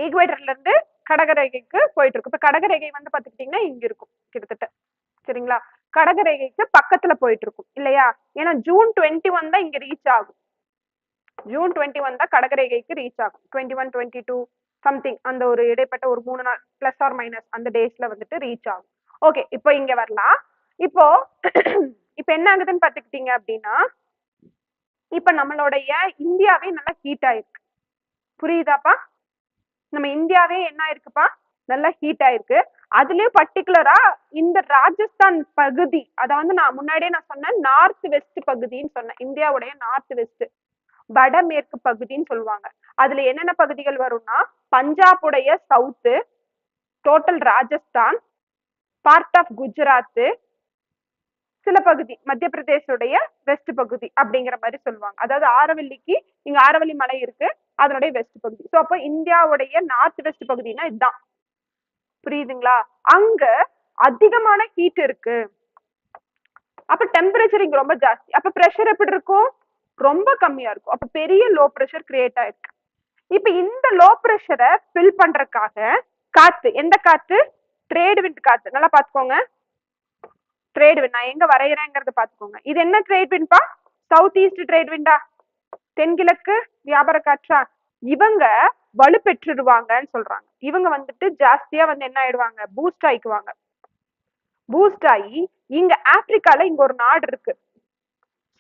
ஈக்குவேட்டர்ல இருந்து கடகரேகைக்கு போயிட்டு இருக்கு. இப்ப கடகரேகை வந்து பாத்துக்கிட்டீங்கன்னா இங்க இருக்கும் கிட்டத்தட்ட, சரிங்களா? கடகரேகைக்கு பக்கத்துல போயிட்டு இருக்கும் இல்லையா? ஏன்னா ஜூன் 21 தான் இங்க ரீச் ஆகும். ஜூன் 21 தான் கடகரேகைக்கு ரீச் ஆகும். 21, 22 சம்திங் அந்த ஒரு இடைப்பட்ட ஒரு 3 நாள் பிளஸ் ஆர் மைனஸ் அந்த டேஸ்ல வந்துட்டு ரீச் ஆகும். ஓகே, இப்போ இங்க வரலாம். இப்போ இப்ப என்ன ஆகுதுன்னு பாத்துக்கிட்டீங்க அப்படின்னா, இப்ப நம்மளுடைய இந்தியாவே நல்லா ஹீட் ஆயிருக்கு. புரியுதாப்பா? நம்ம இந்தியாவே என்ன ஆயிருக்குப்பா, நல்லா ஹீட் ஆயிருக்கு. அதுலயும் பர்டிகுலரா இந்த ராஜஸ்தான் பகுதி, அத வந்து நான் முன்னாடியே நான் சொன்னேன் நார்த் வெஸ்ட் பகுதின்னு சொன்னேன். இந்தியாவுடைய நார்த் வெஸ்ட் வடமேற்கு பகுதின்னு சொல்லுவாங்க. அதுல என்னென்ன பகுதிகள் வரும்னா, பஞ்சாபுடைய south, total Rajasthan, part of Gujarat, சில பகுதி மத்திய பிரதேசோடைய வெஸ்ட் பகுதி அப்படிங்கிற மாதிரி சொல்லுவாங்க. அதாவது ஆரவல்லிக்கு இங்க ஆரவல்லி மலை இருக்கு, அதனுடைய வெஸ்ட் பகுதி. சோ அப்போ இந்தியாவுடைய நார்த் வெஸ்ட் பகுதினா இதுதான். புரியுதுங்களா? அங்க அதிகமான ஹீட் இருக்கு. அப்ப டெம்பரேச்சர் இங்க ரொம்ப ஜாஸ்தி. அப்ப பிரஷர் எப்படி இருக்கும்? ரொம்ப கம்மியா இருக்கும். அப்ப பெரிய லோ பிரஷர் கிரியேட் ஆயிருக்கு. இப்ப இந்த லோ பிரஷரை ஃபில் பண்றதுக்காக காத்து, எந்த காத்து? ட்ரேட் விண்ட் காத்து. நல்லா பாத்துக்கோங்க, ட்ரேட் விண்ட் நான் எங்க வரைகிறேங்கிறத பாத்துக்கோங்க. இது என்ன ட்ரேட் விண்ட்பா? சவுத் ஈஸ்ட் ட்ரேட் விண்டா, தென்கிழக்கு வியாபார காற்றா? இவங்க வலுப்பெற்றுடுவாங்கன்னு சொல்றாங்க. இவங்க வந்துட்டு ஜாஸ்தியா வந்து என்ன ஆயிடுவாங்க, பூஸ்ட் ஆயிக்குவாங்க. பூஸ்ட் ஆகி இங்க ஆப்பிரிக்கால இங்க ஒரு நாடு இருக்கு,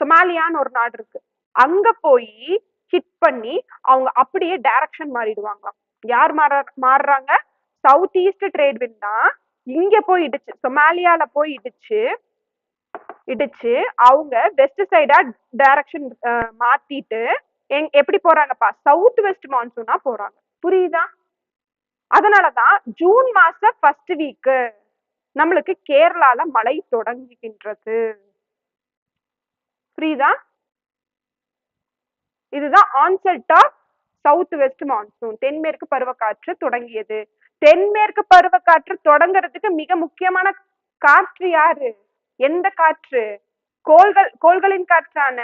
சொமாலியான்னு ஒரு நாடு இருக்கு, அங்க போய் ஹிட் பண்ணி அவங்க அப்படியே டைரக்ஷன் மாறிடுவாங்க. யார் மாறுறாங்க? சவுத் ஈஸ்ட் ட்ரேட் விண்ட் தான் இங்க போய் இடிச்சு, சொமாலியால போய் இடிச்சு அவங்க வெஸ்ட் சைடா டைரக்ஷன் மாத்திட்டு எப்படி போறாங்கப்பா? சவுத் வெஸ்ட் மான்சூனா போறாங்க. புரியுதா? அதனாலதான் ஜூன் மாசம் ஃபர்ஸ்ட் வீக் நம்மளுக்கு கேரளால மழை தொடங்குகின்றது. புரியுதா? இதுதான் onset of south west monsoon. தென்மேற்கு பருவக்காற்று தொடங்கியது. தென்மேற்கு பருவக்காற்று தொடங்குறதுக்கு மிக முக்கியமான காற்று யாரு? எந்த காற்று? கோள்களின் காற்றான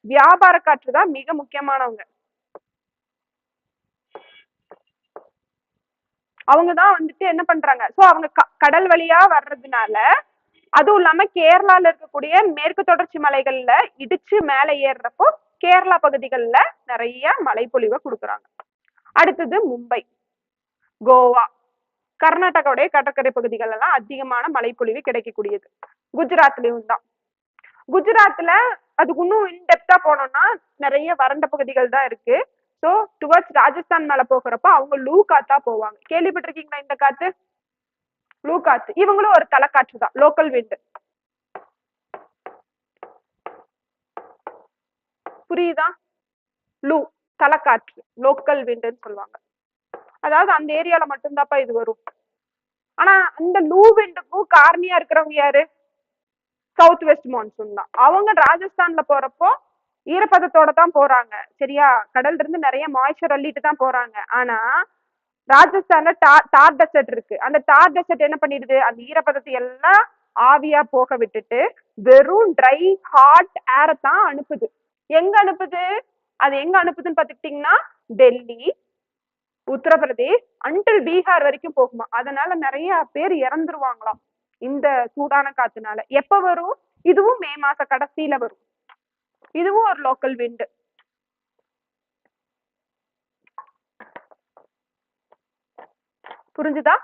வியாபார காற்று தான் மிக முக்கியமானவங்க. அவங்கதான் வந்துட்டு என்ன பண்றாங்க, சோ அவங்க கடல் வழியா வர்றதுனால, அதுவும் இல்லாம கேரளால இருக்கக்கூடிய மேற்கு தொடர்ச்சி மலைகள்ல இடிச்சு மேல ஏறுறப்போ கேரளா பகுதிகளில் நிறைய மழைப்பொழிவை கொடுக்குறாங்க. அடுத்தது மும்பை, கோவா, கர்நாடகாவுடைய கடற்கரை பகுதிகள் எல்லாம் அதிகமான மழைப்பொழிவு கிடைக்கக்கூடியது. குஜராத்லயும் தான். குஜராத்ல அதுக்கு இன்னும் இன்டெப்தா போனோம்னா நிறைய வறண்ட பகுதிகள் தான் இருக்கு. ஸோ டுவர்ட்ஸ் ராஜஸ்தான் மேல போகிறப்ப அவங்க லூ காத்தா போவாங்க. கேள்விப்பட்டிருக்கீங்களா இந்த காத்து? லூ காத்து. இவங்களும் ஒரு தலைக்காற்று தான், லோக்கல் விண்ட். புரியுதா? லூ தலைக்காற்று, லோக்கல் விண்ட்னு சொல்லுவாங்க. அதாவது அந்த ஏரியால மட்டும்தான்ப்பா இது வரும். ஆனா அந்த லூ விண்டுக்கும் காரணியா இருக்கிறவங்க யாரு? சவுத் வெஸ்ட் மான்சூன் தான். அவங்க ராஜஸ்தான்ல போறப்போ ஈரப்பதத்தோட தான் போறாங்க, சரியா? கடல்ல இருந்து நிறைய மாய்ச்சர் அள்ளிட்டு தான் போறாங்க. ஆனா ராஜஸ்தான்ல தார் டெசர்ட் இருக்கு. அந்த தார் டெசர்ட் என்ன பண்ணிடுது? அந்த ஈரப்பதத்தை எல்லாம் ஆவியா போக விட்டுட்டு வெறும் ட்ரை ஹாட் ஏரை தான் அனுப்புது. எங்க அனுப்புது? அது எங்க அனுப்புதுன்னு பாத்துக்கிட்டீங்கன்னா டெல்லி, உத்தரப்பிரதேஷ் அன்டில் பீகார் வரைக்கும் போகுமா. அதனால நிறைய பேர் இறந்துருவாங்களாம் இந்த சூடான காத்துனால. எப்ப வரும்? இதுவும் மே மாச கடைசியில வரும். இதுவும் ஒரு லோக்கல் விண்ட். புரிஞ்சுதா?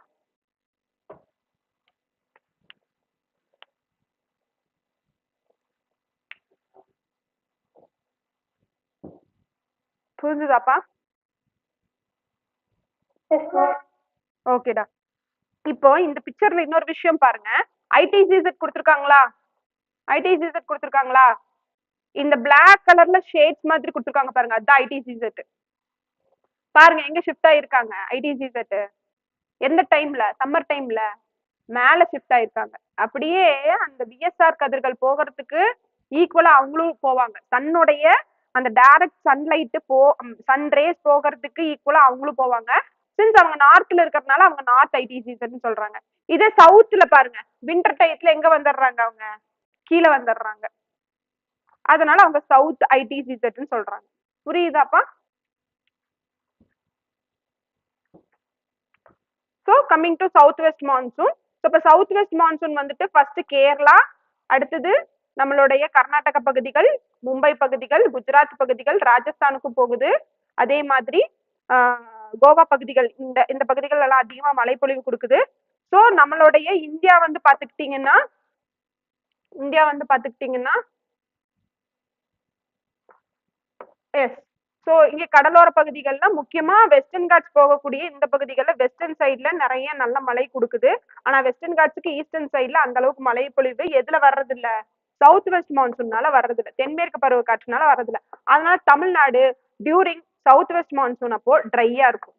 புரிஞ்சுதாப்பா? ஓகேடா. இப்போ இந்த பிக்சர்ல இன்னொரு விஷயம் பாருங்க. ஐடிசிசெட் கொடுத்துருக்காங்களா? ஐடிசிசெட் கொடுத்துருக்காங்களா? இந்த பிளாக் கலர்ல ஷேட்ஸ் மாதிரி கொடுத்துருக்காங்க பாருங்க, அதுதான் ஐடிசிசெட். பாருங்க எங்க ஷிஃப்ட் ஆயிருக்காங்க ஐடிசிசெட். எந்த டைம்ல? சம்மர் டைம்ல மேல ஷிஃப்ட் ஆயிருக்காங்க. அப்படியே அந்த விஎஸ்ஆர் கதிர்கள் போகிறதுக்கு ஈக்குவலா அவங்களும் போவாங்க. சன்னுடைய அந்த டைரக்ட் சன்லைட் சன் ரேஸ் போகிறதுக்கு ஈக்குவலா அவங்களும் போவாங்க. சின்ஸ் அவங்க நார்த்ல இருக்கிறதுனால அவங்க நார்த் ஐடிசிசெட்னு சொல்றாங்க. இதே சவுத்ல பாருங்க, வின்டர் டைத்துல எங்க வந்துடுறாங்க, அவங்க கீழே வந்துடுறாங்க. அதனால அவங்க சவுத் ஐடிசிசெட்னு சொல்றாங்க. புரியுதாப்பா? So coming to south west monsoon. So இப்போ சவுத் வெஸ்ட் மான்சூன் வந்துட்டு ஃபர்ஸ்ட் கேரளா, அடுத்தது நம்மளுடைய கர்நாடக பகுதிகள், மும்பை பகுதிகள், குஜராத் பகுதிகள், ராஜஸ்தானுக்கும் போகுது. அதே மாதிரி கோவா பகுதிகள், இந்த பகுதிகள் எல்லாம் அதிகமா மழைப்பொழிவு கொடுக்குது. ஸோ நம்மளுடைய இந்தியா வந்து பாத்துக்கிட்டீங்கன்னா எஸ். ஸோ இங்க கடலோர பகுதிகள்ல முக்கியமா வெஸ்டர்ன் காட்ஸ் போகக்கூடிய இந்த பகுதிகளில் வெஸ்டர்ன் சைட்ல நிறைய நல்ல மழை கொடுக்குது. ஆனா வெஸ்டர்ன் காட்ஸுக்கு ஈஸ்டர்ன் சைட்ல அந்த அளவுக்கு மழை பொழிவு எதுல வர்றது இல்ல, சவுத் வெஸ்ட் மான்சூன்னால வர்றது இல்லை, தென்மேற்கு பருவ காற்றுனால வர்றது இல்லை. அதனால Tamil Nadu during south west monsoon அப்போ ட்ரையா இருக்கும்.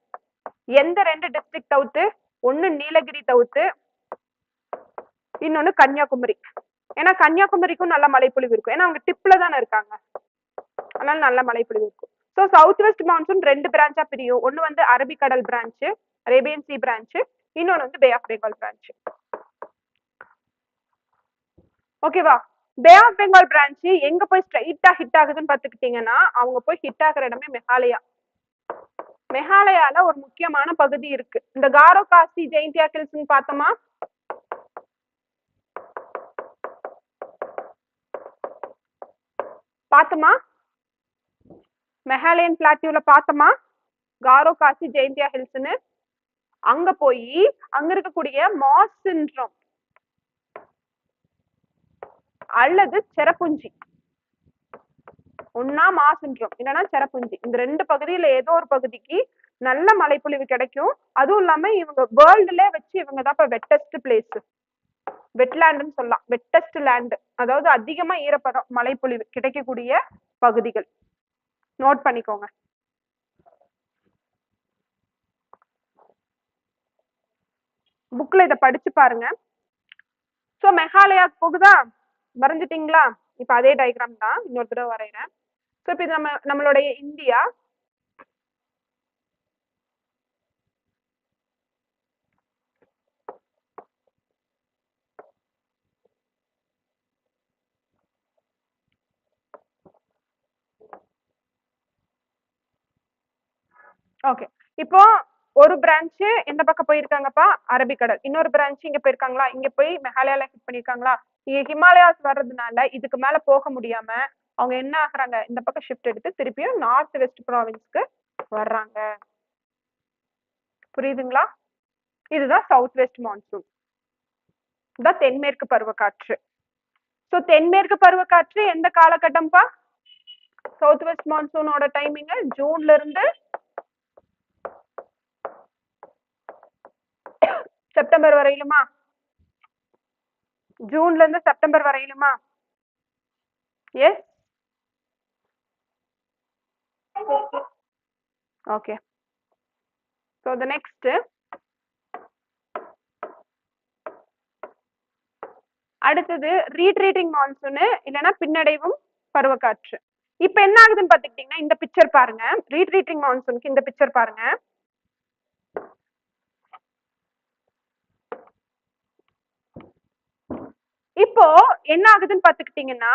எந்த 2 டிஸ்ட்ரிக்ட் தவிர்த்து? ஒன்னு நீலகிரி தவிர்த்து, இன்னொன்னு கன்னியாகுமரி. ஏன்னா கன்னியாகுமரிக்கும் நல்ல மழைப்பொழிவு இருக்கும், ஏன்னா அவங்க டிப்ல தானே இருக்காங்க, அதனால நல்ல மழைப்பொழிவு இருக்கும். ஸோ சவுத் வெஸ்ட் மான்சூன் 2 பிரான்ச்சா பிரியும். ஒன்னு வந்து அரபிக்கடல் பிரான்ச், அரேபியன் சி பிரான்ச், இன்னொன்னு வந்து பே ஆஃப் பெங்கால் பிரான்ச். ஓகேவா? பே ஆஃப் பெங்கால் பிரான்ச் எங்க போய் ஸ்ட்ரைட்டா ஹிட் ஆகுதுன்னு பாத்துக்கிட்டீங்கன்னா, அவங்க போய் ஹிட் ஆகுற இடமே மெகாலயா. மெகாலயால ஒரு முக்கியமான பகுதி இருக்கு. இந்த காரோ காசி ஜெயின்டியா ஹில்ஸ் பார்த்தோமா? மெகாலயன் பிளாட்டியூல பார்த்தோமா காரோ காசி ஜெயின்டியா ஹில்ஸ்னு? அங்க போய் அங்க இருக்கக்கூடிய மாஸ் சிண்ட்ரோம் அல்லது செரப்புஞ்சி, ஒன்னா மாஸ் சிண்ட்ரோம் இல்லைன்னா செரப்புஞ்சி, இந்த 2 பகுதியில ஏதோ ஒரு பகுதிக்கு நல்ல மழைப்பொழிவு கிடைக்கும். அதுவும் இல்லாம இவங்க வேர்ல்டுல வச்சு இவங்க தான் இப்ப வெட்டஸ்ட் பிளேஸ், வெட்லேண்டுன்னு சொல்லலாம், வெட்டஸ்ட் லேண்ட், அதாவது அதிகமா ஈரப்பதம் மழைப்பொழிவு கிடைக்கக்கூடிய பகுதிகள். நோட் பண்ணிக்கோங்க. புக்ல இதை படிச்சு பாருங்க. ஸோ மெகாலயா போகுதா? வரைஞ்சிட்டீங்களா? இப்ப அதே டயக்ராம் தான் இன்னொரு தடவை வரைகிறேன். ஸோ இப்போ இது நம்மளுடைய இந்தியா. ஓகே, இப்போ ஒரு பிரான்ச் எந்த பக்கம் போயிருக்காங்கப்பா? அரபிக்கடல். இன்னொரு பிரான்ச் இங்க போயிருக்காங்களா? இங்க போய் மெகாலயால ஹிட் பண்ணிருக்காங்களா? இங்க ஹிமாலயாஸ் வர்றதுனால இதுக்கு மேல போக முடியாம அவங்க என்ன ஆகுறாங்க, இந்த பக்கம் ஷிஃப்ட் எடுத்து திருப்பியும் நார்த் வெஸ்ட் ப்ராவின்ஸ்க்கு வர்றாங்க. புரியுதுங்களா? இதுதான் சவுத் வெஸ்ட் மான்சூன், இதுதான் தென்மேற்கு பருவக்காற்று. ஸோ தென்மேற்கு பருவக்காற்று எந்த காலகட்டம்ப்பா? சவுத் வெஸ்ட் மான்சூனோட டைமிங் ஜூன்ல இருந்து செப்டம்பர் வரையிலுமா? ஜூன்ல இருந்து செப்டம்பர் வரையிலுமா? Yes. Okay. So the next, அடுத்தது ரீட்ரீட்டிங் மான்சூனு இல்லைன்னா பின்னடைவும் பருவக்காற்று. இப்ப என்ன ஆகுதுன்னு பாத்துக்கிட்டீங்கன்னா இந்த பிக்சர் பாருங்க, ரீட்ரீட்டிங் மான்சூனுக்கு இந்த பிக்சர் பாருங்க. இப்போ என்ன ஆகுதுன்னு பாத்துக்கிட்டீங்கன்னா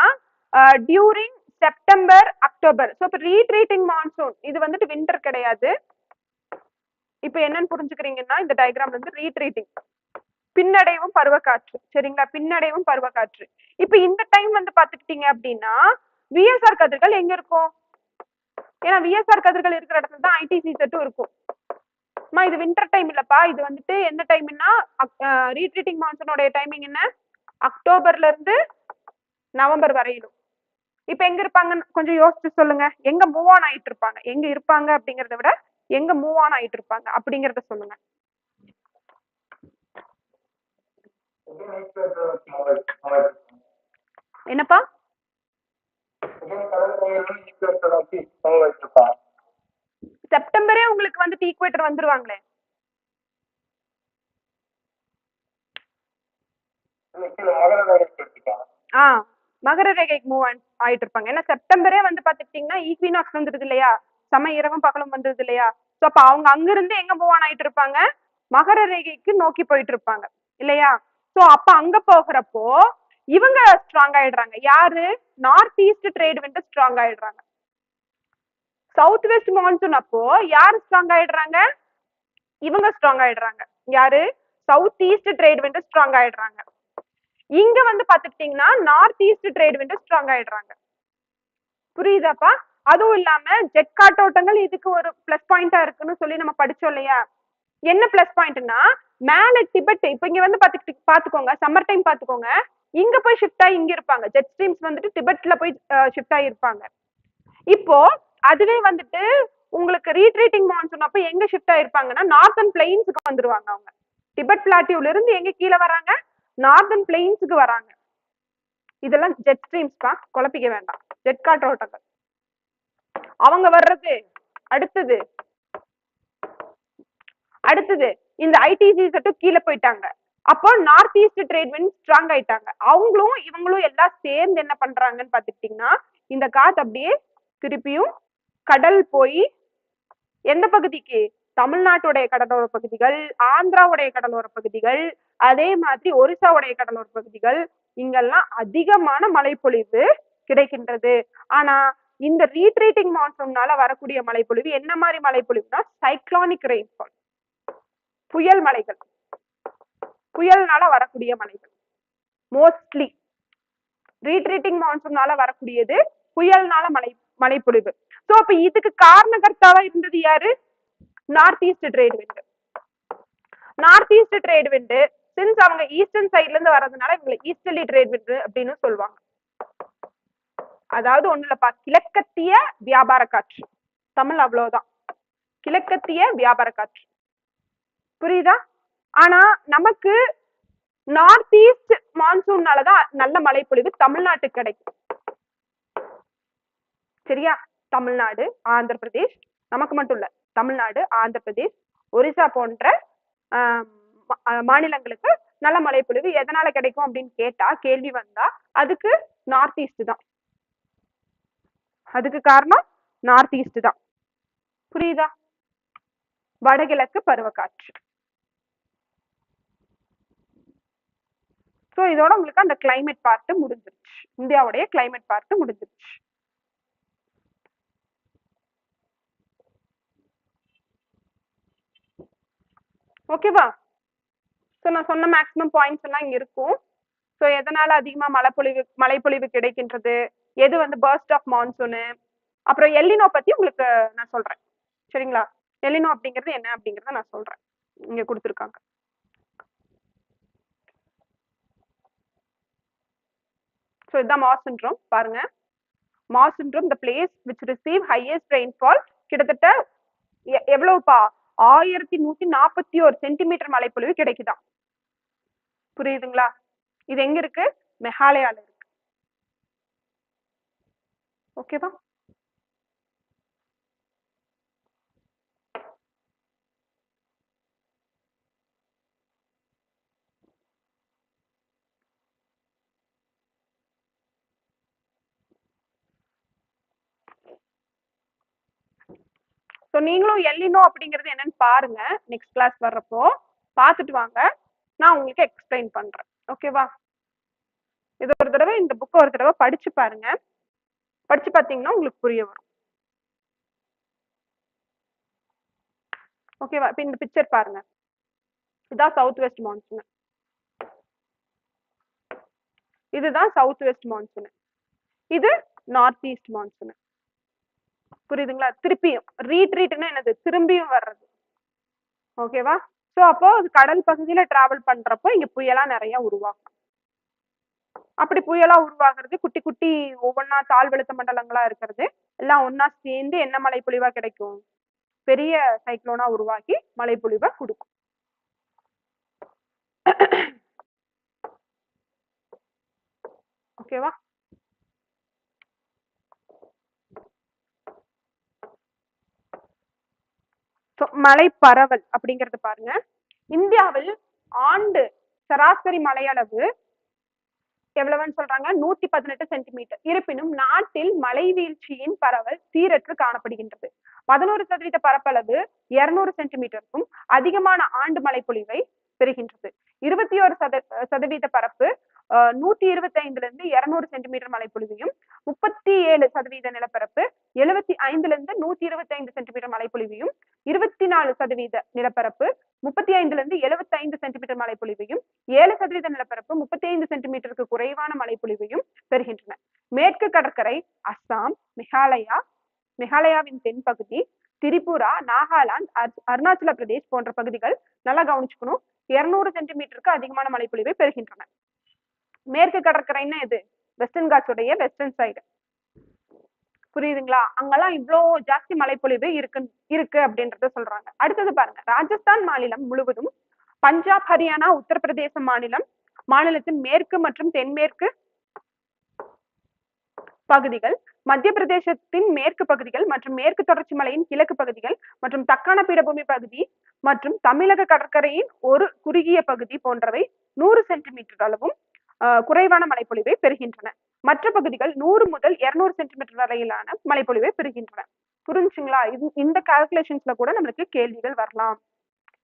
டியூரிங் செப்டம்பர் அக்டோபர். ஸோ இப்போ ரீட்ரீட்டிங் மான்சூன் இது வந்துட்டு வின்டர் கிடையாது. இப்போ என்னன்னு புரிஞ்சுக்கிறீங்கன்னா இந்த டயக்ராம்ல இருந்து ரீட்ரீட்டிங் பின்னடைவும் பருவக்காற்று, சரிங்களா? பின்னடைவும் பருவக்காற்று. இப்ப இந்த டைம் வந்து பாத்துக்கிட்டீங்க அப்படின்னா விஎஸ்ஆர் கதிர்கள் எங்க இருக்கும்? ஏன்னா விஎஸ்ஆர் கதிர்கள் இருக்கிற இடத்துல தான் ஐடிசிசெட்டும் இருக்கும். இது வின்டர் டைம் இல்லப்பா, இது வந்துட்டு என்ன டைம்னா ரீட்ரீட்டிங் மான்சூனோட டைமிங் என்ன? அக்டோபர்ல இருந்து நவம்பர் வரையிலும். இப்ப எங்க இருப்பாங்கன்னு கொஞ்சம் யோசிச்சு சொல்லுங்க. எங்க மூவ் ஆன் ஆயிட்டு இருப்பாங்க, எங்க இருப்பாங்க அப்படிங்கறத விட எங்க மூவ் ஆன் ஆயிட்டு இருப்பாங்க அப்படிங்கறத சொல்லுங்க. என்னப்பா? செப்டம்பரே உங்களுக்கு வந்துட்டு ஈக்குவேட்டர் வந்துருவாங்களே. மகர ரேகைக்கு மூவ் ஆயிட்டு இருப்பாங்க. ஏன்னா செப்டம்பரே வந்து பாத்துக்கிட்டீங்கன்னா ஈக்வினாக்ஸ் வந்துருது இல்லையா, சம இரவும் பகலும் வந்துருது இல்லையா. சோ அப்ப அவங்க அங்க இருந்து எங்க மூவ் ஆன் ஆயிட்டு இருப்பாங்க, மகர ரேகைக்கு நோக்கி போயிட்டு இருப்பாங்க இல்லையா. சோ அப்ப அங்க போகிறப்போ இவங்க ஸ்ட்ராங் ஆயிடுறாங்க. யாரு? North east trade wind strong ஆயிடுறாங்க. சவுத் வெஸ்ட் மான்சூன் அப்போ யாரு ஸ்ட்ராங் ஆயிடுறாங்க? இவங்க ஸ்ட்ராங் ஆயிடுறாங்க. யாரு? South east trade wind strong ஆயிடுறாங்க. இங்க வந்து பாத்துக்கிட்டீங்கன்னா north east trade wind strong ஆயிடுறாங்க. புரியுதாப்பா? அதுவும் இல்லாம ஜெட் காற்றோட்டங்கள் இதுக்கு ஒரு பிளஸ் பாயிண்டா இருக்குன்னு சொல்லி நம்ம படிச்சோம் இல்லையா. என்ன பிளஸ் பாயிண்ட்னா, மேல டிபெட் இப்ப இங்க வந்து பாத்துக்கோங்க, சம்மர் டைம் பாத்துக்கோங்க, இங்க போய் ஷிஃப்ட் ஆகி இங்க இருப்பாங்க. ஜெட் ஸ்ட்ரீம்ஸ் வந்துட்டு டிபெட்ல போய் ஷிஃப்ட் ஆகி இருப்பாங்க. இப்போ அதுவே வந்துட்டு உங்களுக்கு ரீட்ரீட்டிங் மான்சூன் அப்ப எங்க ஷிஃப்ட் ஆயிருப்பாங்கன்னா நார்த்தன் பிளைன்ஸுக்கு வந்துருவாங்க. அவங்க டிபெட் பிளாட்டியூல இருந்து எங்க கீழே வராங்க, நார்தன் பிளைன்ஸுக்கு வராங்க. இதெல்லாம் ஜெட் ஸ்ட்ரீம்ஸ்பா, குழப்பிக்க வேண்டாம். ஜெட் காற்றோட்டங்கள் அவங்க வர்றது அடுத்தது. இந்த ஐடிசி செட்டும் கீழே போயிட்டாங்க. அப்போ north east trade wind strong ஆயிட்டாங்க. அவங்களும் இவங்களும் எல்லாம் சேர்ந்து என்ன பண்றாங்கன்னு பாத்துக்கிட்டீங்கன்னா, இந்த காத்து அப்படியே திருப்பியும் கடல் போய் எந்த பகுதிக்கு? தமிழ்நாட்டுடைய கடலோர பகுதிகள், ஆந்திராவுடைய கடலோர பகுதிகள், அதே மாதிரி ஒரிசாவுடைய கடலோர பகுதிகள், இங்கெல்லாம் அதிகமான மழைப்பொழிவு கிடைக்கின்றது. ஆனா இந்த ரீட்ரீட்டிங் மான்சூன்னால வரக்கூடிய மழைப்பொழிவு என்ன மாதிரி மழைப்பொழிவுனா சைக்ளானிக் ரெயின்ஃபால், புயல் மலைகள், புயல்னால வரக்கூடிய மலைகள். மோஸ்ட்லி ரீட்ரீட்டிங் மான்சூன்னால வரக்கூடியது புயல்னால மழைப்பொழிவு. சோ அப்ப இதுக்கு காரணகர்த்தாவா இருந்தது யாரு? North east trade wind. North east trade wind since அவங்க ஈஸ்டர்ன் சைட்ல இருந்து வர்றதுனால இவங்களை ஈஸ்டர்லி ட்ரேட் விண்ட் அப்படின்னு சொல்லுவாங்க. அதாவது ஒண்ணு இல்லப்பா, கிழக்கத்திய வியாபார காற்று. தமிழ் அவ்வளவுதான், கிழக்கத்திய வியாபார காற்று. புரியுதா? ஆனா நமக்கு நார்த் ஈஸ்ட் மான்சூன்னாலதான் நல்ல மழைப்பொழிவு தமிழ்நாட்டுக்கு கிடைக்கும். சரியா? தமிழ்நாடு, ஆந்திர பிரதேஷ், நமக்கு மட்டும் இல்ல, தமிழ்நாடு, ஆந்திர பிரதேஷ், ஒரிசா போன்ற மாநிலங்களுக்கு நல்ல மழைப்பொழிவு எதனால கிடைக்கும் அப்படின்னு கேட்டா, கேள்வி வந்தா அதுக்கு நார்த் ஈஸ்ட் தான். அதுக்கு காரணம் நார்த் ஈஸ்ட் தான். புரியுதா? வடகிழக்கு பருவக்காற்று. சோ இதோட உங்களுக்கு அந்த கிளைமேட் பார்ட் முடிஞ்சிருச்சு. இந்தியாவுடைய கிளைமேட் பார்ட் முடிஞ்சிருச்சு. ஓகேவா? ஸோ நான் சொன்ன மேக்ஸிமம் பாயிண்ட்ஸ் எல்லாம் இங்க இருக்கும். ஸோ எதனால அதிகமா மழைப்பொழிவு கிடைக்கின்றது, எது வந்து பர்ஸ்ட் ஆஃப் மான்சூனு, அப்புறம் எல்லினோ பத்தி உங்களுக்கு நான் சொல்றேன். சரிங்களா? எல்லினோ அப்படிங்கிறது என்ன அப்படிங்கறத நான் சொல்றேன். இங்க கொடுத்துருக்காங்க. ஸோ இதுதான் மாஸ் சிண்ட்ரோம். பாருங்க, mass syndrome the place which receive highest rainfall. கிட்டத்தட்ட எவ்வளவுப்பா? 1141 சென்டிமீட்டர் மழைப்பொழிவு கிடைக்குதான். புரியுதுங்களா? இது எங்க இருக்கு? மெகாலயால இருக்கு. ஓகேவா? ஸோ நீங்களும் எல்லினோ அப்படிங்கிறது என்னன்னு பாருங்க, நெக்ஸ்ட் கிளாஸ் வர்றப்போ பார்த்துட்டு வாங்க, நான் உங்களுக்கு எக்ஸ்பிளைன் பண்றேன். ஓகேவா? இது ஒரு தடவை இந்த புக்கை ஒரு தடவை படிச்சு பாருங்க. படிச்சு பார்த்தீங்கன்னா உங்களுக்கு புரிய வரும். ஓகேவா? இப்போ இந்த பிக்சர் பாருங்க, இதுதான் சவுத் வெஸ்ட் மான்சூன், இதுதான் சவுத் வெஸ்ட் மான்சூன், இது நார்த் ஈஸ்ட் மான்சூன். புரியுதுங்களா? திருப்பியும் ரீட்ரீட்னா என்னது? திரும்பியும் வர்றது. ஓகேவா? ஸோ அப்போ அது கடல் பகுதியில டிராவல் பண்றப்போ இங்க புயலா நிறைய உருவாகும். அப்படி புயலா உருவாகிறது குட்டி குட்டி ஒவ்வொன்னா தாழ்வழுத்த மண்டலங்களா இருக்கிறது எல்லாம் ஒன்னா சேர்ந்து என்ன மழைப்பொழிவா கிடைக்கும், பெரிய சைக்ளோனா உருவாக்கி மழைப்பொழிவை கொடுக்கும். ஓகேவா? மழை பரவல் அப்படிங்கறது பாருங்க. இந்தியாவில் ஆண்டு சராசரி மழையளவு எவ்வளவுன்னு சொல்றாங்க, 118 சென்டிமீட்டர். இருப்பினும் நாட்டில் மழை வீழ்ச்சியின் பரவல் சீரற்று காணப்படுகின்றது. 11% பரப்பளவு 200 சென்டிமீட்டருக்கும் அதிகமான ஆண்டு மழைப்பொழிவை பெறுகின்றது. 21% பரப்பு 125 200 சென்டிமீட்டர் மழைப்பொழிவையும், 37% நிலப்பரப்பு 75 125 சென்டிமீட்டர் மழைப்பொழிவையும், 24% நிலப்பரப்பு 35 75 சென்டிமீட்டர் மழைப்பொழிவையும், 7% நிலப்பரப்பு 35 சென்டிமீட்டருக்கு குறைவான மழைப்பொழிவையும் பெறுகின்றன. மேற்கு கடற்கரை அஸ்ஸாம், மெகாலயாவின் தென்பகுதி, திரிபுரா, நாகாலாந்து, அருணாச்சல பிரதேஷ் போன்ற பகுதிகள் நல்லா கவனிச்சுக்கணும், 200 சென்டிமீட்டருக்கு அதிகமான மழைப்பொழிவை பெறுகின்றன. மேற்கு கடற்கரைன்னா எது, வெஸ்டர்ன் காட்ஸுடைய வெஸ்டர்ன் சைடு, புரியுதுங்களா? அங்கெல்லாம் இவ்வளோ ஜாஸ்தி மழைப்பொழிவு இருக்கு அப்படின்றத சொல்றாங்க. அடுத்தது பாருங்க, ராஜஸ்தான் மாநிலம் முழுவதும், பஞ்சாப், ஹரியானா, உத்தரப்பிரதேச மாநிலத்தின் மேற்கு மற்றும் தென்மேற்கு பகுதிகள், மத்திய பிரதேசத்தின் மேற்கு பகுதிகள் மற்றும் மேற்கு தொடர்ச்சி மலையின் கிழக்கு பகுதிகள் மற்றும் தக்கான பீடபூமி பகுதி மற்றும் தமிழக கடற்கரையின் ஒரு குறுகிய பகுதி போன்றவை 100 சென்டிமீட்டர் அளவும் குறைவான மழைப்பொழிவை பெறுகின்றன. மற்ற பகுதிகள் 100 முதல் 200 சென்டிமீட்டர் வரையிலான மழைப்பொழிவை பெறுகின்றன. புரிஞ்சுங்களா? இந்த கால்குலேஷன்ஸ்ல கூட நம்மளுக்கு கேள்விகள் வரலாம்.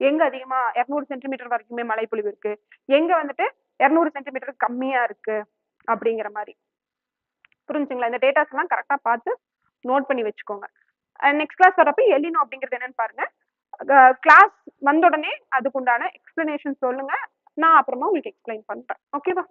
எங்க அதிகமா 200 சென்டிமீட்டர் வரைக்குமே மழைப்பொழிவு இருக்கு, எங்க வந்துட்டு 200 சென்டிமீட்டர் கம்மியா இருக்கு அப்படிங்கிற மாதிரி. புரிஞ்சுங்களா? இந்த டேட்டாஸ் எல்லாம் கரெக்டா பார்த்து நோட் பண்ணி வச்சுக்கோங்க. நெக்ஸ்ட் கிளாஸ் வரப்ப எலினோ அப்படிங்கிறது என்னன்னு பாருங்க. கிளாஸ் வந்த உடனே அதுக்குண்டான எக்ஸ்பிளனேஷன் சொல்லுங்க, நான் அப்புறமா உங்களுக்கு எக்ஸ்பிளைன் பண்றேன். ஓகேவா?